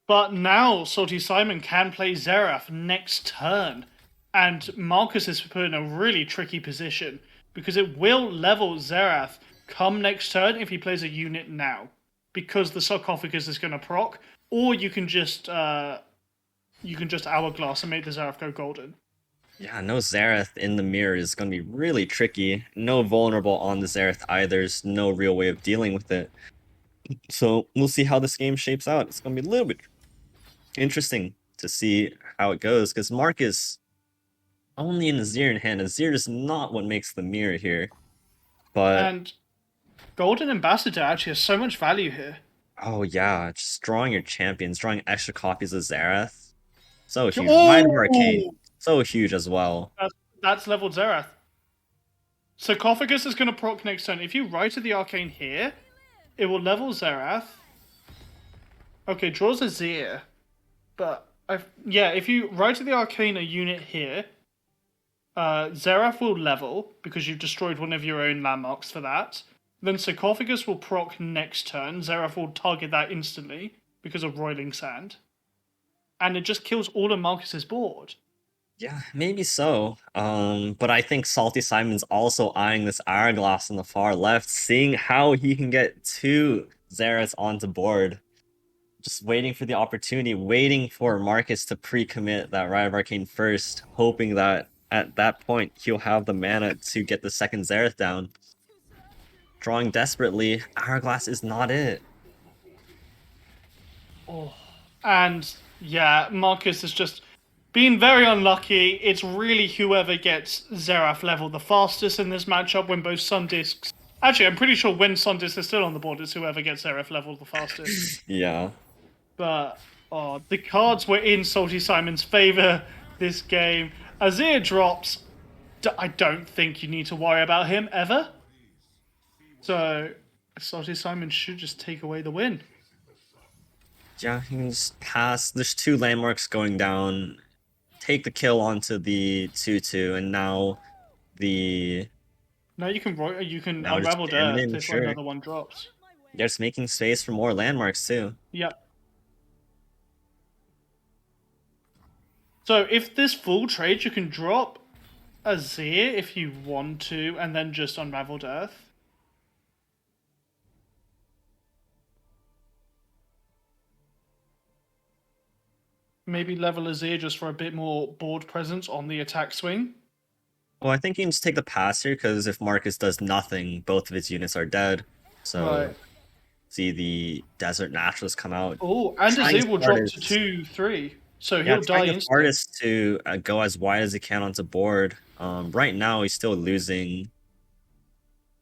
but now Salty Simon can play Xerath next turn. And Marcus is put in a really tricky position because it will level Xerath come next turn if he plays a unit now. Because the sarcophagus is gonna proc, or you can just hourglass and make the Xerath go golden. Yeah, no Zareth in the mirror is going to be really tricky. No vulnerable on the Zareth either. There's no real way of dealing with it. So we'll see how this game shapes out. It's going to be a little bit interesting to see how it goes, because Marcus only in Azir in hand. Azir is not what makes the mirror here. But, And Golden Ambassador actually has so much value here. oh yeah, just drawing your champions, drawing extra copies of Zareth. So huge. Rite of Arcane, Oh, so huge as well. that's leveled Xerath. Sarcophagus is going to proc next turn. If you Rite of the Arcane here, it will level Xerath. Okay, draws a Zir. But, yeah, if you Rite of the Arcane a unit here, Xerath will level, because you've destroyed one of your own landmarks for that. Then Sarcophagus will proc next turn. Xerath will target that instantly, because of Roiling Sand. And it just kills all of Marcus's board. Yeah, maybe so. But I think Salty Simon's also eyeing this hourglass on the far left, seeing how he can get two Zeraths onto board. Just waiting for the opportunity, waiting for Marcus to pre-commit that Rite of Arcane first, hoping that at that point he'll have the mana to get the second Zerath down. Drawing desperately, hourglass is not it. Oh. And yeah, Marcus is just being very unlucky. It's really whoever gets Xerath level the fastest in this matchup when both Sun Discs. Actually, I'm pretty sure when Sun Disc is still on the board, it's whoever gets Xerath level the fastest. Yeah. But the cards were in Salty Simon's favor this game. Azir drops. I don't think you need to worry about him ever. So, Salty Simon should just take away the win. Yeah, he can just pass. There's two landmarks going down. Take the kill onto the 2-2, and now the Now you can now just unravel jamming Earth in, if sure. another one drops. They're just making space for more landmarks too. Yep. So if this full trade, you can drop Azir if you want to, and then just unraveled Earth. Maybe level Azir just for a bit more board presence on the attack swing. Well, I think you can just take the pass here because if Marcus does nothing, both of his units are dead. So Right. see the Desert Naturalist come out. Oh, and Trying his Azir will drop to hardest. 2-3, so Yeah, he'll die trying his instant. hardest to go as wide as he can onto board. Right now he's still losing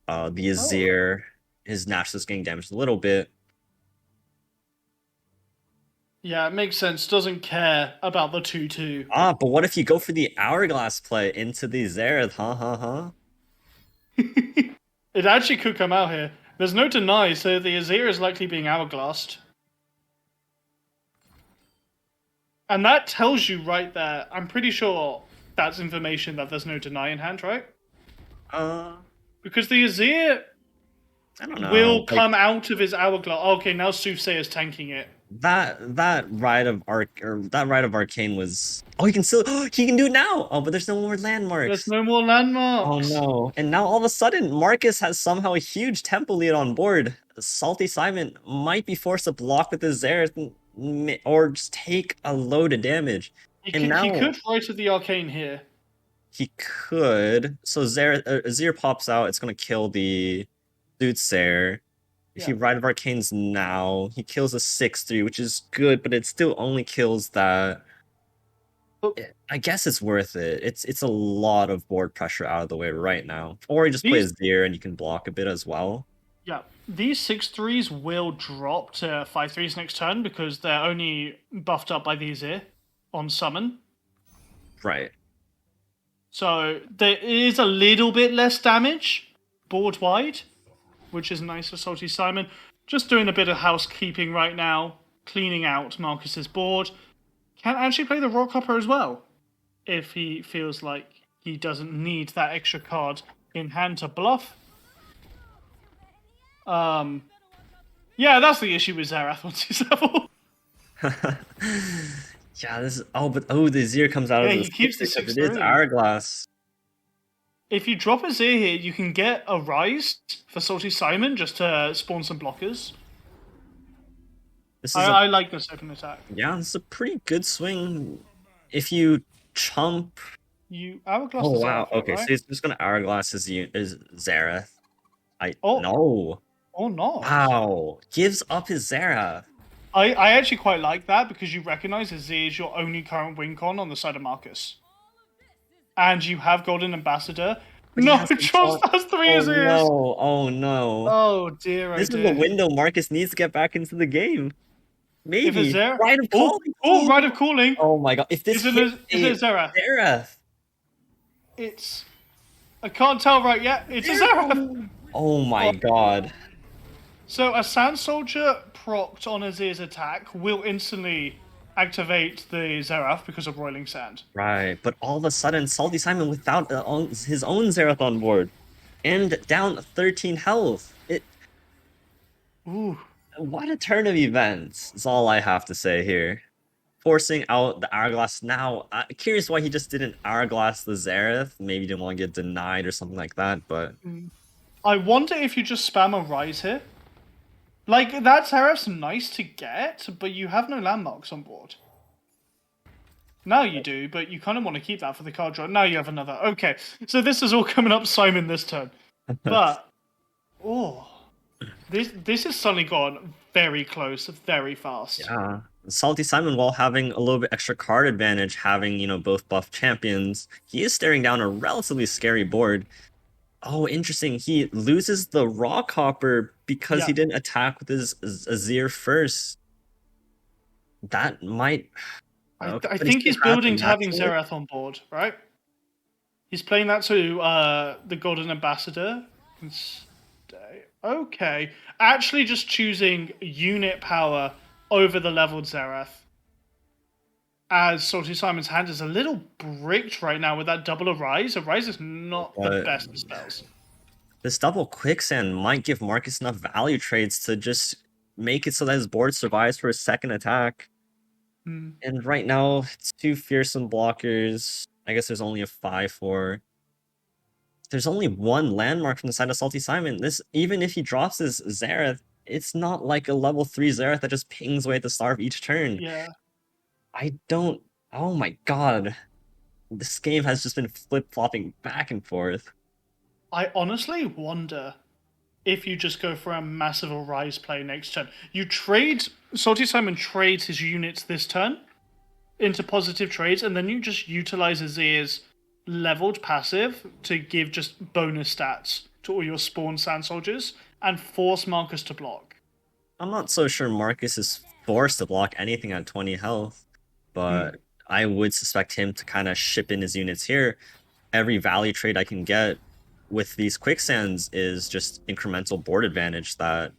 the Oh. Azir. His Naturalist getting damaged a little bit. Yeah, it makes sense. Doesn't care about the 2-2. Ah, but what if you go for the Hourglass play into the Zareth? Huh? It actually could come out here. There's no deny, so the Azir is likely being hourglassed. And that tells you right there, I'm pretty sure that's information that there's no deny in hand, right? Uh, Because the Azir I don't know. will Like come out of his hourglass. Okay, now Soothsayer's tanking it. that ride of Arcane was. Oh, he can still. He can do it now. Oh, but there's no more There's landmarks. no more Oh landmarks. no! And now all of a sudden, Marcus has somehow a huge tempo lead on board. Salty Simon might be forced to block with his Zareth or just take a load of damage. And He now could fly to the arcane here. he could. So Azir pops out. It's gonna kill the Soothsayer. If he Yeah. Rite of Arcanes now, he kills a 6-3, which is good, but it still only kills that. But I guess it's worth it. It's a lot of board pressure out of the way right now. Or you just play these Azir and you can block a bit as well. yeah. These 6-3s will drop to 5-3s next turn because they're only buffed up by the Azir on summon. Right. So there is a little bit less damage board wide, which is nice for Salty Simon. Just doing a bit of housekeeping right now, cleaning out Marcus's board. Can actually play the Rock Hopper as well, if he feels like he doesn't need that extra card in hand to bluff. Yeah, that's the issue with Zerath once he's level. Yeah, this is the Azir comes out Yeah, of the he keeps the because it is 6-3. Hourglass. If you drop a Azir here, you can get a Rise for Salty Simon just to spawn some blockers. This is I like this open attack. this is a pretty good swing. If you chump. You Hourglass Oh the wow. Zerath here, Okay, so right? he's just gonna Hourglass his Zareth. Oh, No. or not. Wow. Gives up his Zareth. I actually quite like that because you recognize Azir is your only current win con on the side of Marcus. And you have Golden Ambassador. But he No, has to Trust draw. has three Oh Azirs! no. Oh no. Oh dear, oh This is the dear. window Marcus needs to get back into the game. If Maybe. Azir... Rite of Oh, Calling. oh, Rite of Cooling! Oh my god. If this Is it hits a Zerath? Zareth. It's... I can't tell right yet. It's a Zerath! Oh my god. So a Sand Soldier procced on Azir's attack will instantly activate the Zerath because of Roiling Sand. Right. But all of a sudden, Salty Simon without his own Zareth on board. And down 13 health. Ooh. What a turn of events is all I have to say here. Forcing out the Hourglass now. Curious why he just didn't Hourglass the Zareth. Maybe didn't want to get denied or something like that, but... I wonder if you just spam a Rise here. Like, that Zerath's nice to get, but you have no landmarks on board. Now you do, but you kind of want to keep that for the card draw. Now you have another. Okay, so this is all coming up Simon this turn. But, this has suddenly gone very close, very fast. Yeah. Salty Simon, while having a little bit extra card advantage, having, both buff champions, he is staring down a relatively scary board. Oh, interesting. He loses the Rock Hopper because he Yeah. didn't attack with his Azir first. That might... I But he's think too he's crafty building to having naturally. Xerath on board, right? He's playing that to the Golden Ambassador. Okay. Actually just choosing unit power over the leveled Xerath. As Salty Simon's hand is a little bricked right now with that double Arise. Arise is not the But best of spells. this double quicksand might give Marcus enough value trades to just make it so that his board survives for a second attack. Hmm. And right now, it's two fearsome blockers. I guess there's only a 5/4. There's only one landmark from the side of Salty Simon. This, even if he drops his Xerath, it's not like a level 3 Xerath that just pings away at the start of each turn. Yeah. I don't. Oh my god. This game has just been flip-flopping back and forth. I honestly wonder if you just go for a massive Arise play next turn. You trade. Salty Simon trades his units this turn into positive trades, and then you just utilize Azir's leveled passive to give just bonus stats to all your spawn sand soldiers and force Marcus to block. I'm not so sure Marcus is forced to block anything at 20 health, Hmm. but I would suspect him to kind of ship in his units here. Every value trade I can get with these quicksands is just incremental board advantage that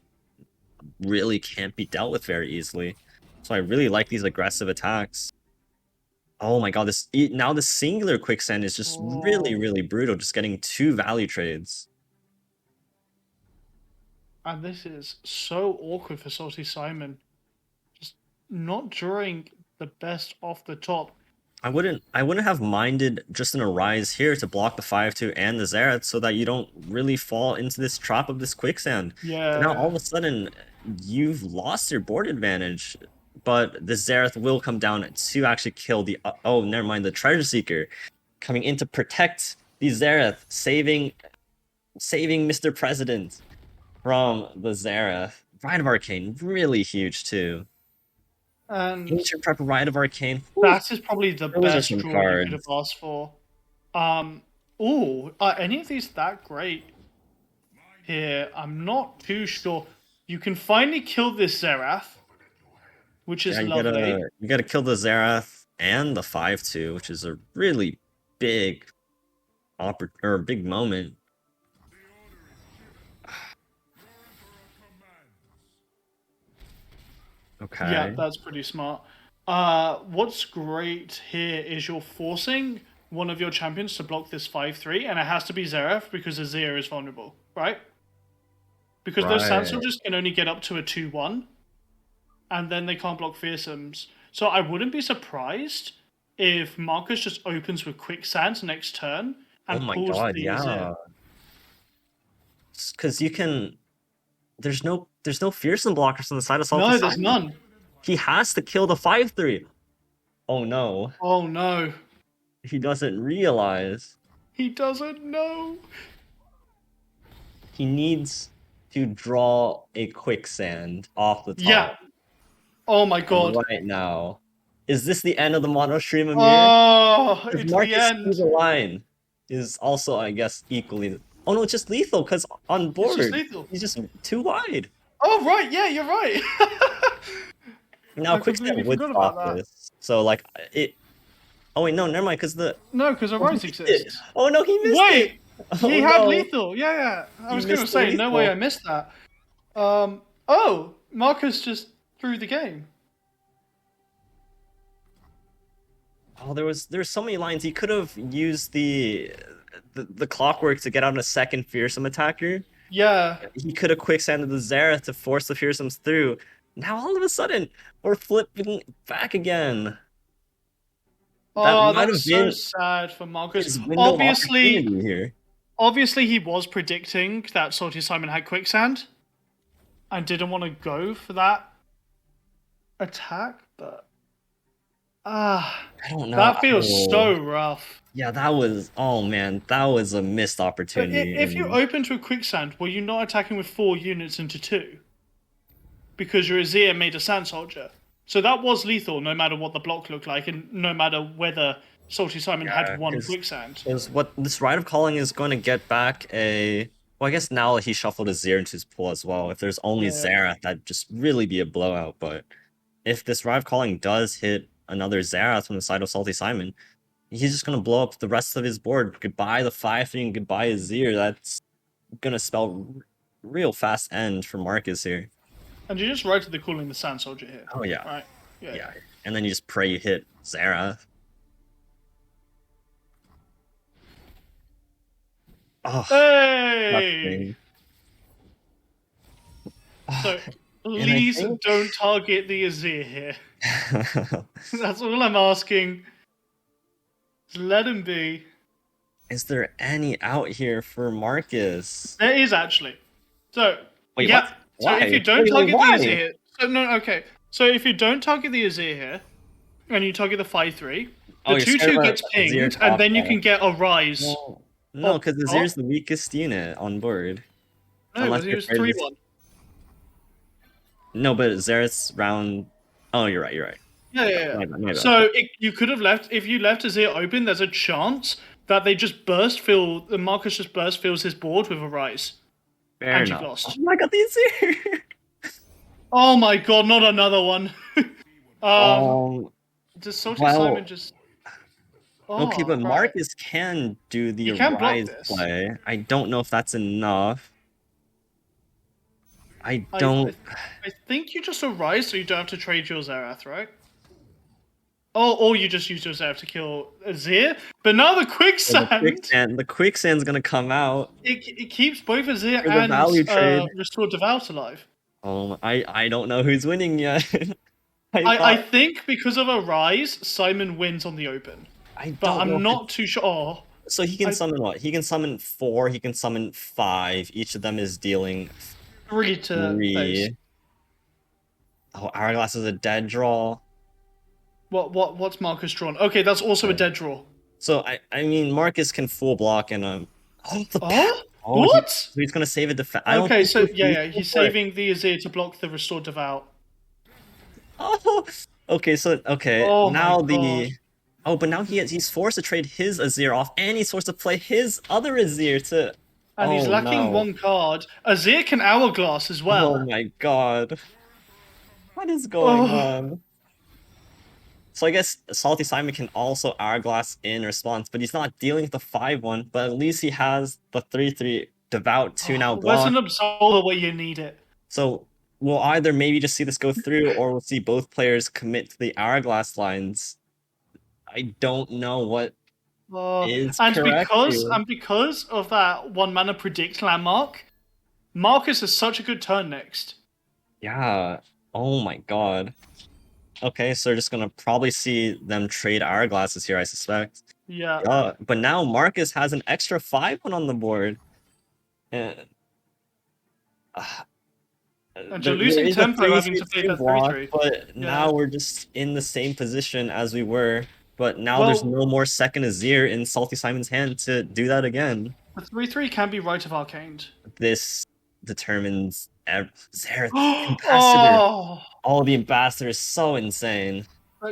really can't be dealt with very easily. So I really like these aggressive attacks. Oh my god, now the singular quicksand is just really, Oh, really brutal, just getting two value trades. and this is so awkward for Salty Simon. Just not drawing the best off the top. I wouldn't have minded just an Arise here to block the 5/2 and the Xerath so that you don't really fall into this trap of this quicksand. But now all Yeah. of a sudden you've lost your board advantage. But the Xerath will come down to actually kill the oh, never mind, the Treasure Seeker coming in to protect the Xerath, saving Mr. President from the Xerath. Rite of Arcane, really huge too. And Ancient Prep Rite of Arcane. Whew, that is probably the those are best some draw you could have cards. asked for. Are any of these that great here? I'm not too sure. You can finally kill this Xerath, which Yeah, is lovely. you gotta kill the Xerath and the 5/2, which is a really big big moment. Yeah, Okay. that's pretty smart. What's great here is you're forcing one of your champions to block this 5/3, and it has to be Xerath because Azir is vulnerable, right? Because those sand Right. soldiers can only get up to a 2/1, and then they can't block fearsomes. So I wouldn't be surprised if Marcus just opens with quicksand next turn Oh and my pulls god, the Azir. yeah. Because you can there's no fearsome blockers on the side of Salty No, there's Simon. none. He has to kill the 5/3. Oh no. Oh no. He doesn't realize. He doesn't know. He needs to draw a quicksand off the top. Yeah. Oh my god. Right now. Is this the end of the mono stream, Amir? Oh, Because it's the Marcus through end. the line is also, I guess, equally. Oh no, it's just lethal because on It's just board lethal. he's just too wide. Oh right, yeah, you're right. Now I quicksand completely would forgot about stop that. this. So like it. Oh wait, no, never mind. Because the No, because oh, he Arise missed it. exists. Oh no, he missed it. Wait, Oh he had no, lethal. Yeah, yeah. I he was gonna missed the say, no way I lethal. missed that. Oh, Marcus just threw the game. Oh, there's so many lines. He could have used the clockwork to get out a second fearsome attacker. Yeah. He could have quicksanded the Xerath to force the fearsomes through. Now all of a sudden, we're flipping back again. That Oh, might that's have so been sad for Marcus. his window of Obviously, opportunity here. obviously he was predicting that Salty Simon had quicksand and didn't want to go for that attack, but I don't know. that feels Oh, so rough. yeah, that was. Oh man, that was a missed But opportunity. I if you mean, open to a quicksand, were you not attacking with 4 units into 2? Because your Azir made a sand soldier. So that was lethal no matter what the block looked like and no matter whether Salty Simon had yeah, one quicksand. because what this Rite of Calling is going to get back a. Well, I guess now he shuffled a Zir into his pool as well. If there's only Yeah. Xerath, that'd just really be a blowout. But if this Rite of Calling does hit another Xerath from the side of Salty Simon, he's just gonna blow up the rest of his board. Goodbye the 5-3 and goodbye Azir. That's gonna spell real fast end for Marcus here. And you're just right to the cooling the Sand Soldier here. Oh yeah. Right? Yeah. And then you just pray you hit Xerath. Oh, Hey! So, and I please think don't target the Azir here. That's all I'm asking. Just let him be. is there any out here for Marcus? There is actually. So, Wait, yeah. what? So Why? if you don't Wait, target why? the Azir, so no, okay. So if you don't target the Azir here, and you target the 5-3, Oh, the you're scared 2-2 about gets Azir pinged, and top then you deck. can get a rise. Well, no, Of because Azir's the weakest unit on board. No, Unless but he you're was afraid of this. 3-1. No, but Xerath's round. Oh, you're right. You're right. Yeah. My bad. So you could have left, if you left Azir open, there's a chance that they just the Marcus just burst fills his board with a rise. Fair And enough. you've lost. Oh my god, the Azir! Oh my god, not another one. Does Salty Simon just... Okay, but right. Marcus can do the He can block rise this. play. I don't know if that's enough. I I don't. think you just a rise, so you don't have to trade your Xerath, right? Or you just use your Xerath to kill Azir. But now the quicksand... The quicksand's gonna come out It keeps both Azir for the value trade. and Restored Devout alive. I don't know who's winning yet. I think because of a rise, Simon wins on the open. I But don't know I'm not too sure. Oh, so he can summon what? He can summon 4, he can summon 5. Each of them is dealing 3 to base. 3. Oh, Hourglass is a dead draw. What's Marcus drawn? Okay, that's also a dead draw. So I mean Marcus can full block and What? He's gonna save a defense. Okay, so yeah, he's saving the Azir to block the Restored Devout. Oh, okay, Oh now my God. but now he's forced to trade his Azir off, and he's forced to play his other Azir to. And he's lacking one card. Azir can Hourglass as well. Oh my god. What is going on? So I guess Salty Simon can also Hourglass in response, but he's not dealing with the 5-1, but at least he has the 3-3 Devout 2 now block. Where's an Absolver where you need it? So we'll either maybe just see this go through, or we'll see both players commit to the Hourglass lines. I don't know what is correct here. Because of that 1 mana predict landmark, Marcus has such a good turn next. Yeah. Oh my god. Okay, so we're just gonna probably see them trade Hourglasses here, I suspect. Yeah. But now Marcus has an extra 5-1 on the board. And you're losing tempo having to play the 3-3. But now we're just in the same position as we were. But now there's no more second Azir in Salty Simon's hand to do that again. The 3-3 can be Rite of Arcaned. This determines Xerath Ambassador. The Ambassador is so insane.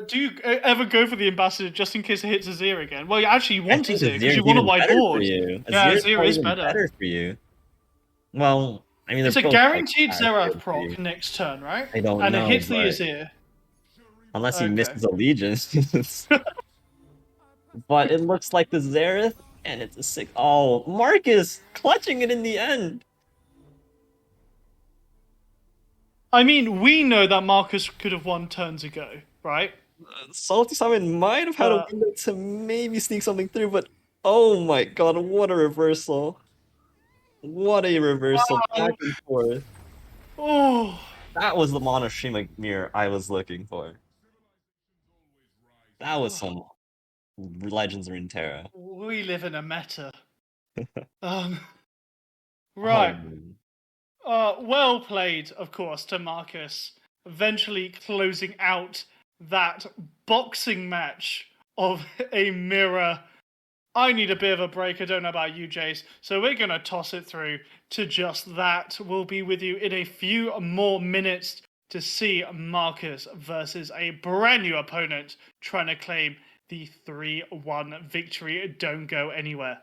Do you ever go for the Ambassador just in case it hits Azir again? Well, actually, you want Azir because you want a wide board. Yeah, Azir is better for you. Well, I mean, it's a guaranteed Xerath proc next turn, right? I don't know. And it hits the Azir. Unless he misses Allegiance. But it looks like the Xerath, and it's a 6. Oh, Marcus clutching it in the end. I mean, we know that Marcus could have won turns ago, right? Salty Simon might have had a window to maybe sneak something through, but oh my god, what a reversal. What a reversal, back and forth. Oh, that was the Monoshima mirror I was looking for. That was some Legends of Runeterra. We live in a meta. Right. Well played, of course, to Marcus. Eventually closing out that boxing match of a mirror. I need a bit of a break. I don't know about you, Jace. So we're going to toss it through to just that. We'll be with you in a few more minutes to see Marcus versus a brand new opponent trying to claim the 3-1 victory. Don't go anywhere.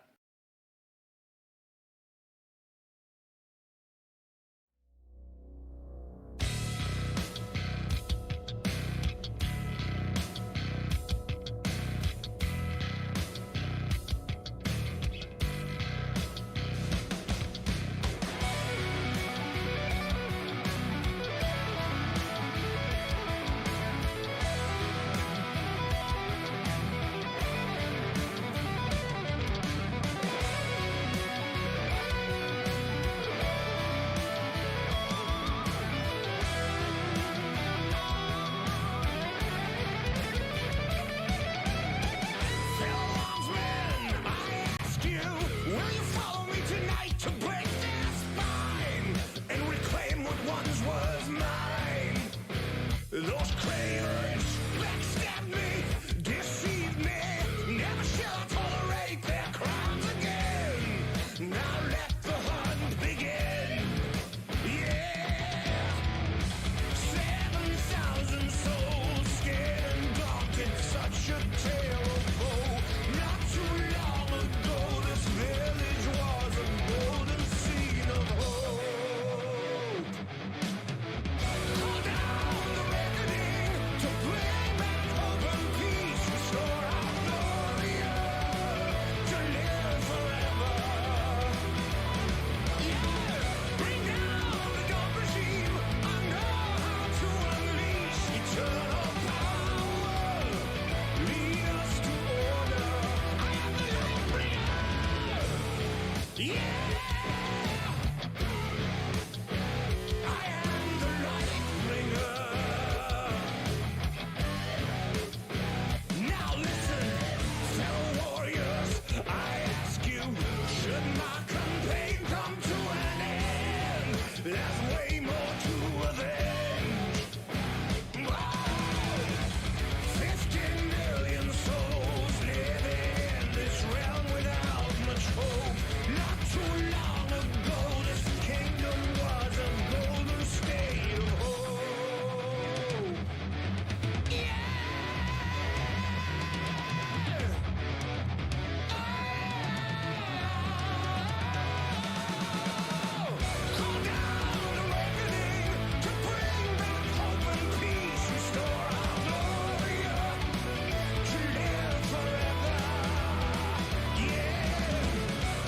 There's way more to avenge. Whoa! 50 million souls live in this realm without much hope. Not too long ago, this kingdom was a golden state of hope. Call down the reckoning to bring back hope and peace, restore our glory to live forever. Yeah,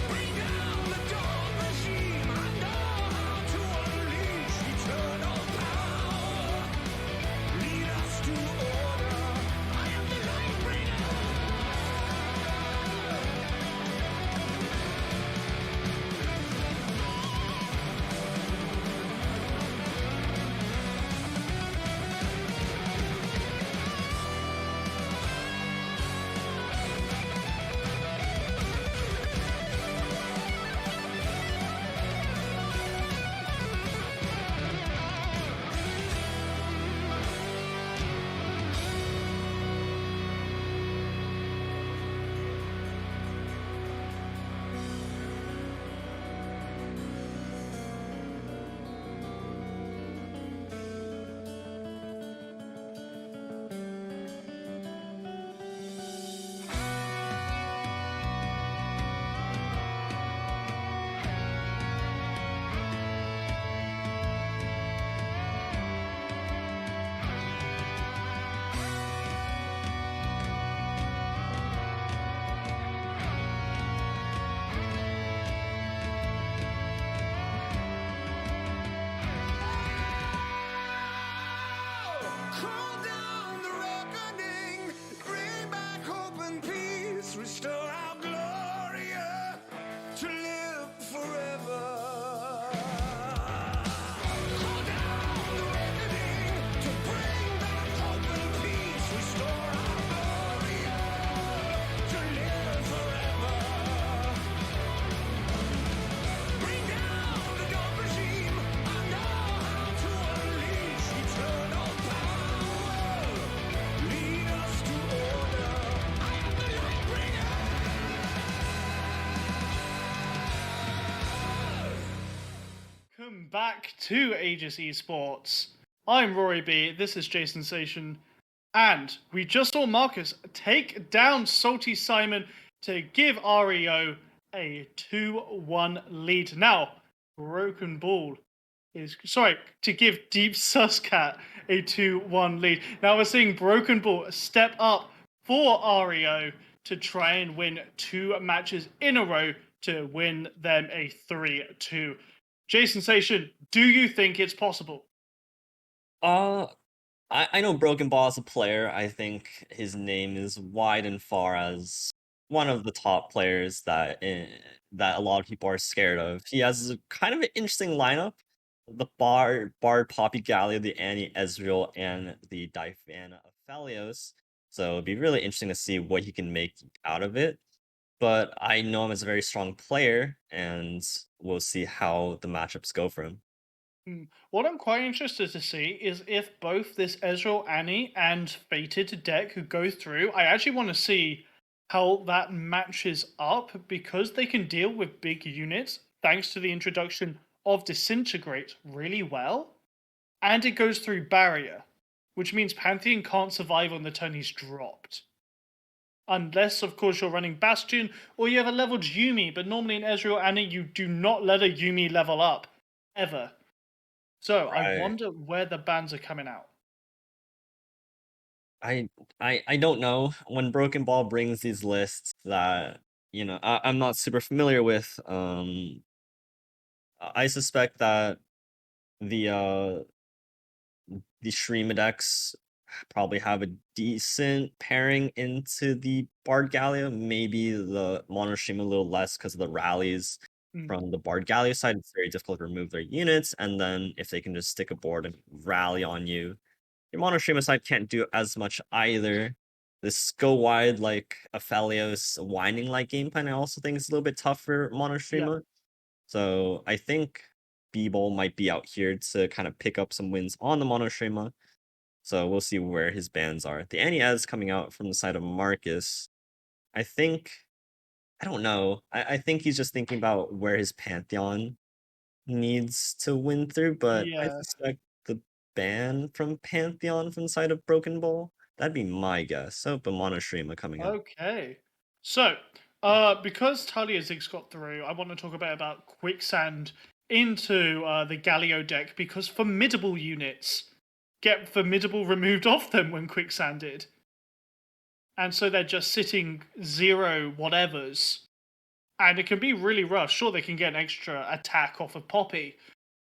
bring down the dark regime. I know how to unleash eternal power. Lead us to order. I am the light bringer. Call down the reckoning, bring back hope and peace, restore our glory to live forever. Call down the reckoning to bring back hope and peace, restore our glory to live forever. Bring down the dark regime. I know how to unleash eternal power. Lead us to order. I am the light bringer. Welcome back to Aegis Esports. I'm Rory B, this is Jason Sation, and we just saw Marcus take down Salty Simon to give REO a 2-1 lead. Now, Broken Ball is to give Deep Suscat a 2-1 lead. Now we're seeing Broken Ball step up for REO to try and win 2 matches in a row to win them a 3-2. Jason Station, do you think it's possible? I know Broken Ball as a player. I think his name is wide and far as one of the top players that a lot of people are scared of. He has a kind of an interesting lineup: the Bard, Poppy Gallia, the Annie Ezreal, and the Diana Aphelios. So it'd be really interesting to see what he can make out of it. But I know him as a very strong player, and we'll see how the matchups go for him. What I'm quite interested to see is if both this Ezreal Annie and Fated deck could go through. I actually want to see how that matches up because they can deal with big units thanks to the introduction of Disintegrate really well. And it goes through Barrier, which means Pantheon can't survive on the turn he's dropped. Unless, of course, you're running Bastion or you have a leveled Yuumi, but normally in Ezreal Annie, you do not let a Yuumi level up. Ever. So I Right. wonder where the bans are coming out. I don't know. When Broken Ball brings these lists that, I'm not super familiar with, I suspect that the uh the Shreema decks probably have a decent pairing into the Bard Gallia. Maybe the Mono Shreema a little less because of the rallies Hmm. from the Bard Gallia side. It's very difficult to remove their units, and then if they can just stick a board and rally on you, your Mono Shreema side can't do as much either. This go wide like Aphelios winding like game plan I also think is a little bit tough for Mono Yeah. Shreema. So I think B-Ball might be out here to kind of pick up some wins on the Monoshima. So we'll see where his bans are. The Annie-Ez coming out from the side of Marcus. I think I don't know. I think he's just thinking about where his Pantheon needs to win through, but I Yeah. suspect the ban from Pantheon from the side of Broken Ball. That'd be my guess. So, but Monoshima coming in. Okay. So, because Talia Ziggs got through, I want to talk a bit about Quicksand into the Galio deck because formidable units get formidable removed off them when Quicksanded. And so they're just sitting 0 whatevers. And it can be really rough. Sure, they can get an extra attack off of Poppy,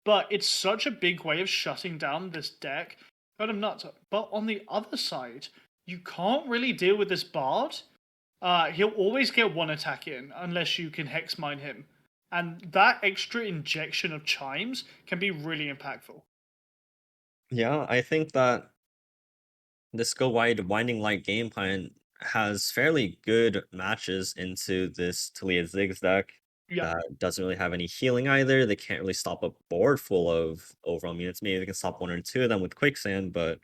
but it's such a big way of shutting down this deck. Kind of nuts. But on the other side, you can't really deal with this Bard. He'll always get one attack in unless you can Hex Mine him. And that extra injection of chimes can be really impactful. Yeah, I think that this go wide winding light game plan has fairly good matches into this Talia Ziggs deck Yeah. that doesn't really have any healing either. They can't really stop a board full of overall units. Maybe they can stop 1 or 2 of them with Quicksand, but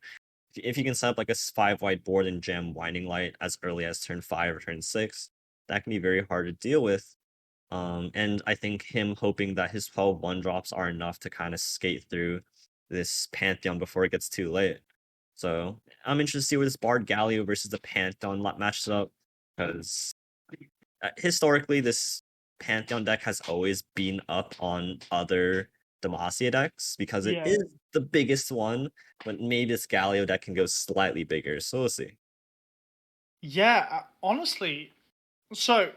if you can set up like a 5 white board and jam Winding Light as early as turn 5 or turn 6, that can be very hard to deal with. And I think him hoping that his 12 1-drops are enough to kind of skate through this Pantheon before it gets too late. So I'm interested to see where this Bard Galio versus the Pantheon matches up, because historically this Pantheon deck has always been up on other Demacia decks because it Yeah. is the biggest one, but maybe this Galio deck can go slightly bigger. So we'll see. Yeah, honestly. So,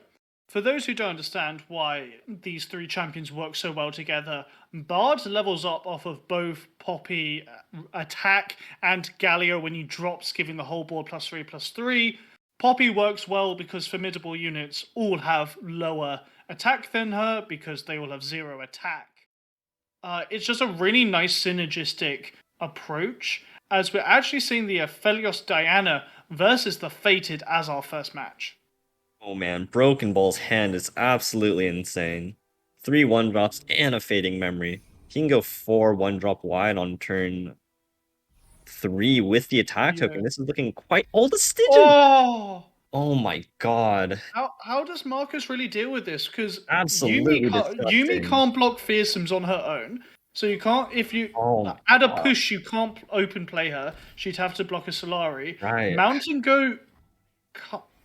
for those who don't understand why these three champions work so well together, Bard levels up off of both Poppy attack and Galio when he drops, giving the whole board +3/+3. Poppy works well because formidable units all have lower attack than her because they all have 0 attack. It's just a really nice synergistic approach, as we're actually seeing the Aphelios Diana versus the Fated as our first match. Oh man, Broken Ball's hand is absolutely insane. 3 1-drops and a Fading Memory. He can go 4 1-drop wide on turn 3 with the attack Yeah. token. This is looking quite old. Stygian! Oh, Oh my god. how does Marcus really deal with this? Because Absolutely Yumi disgusting. can't block fearsomes on her own, so you can't if you Oh my at a god. push you can't open play her. She'd have to block a Solari. Right. Mountain Go,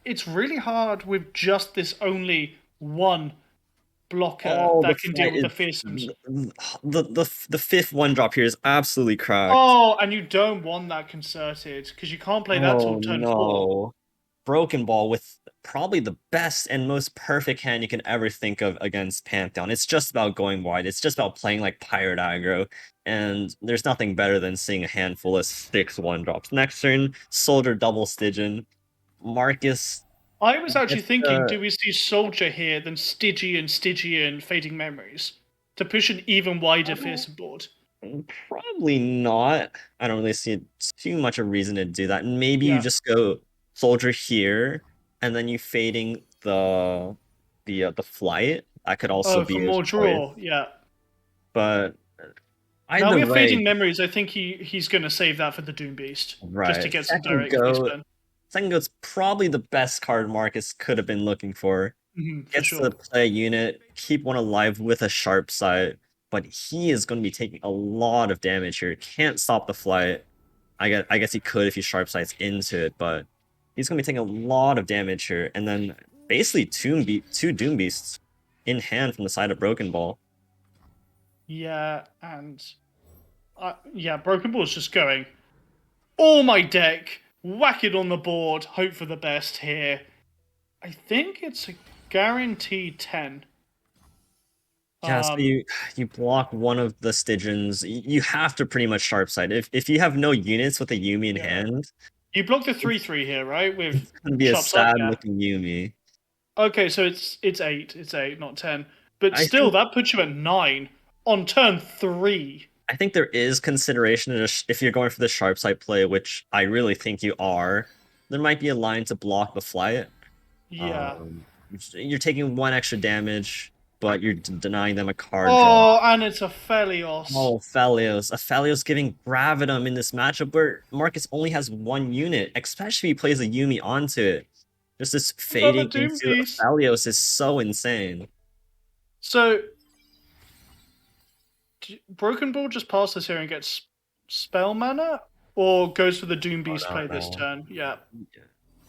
it's really hard with just this only one blocker Oh, the that can deal fight with the is fearsomes. the fifth 1-drop here is absolutely cracked. Oh, and you don't want that concerted because you can't play that Oh till turn 4. no. Broken Ball with probably the best and most perfect hand you can ever think of against Pantheon. It's just about going wide. It's just about playing like Pirate Aggro. And there's nothing better than seeing a handful of 6 1-drops. Next turn, Soldier double Stygian. Marcus. I was actually It's, thinking, do we see Soldier here, then Stygian, Fading Memories to push an even wider fearsome board? Probably not. I don't really see too much a reason to do that. Maybe you Yeah. just go Soldier here, and then you fading the flight. That could also Oh, be for a more choice. draw, yeah. But Now either we have way, Fading Memories. I think he's going to save that for the Doom Beast, just to right. get some direct face burn. Second go's probably the best card Marcus could have been looking for. For Gets sure. to play a unit, keep one alive with a sharp sight, but he is going to be taking a lot of damage here. Can't stop the flight. I guess he could if he sharp sights into it, but he's going to be taking a lot of damage here. And then basically two Doom Beasts in hand from the side of Broken Ball. Yeah, and yeah, Broken Ball's just going all my deck, whack it on the board, hope for the best here. I think it's a guaranteed 10. Yeah, so you block one of the Stygians. You have to pretty much sharp sight. If you have no units with a Yumi in Yeah. hand, You block the 3/3 here, right? With it's gonna be a sharp sight, sad yeah. looking Yumi. Okay, so it's 8. It's 8, not 10. But I still, think that puts you at 9 on turn 3. I think there is consideration if you're going for the sharp sight play, which I really think you are. There might be a line to block the flight. Yeah. You're taking 1 extra damage, but you're denying them a card draw. Oh, and it's a Felios. Oh, Felios. A Felios giving Gravitum in this matchup where Marcus only has one unit, especially if he plays a Yumi onto it. Just this fading Doom into a Beast. Felios is so insane. So, Broken Ball just passes here and gets spell mana, or goes for the Doom Beast play this no. turn. Yeah.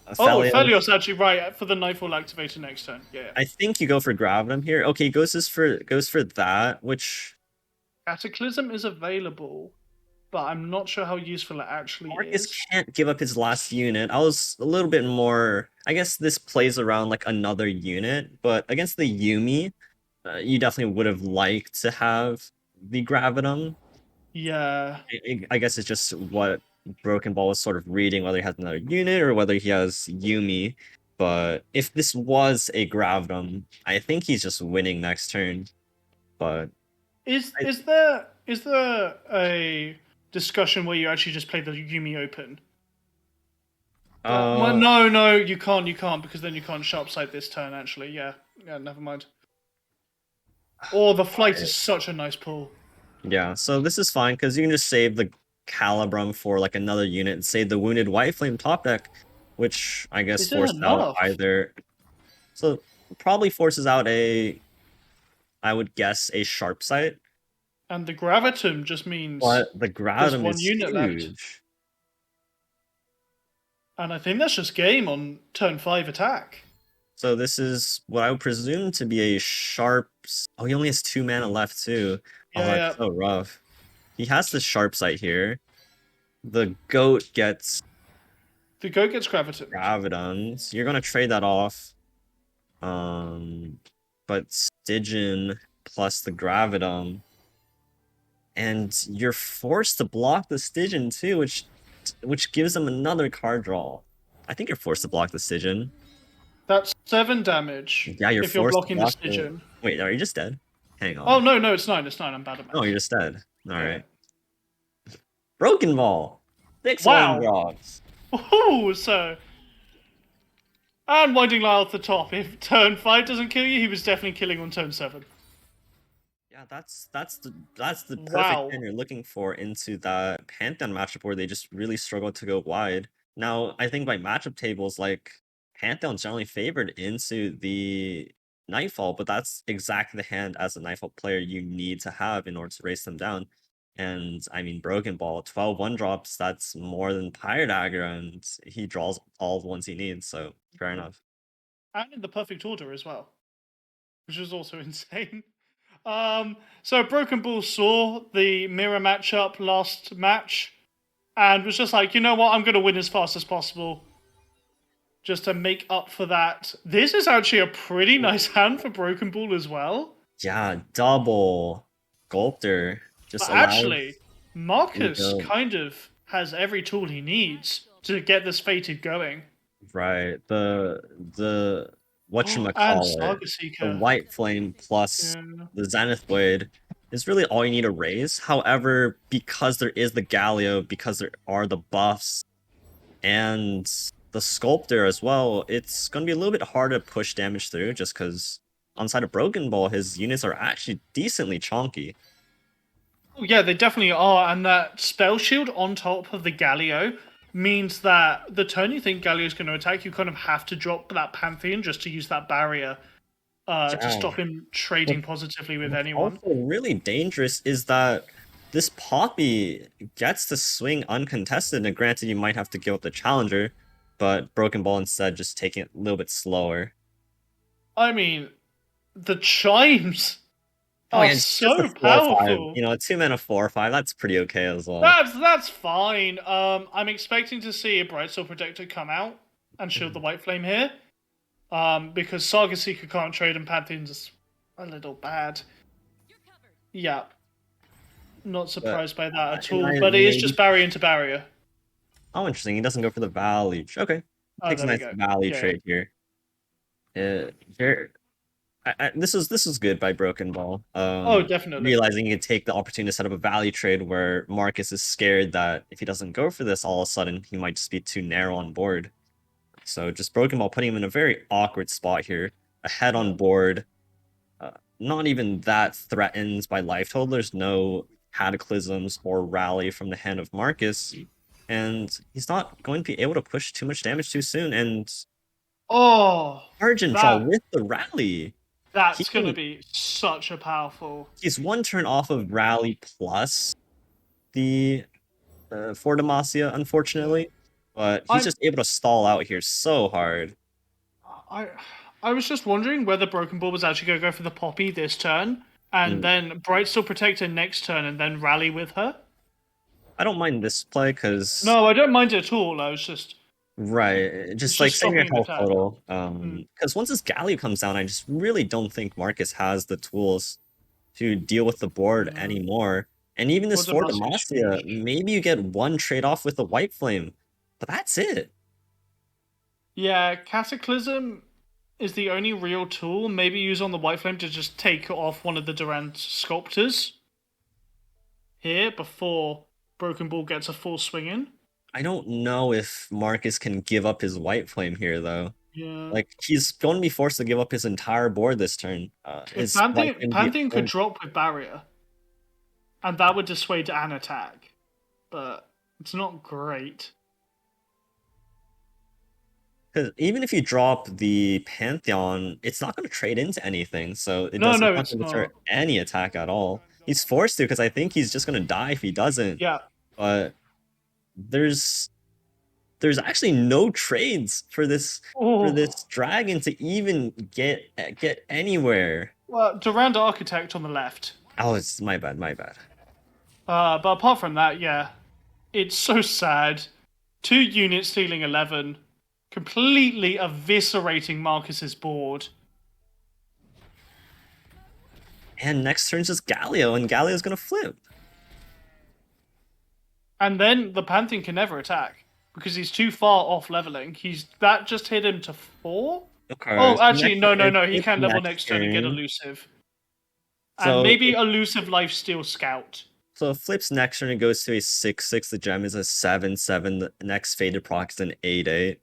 A Oh, Felios, Felios actually right for the Nightfall activator next turn. Yeah. I think you go for Gravitum here. Okay, goes for that, which Cataclysm is available, but I'm not sure how useful it actually Marcus is. can't give up his last unit. I was a little bit more. I guess this plays around like another unit, but against the Yumi, you definitely would have liked to have the Gravitum. Yeah. I guess it's just what Broken Ball is sort of reading, whether he has another unit or whether he has Yumi. But if this was a Gravitum, I think he's just winning next turn. But Is I- is there a discussion where you actually just play the Yumi open? Well, no, you can't because then you can't sharp sight this turn. Actually, yeah, never mind. Oh, the flight is such a nice pull. yeah, so this is fine because you can just save the Calibrum for like another unit and save the Wounded White Flame top deck, which I guess Is it forces out enough? either. So probably forces out a, I would guess, a Sharp Sight, And the Gravitum just means but the there's Gravitum one is unit left. huge. And I think that's just game on turn 5 attack. So this is what I would presume to be a Sharp. Oh, he only has 2 mana left too. Oh, Yeah, that's so rough. He has the Sharp Sight here. The Goat gets The Goat gets Gravitum. Gravidons. You're gonna trade that off. But Stygian plus the Gravitum. And you're forced to block the Stygian too, which gives them another card draw. I think you're forced to block the Stygian. That's 7 damage. Yeah, you're if you're forced to blocking the block Stygian. Wait, are you just dead? Hang on. Oh no, it's 9. It's 9. I'm bad at math. No, you're just dead. Yeah. Alright. Broken Ball! 6 Wow. one drops. Ooh, so. And Winding Lyle at the top. If turn 5 doesn't kill you, he was definitely killing on turn 7. Yeah, that's the perfect Wow. hand you're looking for into that Pantheon matchup where they just really struggle to go wide. Now, I think by matchup tables, like Pantheon's generally favored into the Nightfall, but that's exactly the hand as a Nightfall player you need to have in order to race them down. And I mean, Broken Ball, 12 one-drops, that's more than Pyre Dagger, and he draws all the ones he needs, so fair enough. And in the perfect order as well, which is also insane. So Broken Bull saw the mirror matchup last match and was just like, you know what, I'm going to win as fast as possible just to make up for that. This is actually a pretty nice hand for Broken Bull as well. Yeah, double Sculptor just But allows... actually, Marcus go. kind of has every tool he needs to get this fated going. Right. The And whatchamacallit, Saga the Seeker. White Flame plus Yeah. the Zenith Blade is really all you need to raise. However, because there is the Galio, because there are the buffs and the Sculptor as well, it's going to be a little bit harder to push damage through just because on side of Broken Ball, his units are actually decently chonky. Oh, yeah, they definitely are. And that spell shield on top of the Galio means that the turn you think Galio's going to attack, you kind of have to drop that Pantheon just to use that barrier to Yeah. stop him trading positively with anyone. Also, really dangerous is that this Poppy gets to swing uncontested, and granted, you might have to give up the challenger, but Broken Ball instead just taking it a little bit slower. I mean, the chimes Oh, are yeah, just so a 4/5. powerful. You know, a 2-mana 4/5, that's pretty okay as well. That's fine. I'm expecting to see a Brightsword Protector come out and shield the White Flame here. Because Saga Seeker can't trade and Pantheon's just a little bad. Yeah. Not surprised by that at all. But it is just barrier into barrier. Oh, interesting. He doesn't go for the Valley. Okay. Oh, Takes a there we nice go. Valley Yeah. trade here. This was good by Broken Ball. Oh, definitely. Realizing he could take the opportunity to set up a value trade where Marcus is scared that if he doesn't go for this, all of a sudden he might just be too narrow on board. So just Broken Ball putting him in a very awkward spot here, ahead on board. not even that threatened by life total. There's no cataclysms or rally from the hand of Marcus, and he's not going to be able to push too much damage too soon. And Oh, Argent draw that with the rally. He that's gonna can, be such a powerful. he's one turn off of rally plus the for Demacia, unfortunately, but he's I'm just able to stall out here so hard. I I was just wondering whether Broken Ball was actually going to go for the Poppy this turn, and Mm. then Bright still protect her next turn, and then rally with her. I don't mind this play because No, I don't mind it at all. I was just right, it's just like just saving your stopping an health attack. total. Mm. Because once this Galio comes down, I just really don't think Marcus has the tools to deal with the board Yeah. anymore. And even this Well, for Demacia's Demacia, huge. maybe you get one trade off with the White Flame, but that's it. Yeah, Cataclysm is the only real tool. Maybe use on the White Flame to just take off one of the Durant Sculptors here before Broken Ball gets a full swing in. I don't know if Marcus can give up his White Flame here though. Yeah. Like he's going to be forced to give up his entire board this turn. If His White Flame be Pantheon could only. drop with Barrier, and that would dissuade an attack, but it's not great. Because even if you drop the Pantheon, it's not going to trade into anything, so it No, doesn't no, have it's to deter not. any attack at all. He's forced to because I think he's just going to die if he doesn't. Yeah. But there's there's actually no trades for Oh. this dragon to even get anywhere. Well, Durand Architect on the left. Oh, it's my bad, my bad. But apart from that, yeah, it's so sad. 2 units stealing 11, completely eviscerating Marcus's board. And next turn's just Galio, and Galio's going to flip. And then the Pantheon can never attack because he's too far off leveling. That just hit him to 4. Okay, Oh, so actually, next no, no, turn, no. He flip can level next next turn and get turn. elusive, and So maybe elusive lifesteal scout. So it flips next turn, it goes to a 6/6. The gem is a 7/7. The next faded proc is an 8/8.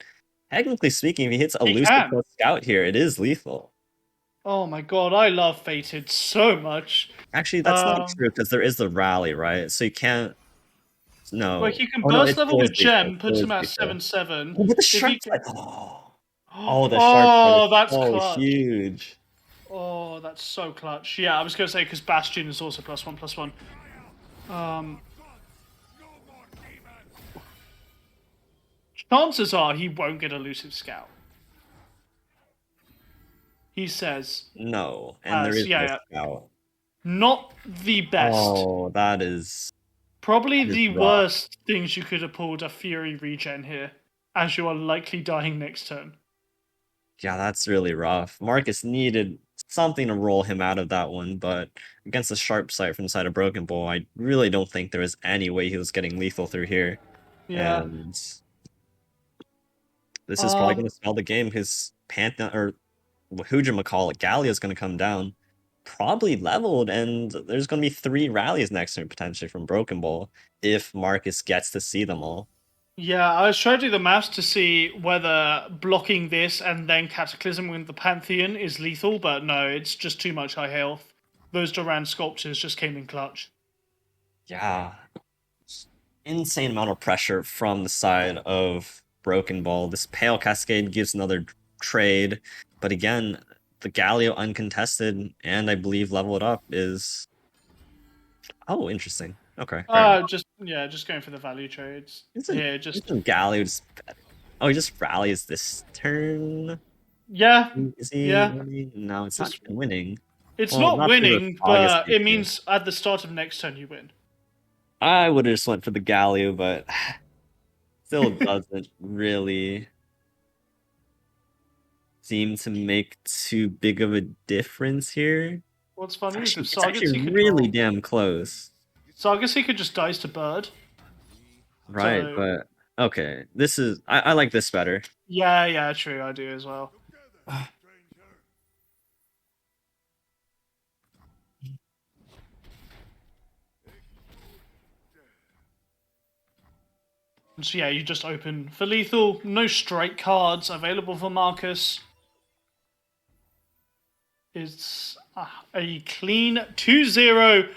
Technically speaking, if he hits He elusive can. plus scout here, it is lethal. Oh my god, I love Fated so much. Actually, that's not Um, true because there is the rally, right? So you can't. like No. he can Oh no, burst it level still is with lethal. Gem, It still puts is him at lethal. 7/7. Oh, but the If he sharp can... side. Oh, the sharp side is Oh, that's so clutch. huge. Oh, that's so clutch. Yeah, I was gonna say because Bastion is also +1/+1. Chances are he won't get elusive scout. He says, No, and there is yeah, no yeah, scout. not the best. Oh, Probably that is the rough. worst things you could have pulled a Fury regen here, as you are likely dying next turn. Yeah, that's really rough. Marcus needed something to roll him out of that one, but against the sharp sight from the side of Broken Bowl, I really don't think there was any way he was getting lethal through here. Yeah. And this is probably going Um. to spell the game. His Pantheon, or who'd Gallia is going to come down, probably leveled, and there's going to be 3 rallies next turn potentially from Broken Bowl if Marcus gets to see them all. Yeah, I was trying to do the maths to see whether blocking this and then Cataclysm with the Pantheon is lethal, but no, it's just too much high health. Those Durand Sculptures just came in clutch. Yeah, insane amount of pressure from the side of Broken Ball. This Pale Cascade gives another trade, but again, the Galio uncontested and I believe leveled up is interesting. Okay, fair enough. Just going for the value trades. Isn't Here, just isn't Galio just he just rallies this turn? yeah, Is he yeah. winning? No, it's not Just even winning. it's Well, not not through the winning, August but it here. means at the start of next turn you win. I would have just went for the Galio, but still doesn't really seem to make too big of a difference here. What's funny is if It's actually Sargassy could really roll, damn close. Sargassy could just dice to bird. Right, So but okay. This is I like this better. yeah, true, I do as well. So yeah, you just open for lethal. No strike cards available for Marcus. It's A clean 2-0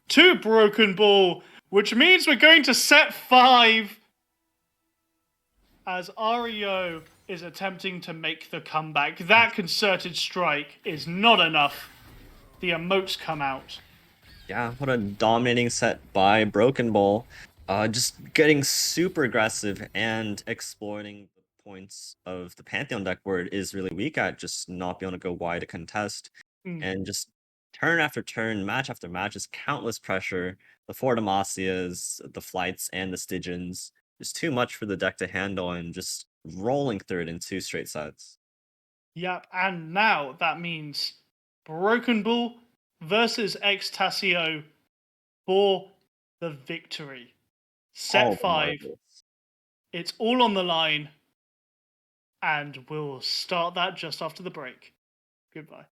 to Broken Ball, which means we're going to set 5 as REO is attempting to make the comeback. That concerted strike is not enough. The emotes come out. Yeah, what a dominating set by Broken Ball. Just getting super aggressive and exploiting the points of the Pantheon deck where it is really weak at, just not being able to go wide to contest. And just turn after turn, match after match, just countless pressure. The four Demasias, the Flights, and the Stygians. Just too much for the deck to handle and just rolling through it in 2 straight sets. Yep, and now that means Broken Ball versus Xtasio for the victory. Set All the 5. marbles. It's all on the line. And we'll start that just after the break. Goodbye.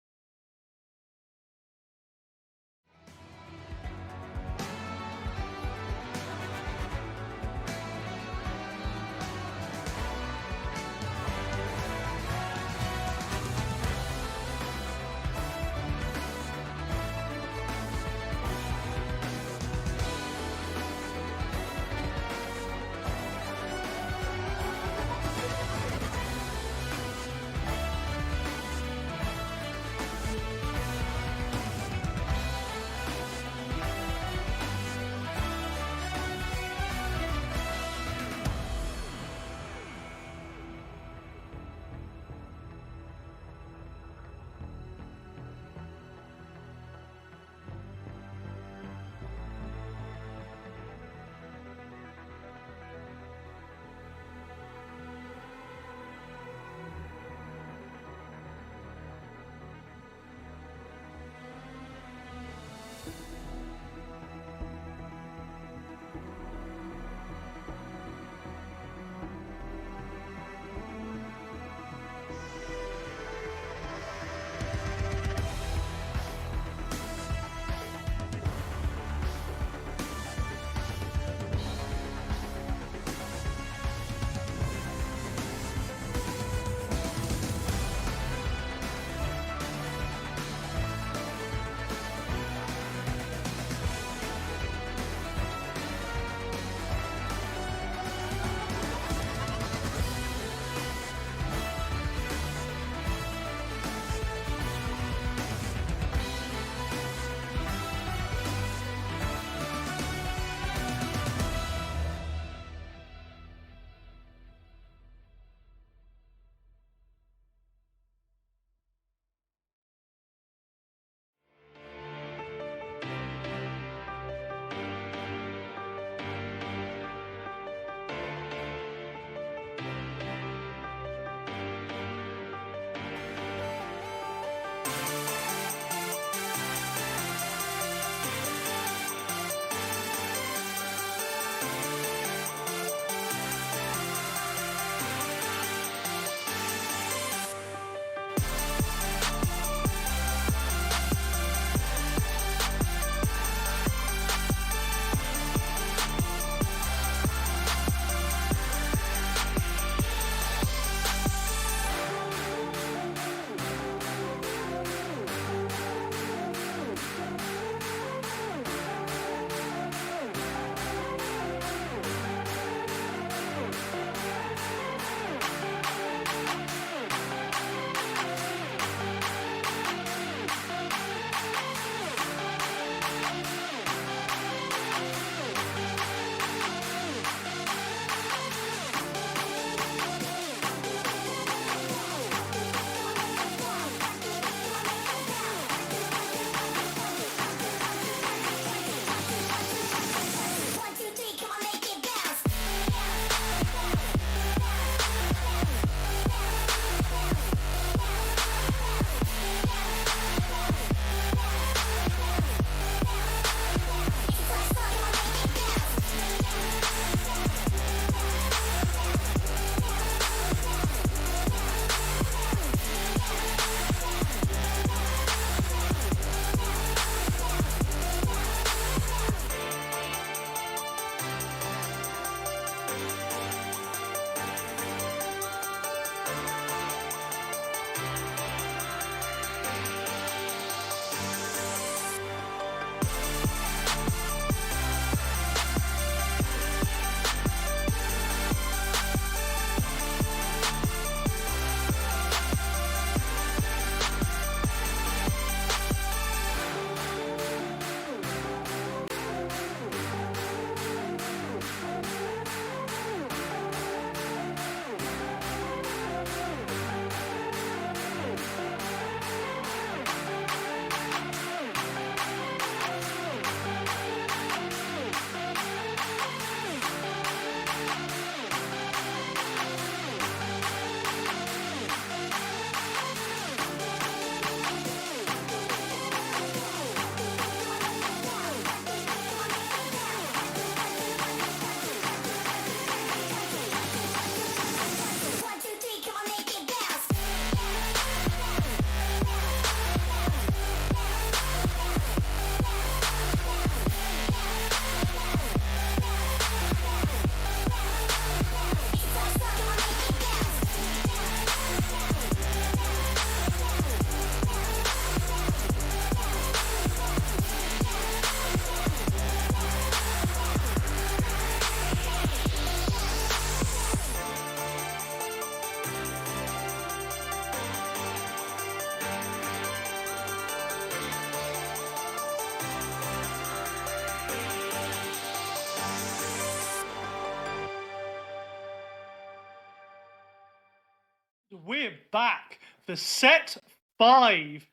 we're back. The set 5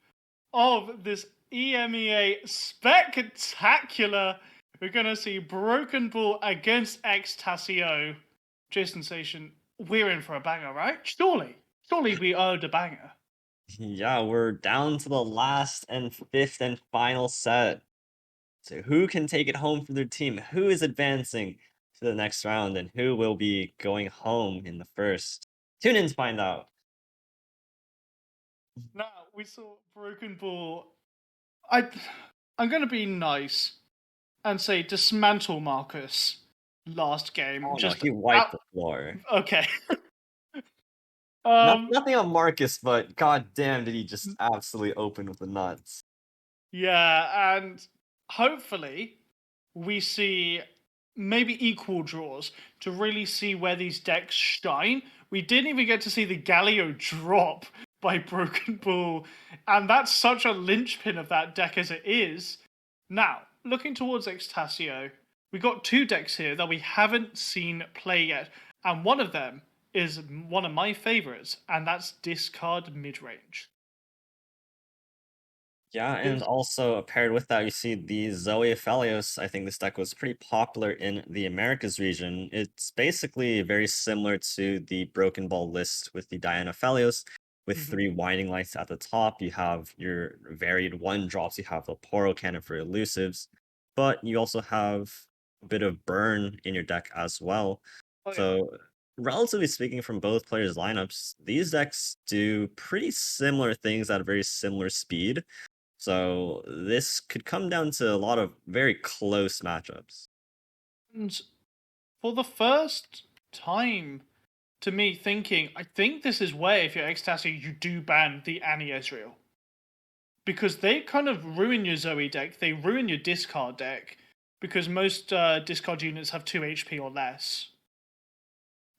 of this EMEA spectacular. We're going to see Broken Ball against Xtasio. Jason Station, we're in for a banger, right? Surely we owed a banger. Yeah, we're down to the last and fifth and final set. So who can take it home for their team? Who is advancing to the next round and who will be going home in the first? Tune in to find out. Now, we saw Broken Ball. I'm going to be nice and say dismantle Marcus last game. Oh no, Just he wiped the floor. okay. Nothing on Marcus, but god damn did he just absolutely open with the nuts. Yeah, and hopefully we see maybe equal draws to really see where these decks shine. We didn't even get to see the Galio drop by Broken Bull, and that's such a linchpin of that deck as it is. Now, looking towards Xtasio, we got 2 decks here that we haven't seen play yet, and one of them is one of my favorites, and that's Discard Midrange. Yeah, and also paired with that, you see the Zoe Aphelios. I think this deck was pretty popular in the Americas region. It's basically very similar to the Broken Ball list with the Diana Aphelios, with Mhm. 3 Winding Lights at the top. You have your varied 1-drops, you have the Poro Cannon for elusives, but you also have a bit of burn in your deck as well. Oh, yeah. So, relatively speaking, from both players' lineups, these decks do pretty similar things at a very similar speed. So this could come down to a lot of very close matchups. And for the first time, to me, thinking, I think this is where, if you're Ecstasy, you do ban the Annie Ezreal. Because they kind of ruin your Zoe deck, they ruin your discard deck, because most discard units have 2 HP or less.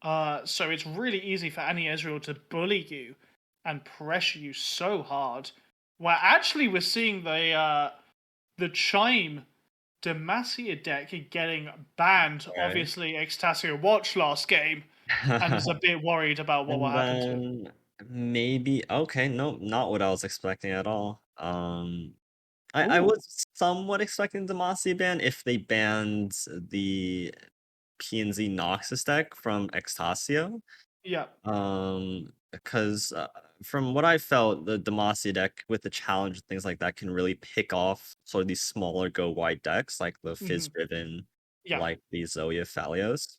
So it's really easy for Annie Ezreal to bully you and pressure you so hard. Where actually we're seeing the Chime Demacia deck getting banned. Okay. Obviously, Xtasio watched last game and is a bit worried about what will And happen to him. then maybe okay, no, not what I was expecting at all. I Ooh, was somewhat expecting Demacia ban if they banned the PNZ Noxus deck from Extasio. yeah. Because from what I felt, the Demacia deck with the challenge and things like that can really pick off sort of these smaller go wide decks like the Hmm. Fizz Riven, Yeah. like the Zoe Aphelios.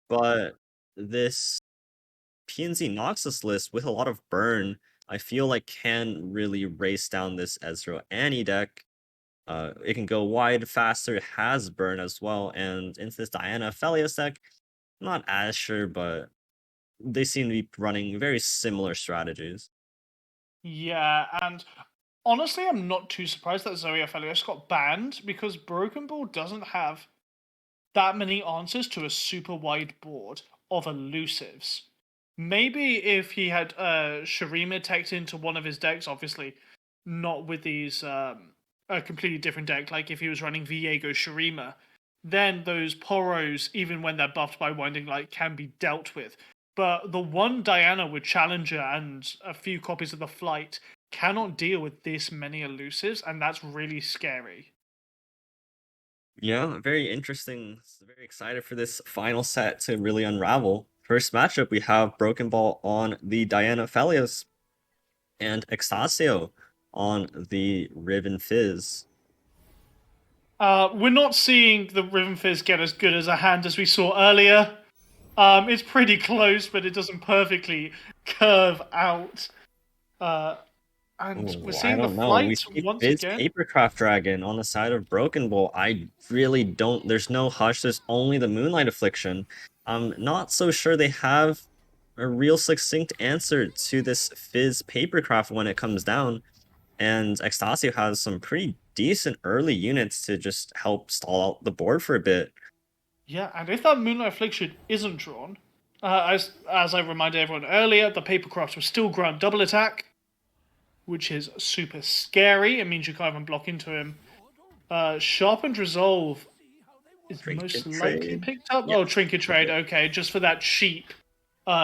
But this PNZ Noxus list with a lot of burn, I feel like can really race down this Ezreal Annie deck. It can go wide faster, it has burn as well, and into this Diana Aphelios deck, I'm not as sure, but they seem to be running very similar strategies. Yeah, and honestly, I'm not too surprised that Zoe Aphelios got banned because Broken Ball doesn't have that many answers to a super wide board of elusives. Maybe if he had Shurima teched into one of his decks, obviously not with these a completely different deck, like if he was running Viego Shurima, then those Poros, even when they're buffed by Winding Light, can be dealt with. But the one Diana with Challenger and a few copies of the Flight cannot deal with this many elusives, and that's really scary. Yeah, very interesting. Very excited for this final set to really unravel. First matchup, we have Broken Ball on the Diana Aphelios and Extasio on the Riven Fizz. We're not seeing the Riven Fizz get as good as a hand as we saw earlier. It's pretty close, but it doesn't perfectly curve out. And we're Oh, I seeing the don't know. We flight see once Fizz again. Papercraft Dragon on the side of Broken Bull. I really don't. There's no Hush. There's only the Moonlight Affliction. I'm not so sure they have a real succinct answer to this Fizz Papercraft when it comes down. And Extasio has some pretty decent early units to just help stall out the board for a bit. Yeah, and if that Moonlight Affliction isn't drawn, as I reminded everyone earlier, the Papercraft will still grant double attack, which is super scary. It means you can't even block into him. Sharpened Resolve is most Trinket likely trade. picked up. Yeah. Oh, Trinket Trade, okay, just for that cheap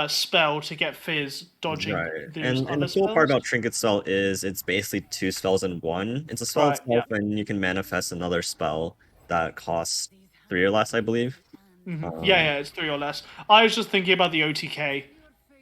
spell to get Fizz dodging Right. those And other the cool part spells. about Trinket Spell is it's basically two spells in one. It's a spell Right, yeah. itself, and you can manifest another spell that costs 3 or less, I believe. Yeah, Um, yeah, it's 3 or less. I was just thinking about the OTK.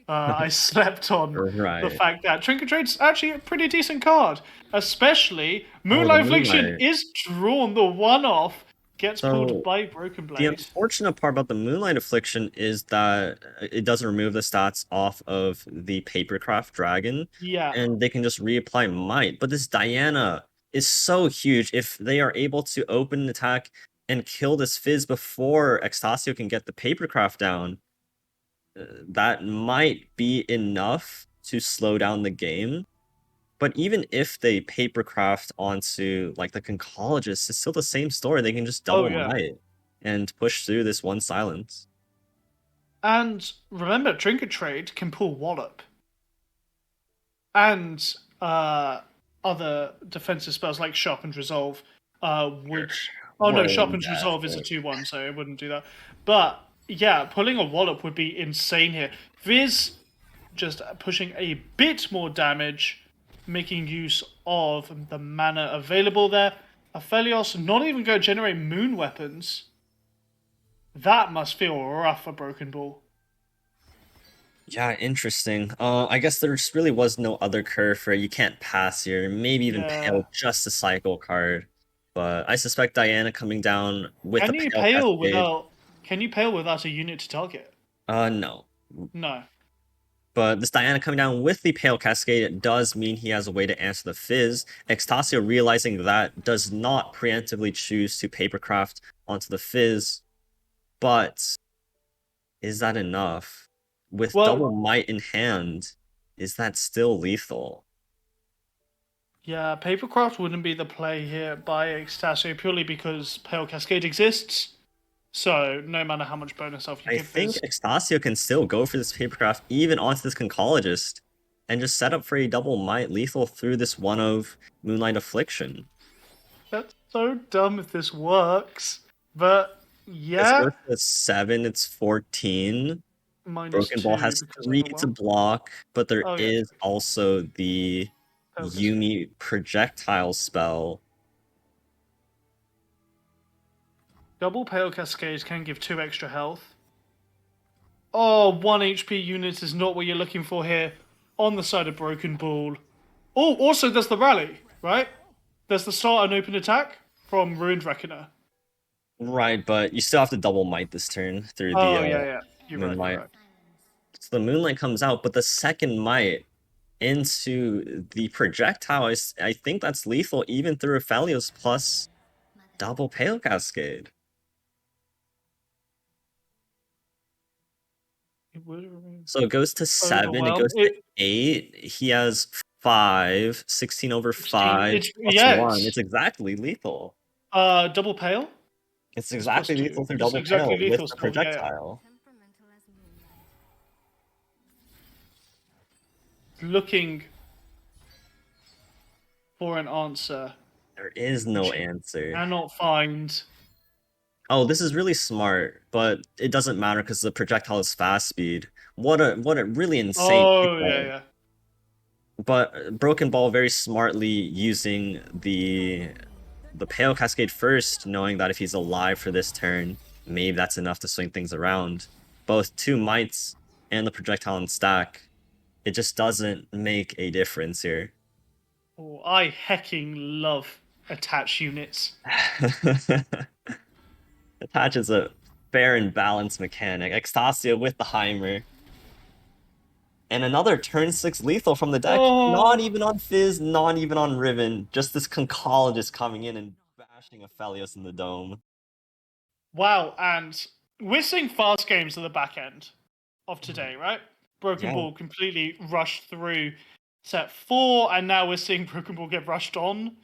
I slept on the right. fact that Trinket Trade's actually a pretty decent card. Especially Oh, the Moonlight Affliction Moonlight. is drawn. The one-off gets pulled So by Broken the Blade. unfortunate part about the Moonlight Affliction is that it doesn't remove the stats off of the Papercraft Dragon, Yeah. and they can just reapply Might. But this Diana is so huge. If they are able to open an attack and kill this Fizz before Extasio can get the Papercraft down, that might be enough to slow down the game. But even if they papercraft onto like the conchologist, it's still the same story. They can just Oh double yeah. might and push through this one silence. And remember, Trinket Trade can pull Wallop and other defensive spells like Sharpened Resolve, which oh no, Well, Sharpened yes, Resolve is a but 2/1, so it wouldn't do that. But yeah, pulling a Wallop would be insane here. Viz just pushing a bit more damage, making use of the mana available there. Aphelios not even going to generate moon weapons. That must feel rough for Broken Ball. yeah, interesting. I guess there just really was no other curve for it. You can't pass here. Maybe even Yeah. Pale just a cycle card. But I suspect Diana coming down with a Can you Pale pale Cascade. without? Can you pale without a unit to target? No. No. But this Diana coming down with the Pale Cascade does mean he has a way to answer the Fizz. Extasio realizing that does not preemptively choose to Papercraft onto the Fizz. But is that enough? With double Well, might in hand, is that still lethal? yeah, Papercraft wouldn't be the play here by Extasio purely because Pale Cascade exists. So no matter how much bonus off you I give think Fizz, Extasio can still go for this Papercraft even onto this Conchologist and just set up for a double might lethal through this one of Moonlight Affliction. that's so dumb if this works. But It's yeah, worth the 7, it's 14. Broken Ball -2 has because 3 to overwhelm. block, but there Oh yeah, is also the Pale Cascade. Yumi projectile spell. Double Pale Cascade can give 2 extra health. Oh, 1 HP unit is not what you're looking for here on the side of Broken Ball. Oh, also there's the rally, right? There's the start and open attack from Ruined Reckoner. Right, but you still have to double might this turn through the Oh, yeah, yeah. You're right, you're Moonlight. right. So the Moonlight comes out, but the second might into the projectile is, I think that's lethal even through Aphelios plus double Pale Cascade. It would So it goes to 7, it overwhelm. goes to 8. He has 5, 16 over 16. 5 It's plus yeah, 1. It's it's exactly lethal. double pale. It's It's plus exactly lethal 2. through It's double exactly pale with lethal the still. Yeah, yeah. projectile. Looking for an answer, There is no which he answer. cannot find. Oh, this is really smart, but it doesn't matter because the projectile is fast speed. What a really insane Oh, yeah, play. yeah. But Broken Ball very smartly using the Pale Cascade first, knowing that if he's alive for this turn, maybe that's enough to swing things around. Both 2 mites and the projectile in stack, it just doesn't make a difference here. Oh, I hecking love attach units. Attach is a fair and balanced mechanic. Extasio with the Heimer. And another turn 6 lethal from the deck. Not Oh, even on Fizz, not even on Riven. Just this Conchologist coming in and bashing Aphelios in the dome. wow. And we're seeing fast games at the back end of today, right? Broken Yeah. Ball completely rushed through set 4, and now we're seeing Broken Ball get rushed on.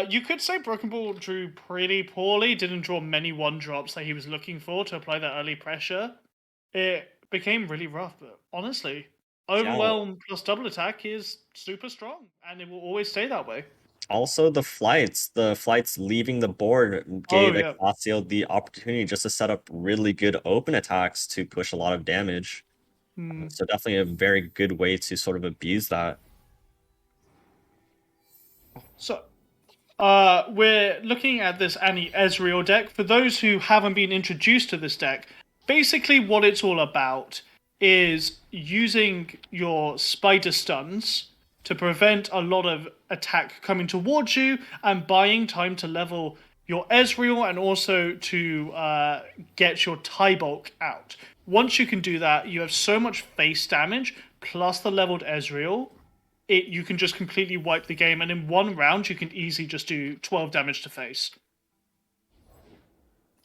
You could say Broken Ball drew pretty poorly, didn't draw many 1-drops that he was looking for to apply that early pressure. It became really rough, but honestly, Yeah. Overwhelm plus double attack is super strong, and it will always stay that way. Also, the flights leaving the board Oh, gave yeah. Extasio the opportunity just to set up really good open attacks to push a lot of damage. So definitely a very good way to sort of abuse that. So, we're looking at this Annie Ezreal deck. For those who haven't been introduced to this deck, basically what it's all about is using your spider stuns to prevent a lot of attack coming towards you and buying time to level your Ezreal and also to get your tie bulk out. Once you can do that, you have so much face damage plus the leveled Ezreal you can just completely wipe the game, and in one round you can easily just do 12 damage to face.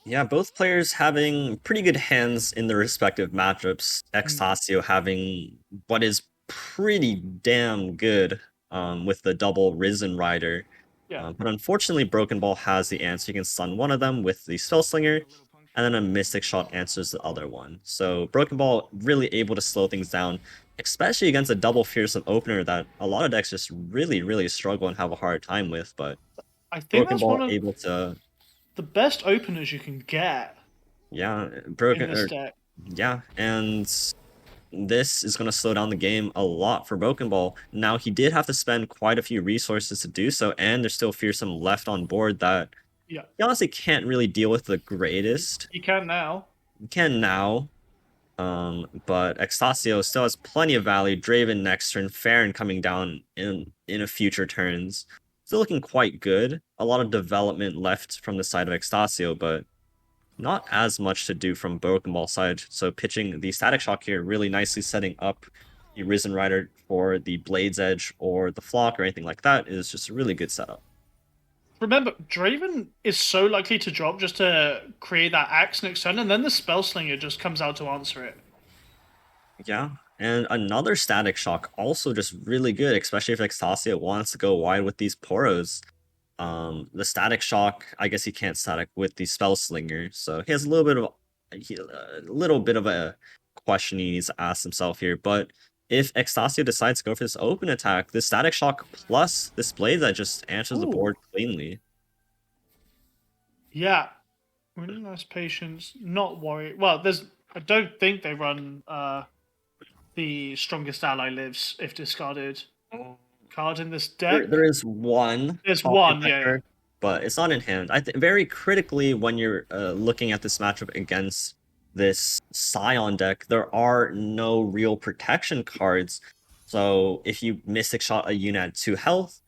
Yeah, both players having pretty good hands in their respective matchups. Extasio having what is pretty damn good with the double Risen Rider. Yeah. But unfortunately, Broken Ball has the answer. You can stun one of them with the Spell Slinger, and then a Mystic Shot answers the other one. So Broken Ball really able to slow things down, especially against a double Fearsome Opener that a lot of decks just really struggle and have a hard time with. But I think Broken that's one Ball of able to, the best openers you can get yeah, in this deck. yeah, and this is going to slow down the game a lot for Broken Ball. Now, he did have to spend quite a few resources to do so, and there's still Fearsome left on board that Yeah. he honestly can't really deal with the greatest. You can now. He can now, but Extasio still has plenty of value. Draven next turn, Farron coming down in a future turns. Still looking quite good. A lot of development left from the side of Extasio, but not as much to do from Broken Ball side. So pitching the Static Shock here, really nicely setting up the Risen Rider for the Blade's Edge or the Flock or anything like that is just a really good setup. Remember, Draven is so likely to drop just to create that axe next turn, and then the Spellslinger just comes out to answer it. Yeah, and another Static Shock also just really good, especially if Extasio wants to go wide with these Poros. The Static Shock, I guess he can't static with the Spell Slinger, so he has a little bit of a question he needs to ask himself here. But if Extasio decides to go for this open attack, the Static Shock plus this Blade that just answers the board cleanly. Yeah. Really nice patience. Not worry. Well, I don't think they run the strongest ally lives if discarded card in this deck. There is one. There's Top one, Protector, yeah. but it's not in hand. I think very critically when you're looking at this matchup against this Scion deck, there are no real protection cards. So if you Mystic Shot a unit at 2 health,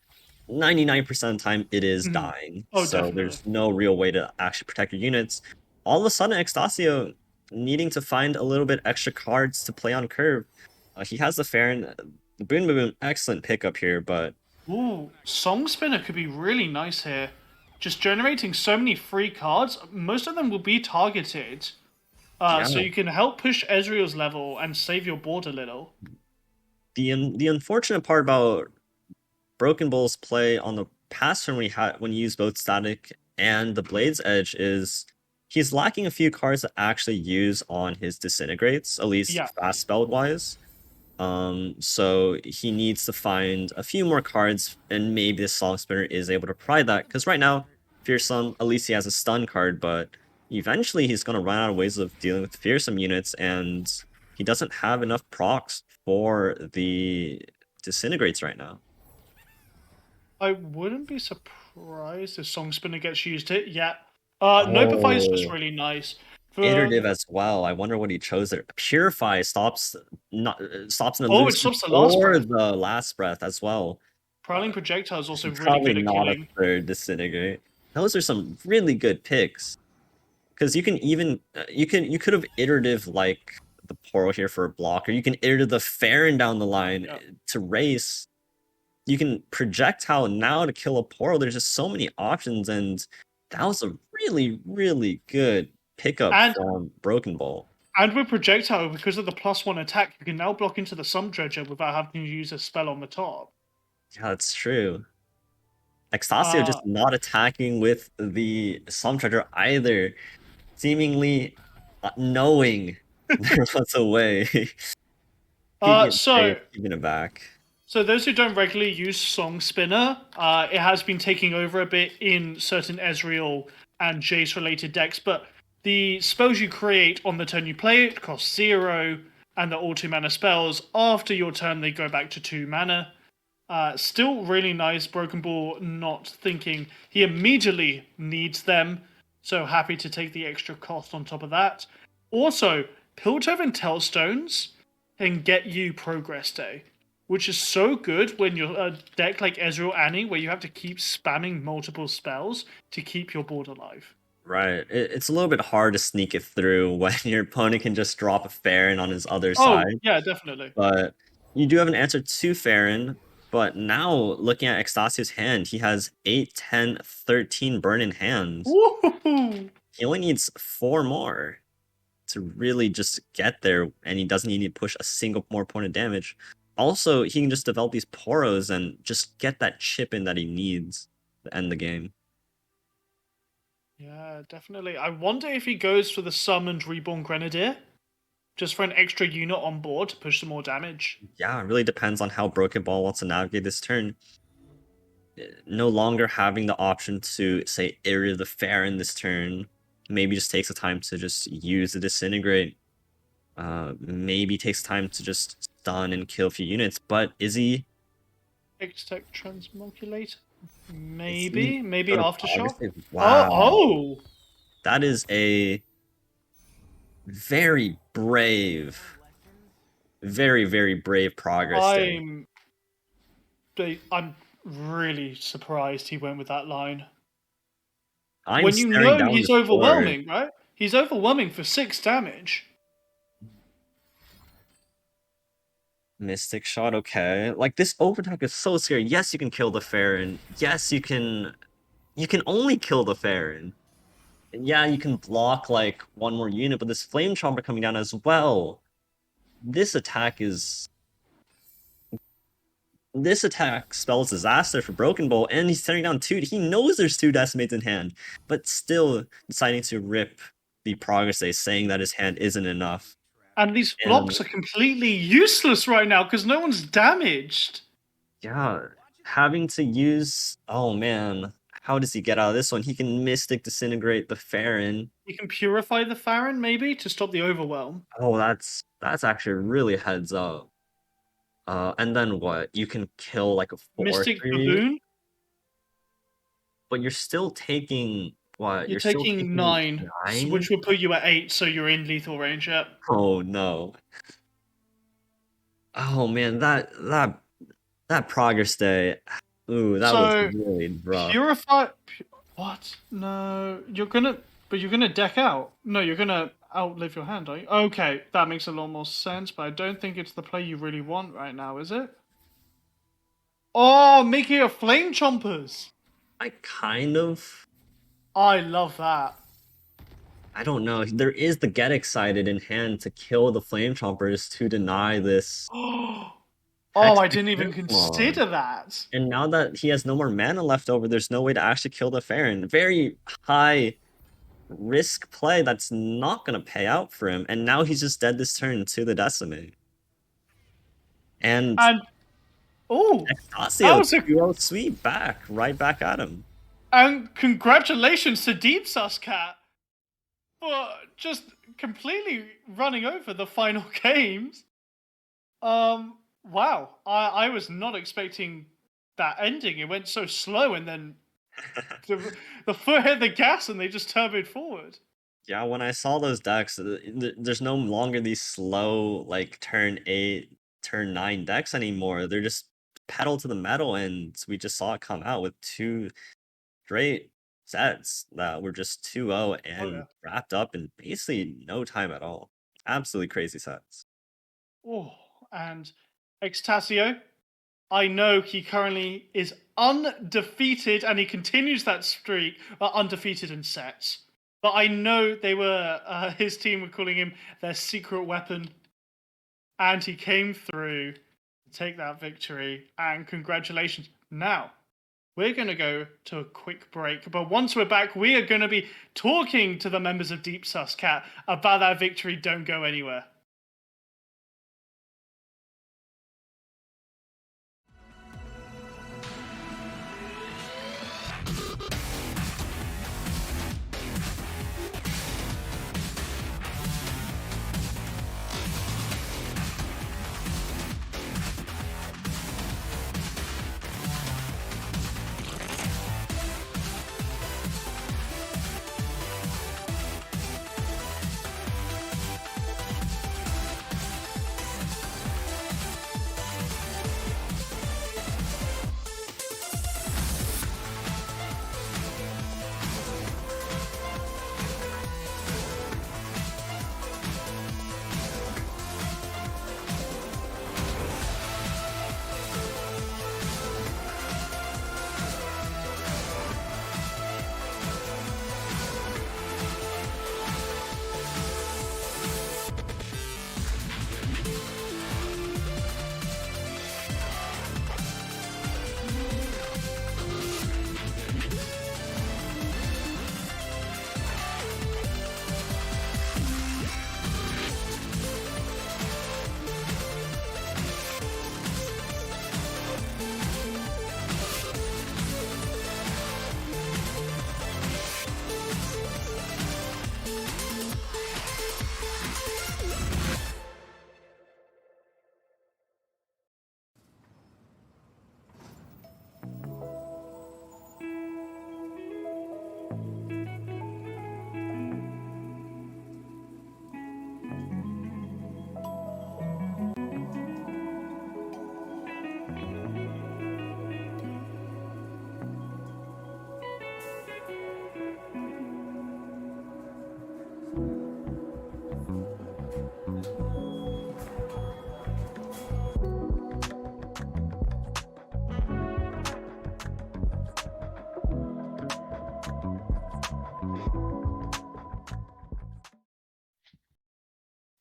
99% of the time it is dying. Oh, so definitely. there's no real way to actually protect your units. All of a sudden, Extasio needing to find a little bit extra cards to play on curve. He has the Farron, the Boon Boon, excellent pickup here, but Ooh, Song Spinner could be really nice here. Just generating so many free cards. Most of them will be targeted. So you can help push Ezreal's level and save your board a little. the unfortunate part about Broken Bull's play on the past turn when he used both Static and the Blade's Edge is he's lacking a few cards to actually use on his Disintegrates, at least fast spell wise. So he needs to find a few more cards, and maybe the Song Spinner is able to provide that. Because right now, Fearsome, at least he has a stun card, but eventually he's going to run out of ways of dealing with Fearsome units, and he doesn't have enough procs for the Disintegrates right now. I wouldn't be surprised if Song Spinner gets used it. Yeah. Notify is just really nice. Iterative as well. I wonder what he chose there. Purify stops in the it stops the last or breath. the last breath as well. Prowling Projectile is also really Probably good at not killing. a third Disintegrate. Those are some really good picks. Because you can even you could have iterative like the Poro here for a block, or you can iterative the Farron down the line to race. You can projectile now to kill a Poro. There's just so many options, and that was a really good pickup from Broken Ball. And with Projectile, because of the +1 attack, you can now block into the Sum Dredger without having to use a spell on the top. Yeah, that's true. Extasio just not attacking with the Sum Dredger either, seemingly knowing there was a way. Keeping it back. So those who don't regularly use Song Spinner, it has been taking over a bit in certain Ezreal and Jace related decks, but the spells you create on the turn you play it cost 0. and they're all 2-mana spells. After your turn, they go back to 2 mana. Still really nice. Broken Ball not thinking he immediately needs them. So happy to take the extra cost on top of that. Also, Piltover and Tellstones can get you Progress Day, which is so good when you're a deck like Ezreal Annie, where you have to keep spamming multiple spells to keep your board alive. Right. It's a little bit hard to sneak it through when your opponent can just drop a Farron on his other Oh, side. yeah, definitely. But you do have an answer to Farron. But now, looking at Extasio's hand, he has 8, 10, 13 burn in hand. Woohoo! He only needs 4 more to really just get there, and he doesn't need to push a single more point of damage. Also, he can just develop these Poros and just get that chip in that he needs to end the game. Yeah, definitely. I wonder if he goes for the summoned Reborn Grenadier, just for an extra unit on board to push some more damage. Yeah, it really depends on how Broken Ball wants to navigate this turn. No longer having the option to, say, area the Farron this turn, maybe just takes the time to just use the Disintegrate. Maybe takes time to just stun and kill a few units, but is he... X-Tech Transmogulate? Maybe go to Aftershock? Progressive? Wow. Oh! That is a very brave, very, very brave progress day. I'm really surprised he went with that line. I'm When you staring know down he's this board. overwhelming, right? He's overwhelming for 6 damage. Mystic Shot, okay. Like, this overtime is so scary. Yes, you can kill the Farron. Yes, you can only kill the Farron. And yeah, you can block, like, 1 more unit, but this Flame Chomper coming down as well. This attack spells disaster for Broken Bowl, and he's tearing down 2. He knows there's 2 Decimates in hand, but still deciding to rip the Progress Day, saying that his hand isn't enough. And these flops are completely useless right now because no one's damaged. Yeah, having to use... Oh, man. How does he get out of this one? He can Mystic Disintegrate the Farron. You can Purify the Farron, maybe, to stop the overwhelm. Oh, that's actually really heads up. And then what? You can kill, like, a 4/3? Mystic Baboon? But you're still taking... What? You're still taking 9, which will put you at 8, so you're in lethal range, yeah. Oh, no. Oh, man, that Progress Day... Ooh, that was really rough. Purify... What? No, you're gonna deck out. No, you're gonna outlive your hand, are you? Okay, that makes a lot more sense, but I don't think it's the play you really want right now, is it? Oh, making a Flame Chompers! I kind of... I love that. I don't know. There is the Get Excited in hand to kill the Flame Chompers to deny this. Oh, I didn't even Pokemon. consider that. And now that he has no more mana left over, there's no way to actually kill the Farron. Very high risk play that's not going to pay out for him. And now he's just dead this turn to the Decimate. And oh, Extasio, 2-0 sweep back, right back at him. And congratulations to Deep Sus Cat for just completely running over the final games. Wow, I was not expecting that ending. It went so slow, and then the foot hit the gas, and they just turboed forward. Yeah, when I saw those decks, there's no longer these slow, like, turn 8, turn 9 decks anymore. They're just pedal to the metal, and we just saw it come out with 2 straight sets that were just 2-0 and wrapped up in basically no time at all. Absolutely crazy sets. Oh, and Extasio, I know he currently is undefeated, and he continues that streak, undefeated in sets. But I know they were his team were calling him their secret weapon, and he came through to take that victory. And congratulations! Now we're going to go to a quick break, but once we're back, we are going to be talking to the members of Deep Sus Cat about that victory. Don't go anywhere.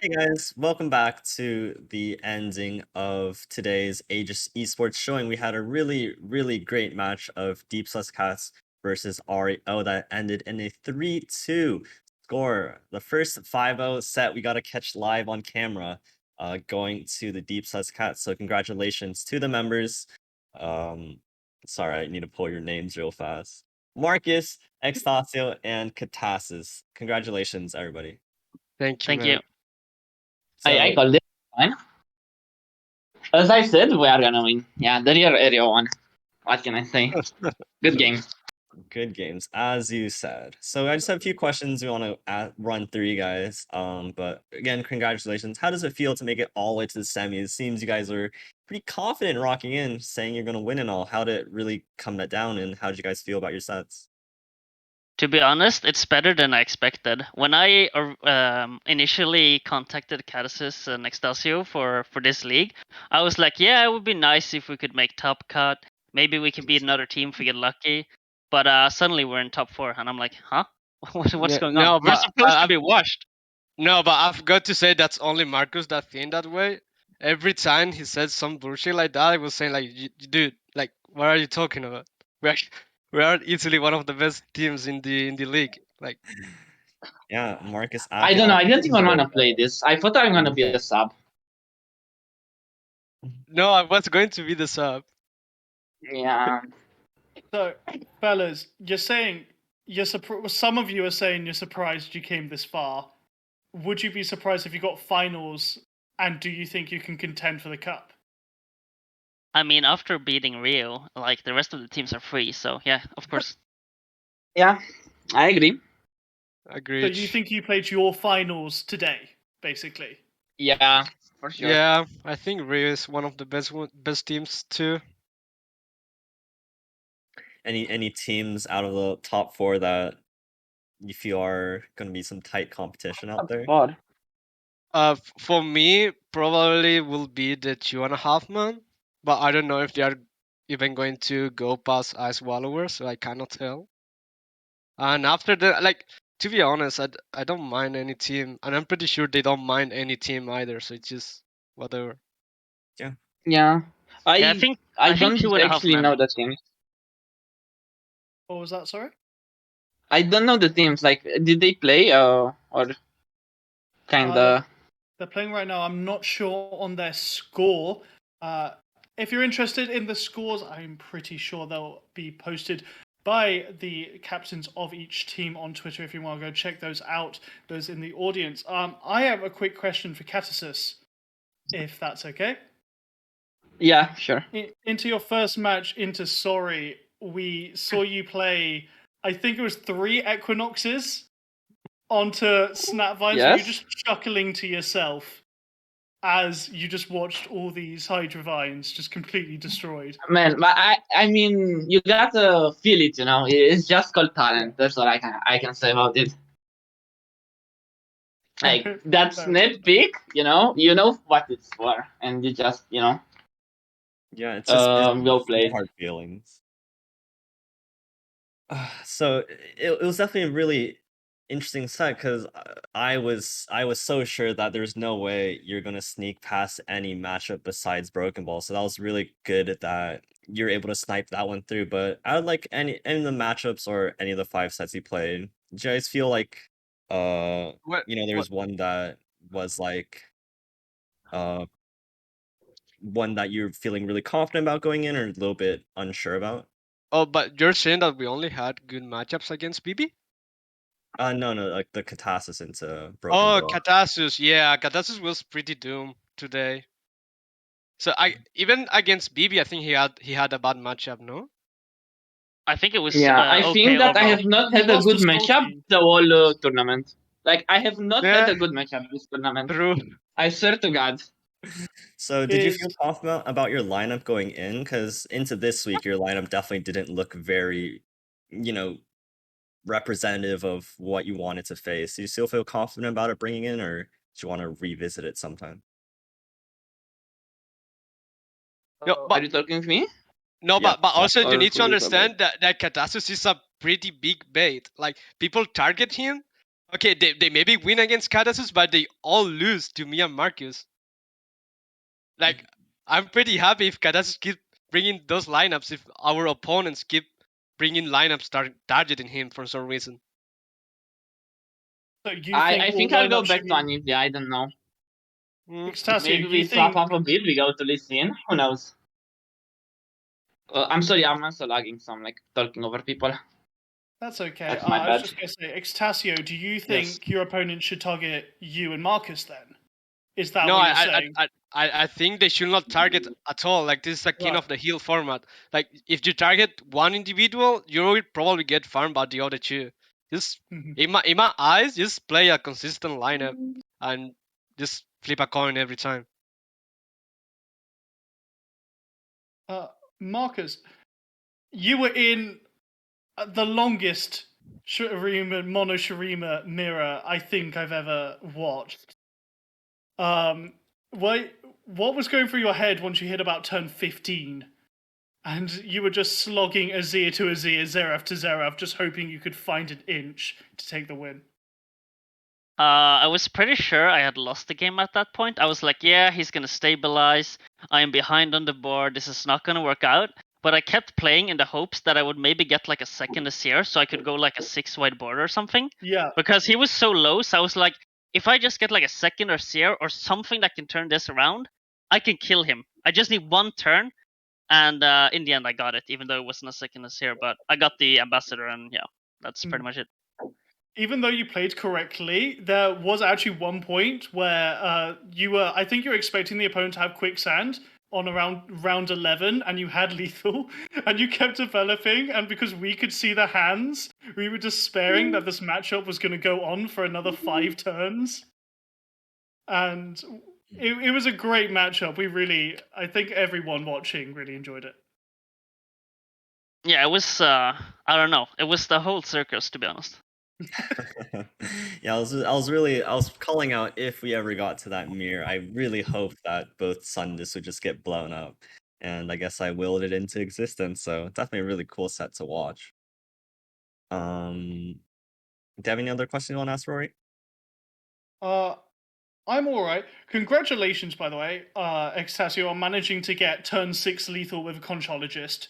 Hey guys, welcome back to the ending of today's Aegis Esports showing. We had a really great match of Deep Sus Cats versus REO that ended in a 3-2 score. The first 5-0 set we got to catch live on camera, going to the Deep Sus Cats. So congratulations to the members. Sorry, I need to pull your names real fast. Marcus, Extasio, and Katasis. Congratulations, everybody. Thank you, Thank man. you. I So, called it fine. As I said, we are gonna win. Yeah, the real area one. What can I say? Good game. good games, as you said. So I just have a few questions we want to run through, you guys. But again, congratulations. How does it feel to make it all the way to the semis? It seems you guys are pretty confident rocking in, saying you're gonna win and all. How did it really come that down, and how did you guys feel about your sets? To be honest, it's better than I expected. When I initially contacted Catasis and Extasio for this league, I was like, yeah, it would be nice if we could make top cut. Maybe we can beat another team if we get lucky. But suddenly we're in top 4, and I'm like, huh? What's Yeah, going no, on? We're but supposed to be washed. No, but I've got to say that's only Marcus that think that way. Every time he said some bullshit like that, I was saying like, dude, like, what are you talking about? We're we are easily one of the best teams in the league. Like, Yeah, Marcus I acting don't know. all I didn't even comfortable wanna with play this. I thought I'm gonna be a sub. no, I was going to be the sub. Yeah. So, fellas, you're saying some of you are saying you're surprised you came this far. Would you be surprised if you got finals? And do you think you can contend for the cup? I mean, after beating Rio, like the rest of the teams are free, so yeah, of course. Yeah, I agree. So Agreed. you think you played your finals today, basically? Yeah, for sure. Yeah, I think Rio is one of the best teams too. any teams out of the top 4 that you feel are gonna be some tight competition out there? Far. For me, probably will be the 2.5 man, but I don't know if they are even going to go past Ice Wallower, so I cannot tell. And after that, like, to be honest, I don't mind any team, and I'm pretty sure they don't mind any team either. So it's just whatever. Yeah. Yeah, I I think I think don't 2.5 actually men. know the teams. What was that? Sorry. I don't know the teams. Like, did they play or kinda? They're playing right now. I'm not sure on their score. If you're interested in the scores, I'm pretty sure they'll be posted by the captains of each team on Twitter. If you want to go check those out, those in the audience. I have a quick question for Catasis, if that's okay. Yeah, sure. Into your first match into Sorry, we saw you play, I think it was 3 Equinoxes onto Snapvines. Were you Yes. just chuckling to yourself as you just watched all these Hydra Vines just completely destroyed? Man, but I mean, you gotta feel it, you know. It's just called talent. That's all I can say about it. Like that Fair snap peek, you know what it's for, and you just Yeah, it's just go play it. hard feelings. So it was definitely a really interesting set because I was so sure that there's no way you're gonna sneak past any matchup besides Broken Ball. So that was really good that you're able to snipe that one through. But I would like any of the matchups or any of the 5 sets you played. Did you guys feel like What? there was one that was like uh one that you're feeling really confident about going in or a little bit unsure about? Oh, but you're saying that we only had good matchups against BB? No, like the Katasis into Broken Oh, Ball. Katasus. Yeah, Katasus was pretty doomed today. So even against BB, I think he had a bad matchup. No. I think it was Yeah, I okay think that I overall. have not He had a lost good to matchup Salty. the whole tournament. Like I have not had Yeah, a good matchup this tournament. true. I swear to God. So did you Is feel confident about your lineup going in? Because into this week, your lineup definitely didn't look very, representative of what you wanted to face. Do you still feel confident about it bringing in, or do you want to revisit it sometime? No, Are but you talking to me? no, Yeah. but also you Or need to who are you talking understand that Katasus is a pretty big bait. Like people target him, Okay, they maybe win against Cadasus, but they all lose to me and Marcus. Like, I'm pretty happy if Cadasus keep bringing those lineups, if our opponents keep bringing lineups targeting him for some reason. So you think I all think I'll go lineups back should to be... Anivia. I don't know. Extasio, Maybe do we you swap think... up a bit. We go to Lee Sin. Who knows? I'm sorry. I'm also lagging, so I'm like talking over people. That's okay. That's my I was bad. just going to say, Extasio, do you Yes. think your opponent should target you and Marcus then? Is that No, what you're saying? I think they should not target at all. Like, this is a King Right. of the Hill format. Like, if you target one individual, you will probably get farmed by the other two. Just Mhm. in my eyes, just play a consistent lineup and just flip a coin every time. Marcus, you were in the longest Mono Shurima mirror I think I've ever watched. What was going through your head once you hit about turn 15? And you were just slogging Azir to Azir, Zerath to Zerath, just hoping you could find an inch to take the win. I was pretty sure I had lost the game at that point. I was like, yeah, he's gonna stabilize. I am behind on the board. This is not gonna work out. But I kept playing in the hopes that I would maybe get like a second Azir, so I could go like a 6 wide board or something. Yeah. Because he was so low, so I was like, if I just get like a second Azir or something that can turn this around, I can kill him. I just need one turn, and in the end I got it, even though it wasn't a second Azir. But I got the ambassador, and yeah, that's pretty much it. Even though you played correctly, there was actually one point where I think you were expecting the opponent to have quicksand on around round 11, and you had lethal, and you kept developing, and because we could see the hands, we were despairing that this matchup was going to go on for another 5 turns. And it was a great matchup. I think everyone watching really enjoyed it. Yeah, it was. I don't know. It was the whole circus, to be honest. Yeah, I was calling out if we ever got to that mirror. I really hoped that both Sundus would just get blown up, and I guess I willed it into existence. So definitely a really cool set to watch. Do you have any other questions you want to ask, Rory? I'm all right. Congratulations, by the way, Extasio, on managing to get turn 6 lethal with a conchologist.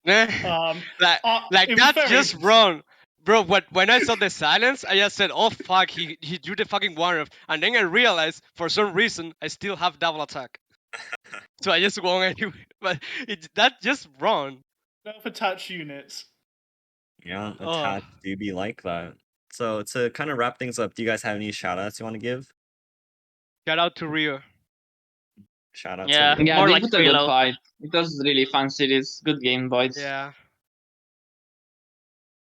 Like It was that's very just impressive. wrong, bro. When I saw the silence, I just said, "Oh fuck, he drew the fucking one," and then I realized for some reason I still have double attack, so I just won anyway. But that's just wrong. Nerf attached units. Yeah, Oh, attached do be like that. So to kind of wrap things up, do you guys have any shout outs you want to give? shout out to Rio. Shout out to Yeah, Rio. Yeah, more they like put a good Freelo. fight. It was really fun series. Good game, boys. Yeah.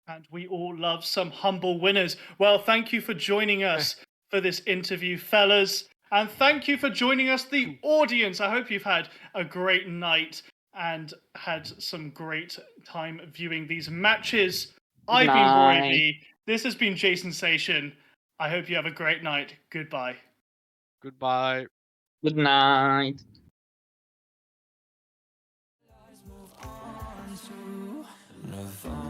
And we all love some humble winners. Well, thank you for joining us for this interview, fellas. And thank you for joining us, the audience. I hope you've had a great night and had some great time viewing these matches. I've been Rory Night. B. This has been Jason Station. I hope you have a great night. Goodbye. Goodbye. Good night. Nirvana.